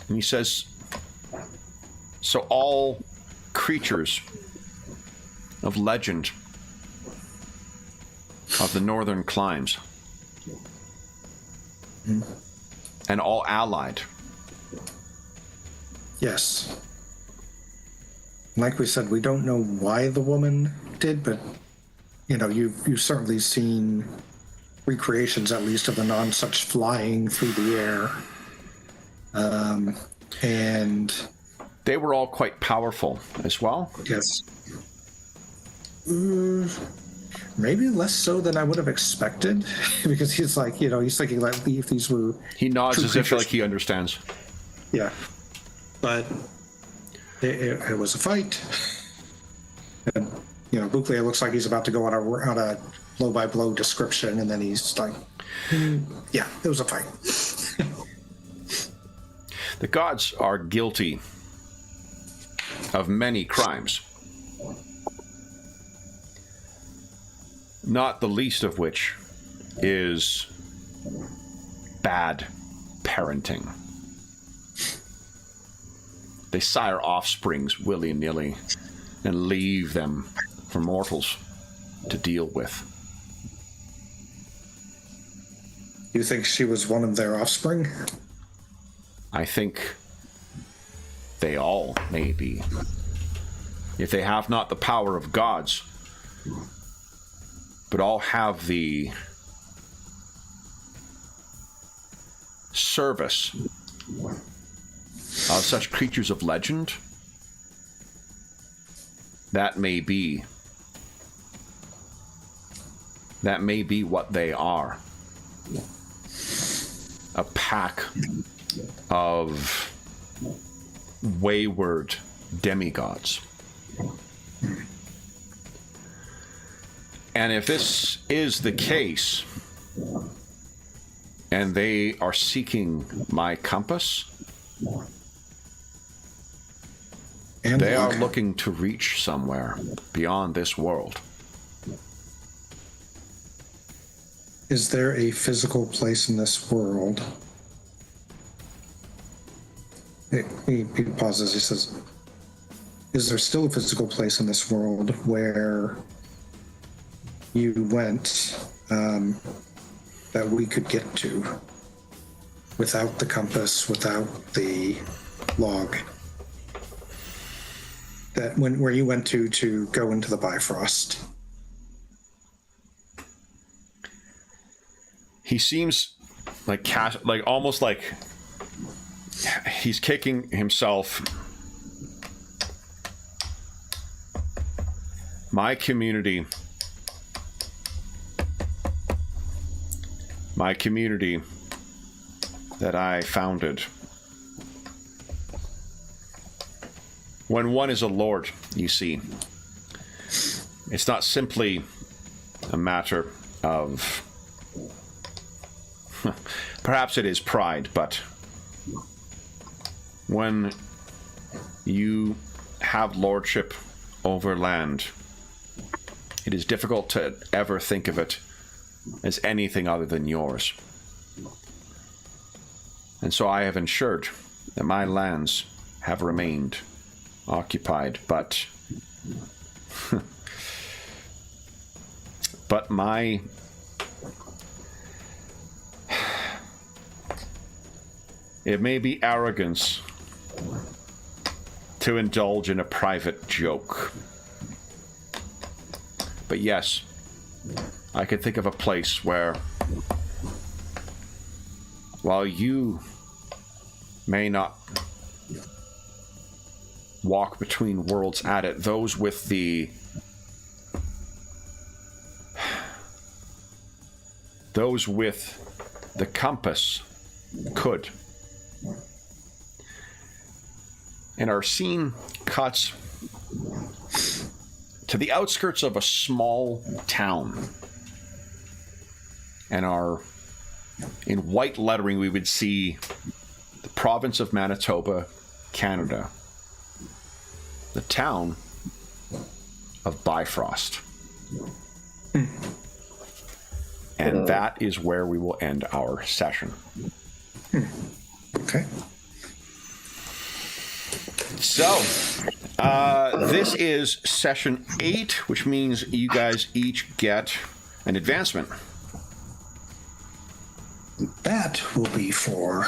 S1: and he says, so all creatures of legend of the northern climes, and all allied.
S2: Yes. Like we said, we don't know why the woman did, but you know, you've certainly seen recreations, at least, of the non-such flying through the air. And
S1: they were all quite powerful as well.
S2: Yes. Maybe less so than I would have expected, because he's like, you know, he's thinking like if these were...
S1: He nods as
S2: creatures.
S1: if like he understands.
S2: Yeah. But it was a fight. And, you know, Bouclier looks like he's about to go on a blow-by-blow description, and then he's like, yeah, it was a fight.
S1: The gods are guilty of many crimes, not the least of which is bad parenting. They sire offsprings willy-nilly and leave them for mortals to deal with.
S2: You think she was one of their offspring?
S1: I think they all may be. If they have not the power of gods, but all have the service of such creatures of legend, that may be what they are. A pack of wayward demigods. And if this is the case, and they are seeking my compass,
S2: And
S1: they are looking to reach somewhere beyond this world.
S2: Is there a physical place in this world? He pauses. He says, is there still a physical place in this world where you went that we could get to without the compass, without the log? That where you went to go into the Bifrost?
S1: He seems like almost like he's kicking himself. My community my community that I founded. When one is a lord, you see, it's not simply a matter of... perhaps it is pride, but when you have lordship over land, it is difficult to ever think of it as anything other than yours. And so I have ensured that my lands have remained occupied, but my it may be arrogance to indulge in a private joke, but yes, I could think of a place where, while you may not walk between worlds at it, those with the compass could. And our scene cuts to the outskirts of a small town. And in white lettering, we would see the province of Manitoba, Canada. The town of Bifrost. And that is where we will end our session.
S2: Okay.
S1: So, this is session 8, which means you guys each get an advancement.
S2: That will be for...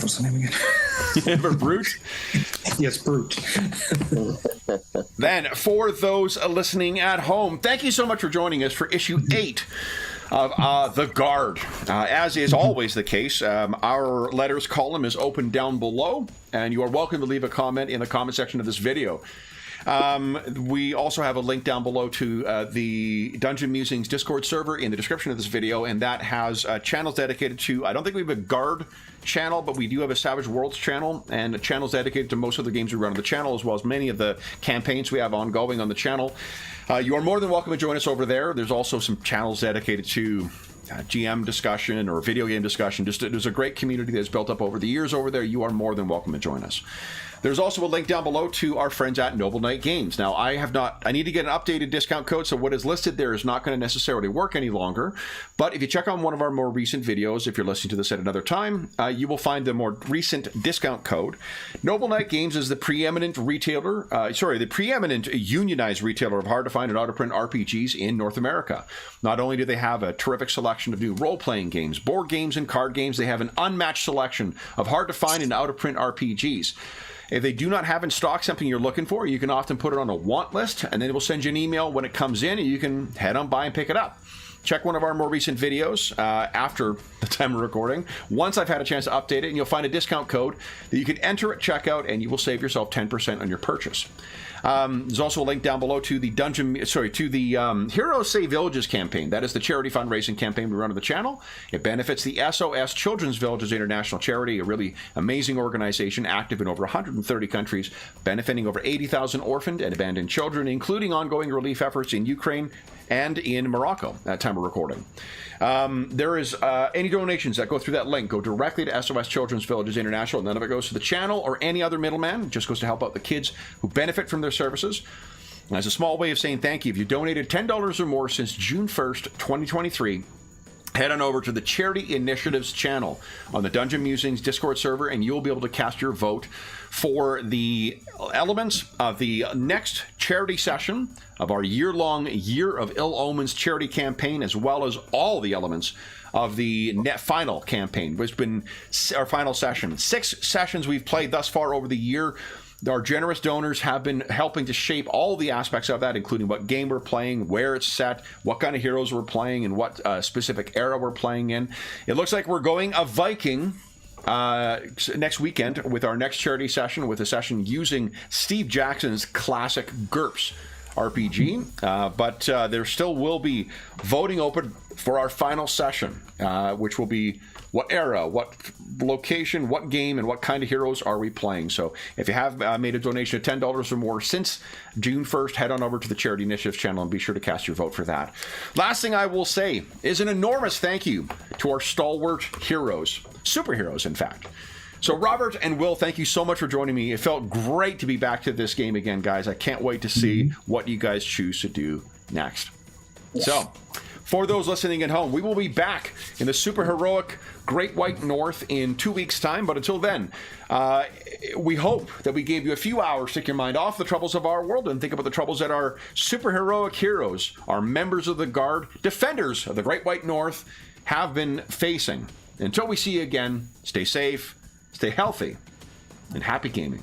S2: What's the name again?
S1: For Brute?
S2: Yes, Brute.
S1: Then, for those listening at home, thank you so much for joining us for issue 8 of The Guard. As is always the case, our letters column is open down below, and you are welcome to leave a comment in the comment section of this video. We also have a link down below to the Dungeon Musings Discord server in the description of this video, and that has channels dedicated to, I don't think we have a Guard channel, but we do have a Savage Worlds channel, and channels dedicated to most of the games we run on the channel, as well as many of the campaigns we have ongoing on the channel. You are more than welcome to join us over there. There's also some channels dedicated to GM discussion or video game discussion. There's a great community that's built up over the years over there. You are more than welcome to join us. There's also a link down below to our friends at Noble Knight Games. Now, I need to get an updated discount code, so what is listed there is not going to necessarily work any longer. But if you check on one of our more recent videos, if you're listening to this at another time, you will find the more recent discount code. Noble Knight Games is the preeminent unionized retailer of hard-to-find and out-of-print RPGs in North America. Not only do they have a terrific selection of new role-playing games, board games, and card games, they have an unmatched selection of hard-to-find and out-of-print RPGs. If they do not have in stock something you're looking for, you can often put it on a want list, and then it will send you an email when it comes in, and you can head on by and pick it up. Check one of our more recent videos after the time of recording. Once I've had a chance to update it, and you'll find a discount code that you can enter at checkout, and you will save yourself 10% on your purchase. There's also a link down below to the Heroes Save Villages campaign. That is the charity fundraising campaign we run on the channel. It benefits the SOS Children's Villages International Charity, a really amazing organization active in over 130 countries, benefiting over 80,000 orphaned and abandoned children, including ongoing relief efforts in Ukraine and in Morocco at time of recording. There is any donations that go through that link go directly to SOS Children's Villages International. None of it goes to the channel or any other middleman. It just goes to help out the kids who benefit from their services. And as a small way of saying thank you, if you donated $10 or more since June 1st, 2023, head on over to the Charity Initiatives channel on the Dungeon Musings Discord server, and you'll be able to cast your vote for the elements of the next charity session of our year-long Year of Ill Omens charity campaign, as well as all the elements of the final campaign, which has been our final session. 6 sessions we've played thus far over the year. Our generous donors have been helping to shape all the aspects of that, including what game we're playing, where it's set, what kind of heroes we're playing, and what specific era we're playing in. It looks like we're going a Viking next weekend with our next charity session, with a session using Steve Jackson's classic GURPS RPG, but there still will be voting open for our final session, which will be what era, what location, what game, and what kind of heroes are we playing. So if you have made a donation of $10 or more since June 1st, head on over to the Charity Initiatives channel and be sure to cast your vote for that. Last thing I will say is an enormous thank you to our stalwart heroes, superheroes in fact. So Robert and Will, thank you so much for joining me. It felt great to be back to this game again, guys. I can't wait to see what you guys choose to do next. Yes. So, for those listening at home, we will be back in the super heroic Great White North in 2 weeks' time. But until then, we hope that we gave you a few hours to take your mind off the troubles of our world and think about the troubles that our super heroic heroes, our members of the Guard, defenders of the Great White North, have been facing. Until we see you again, stay safe, stay healthy, and happy gaming.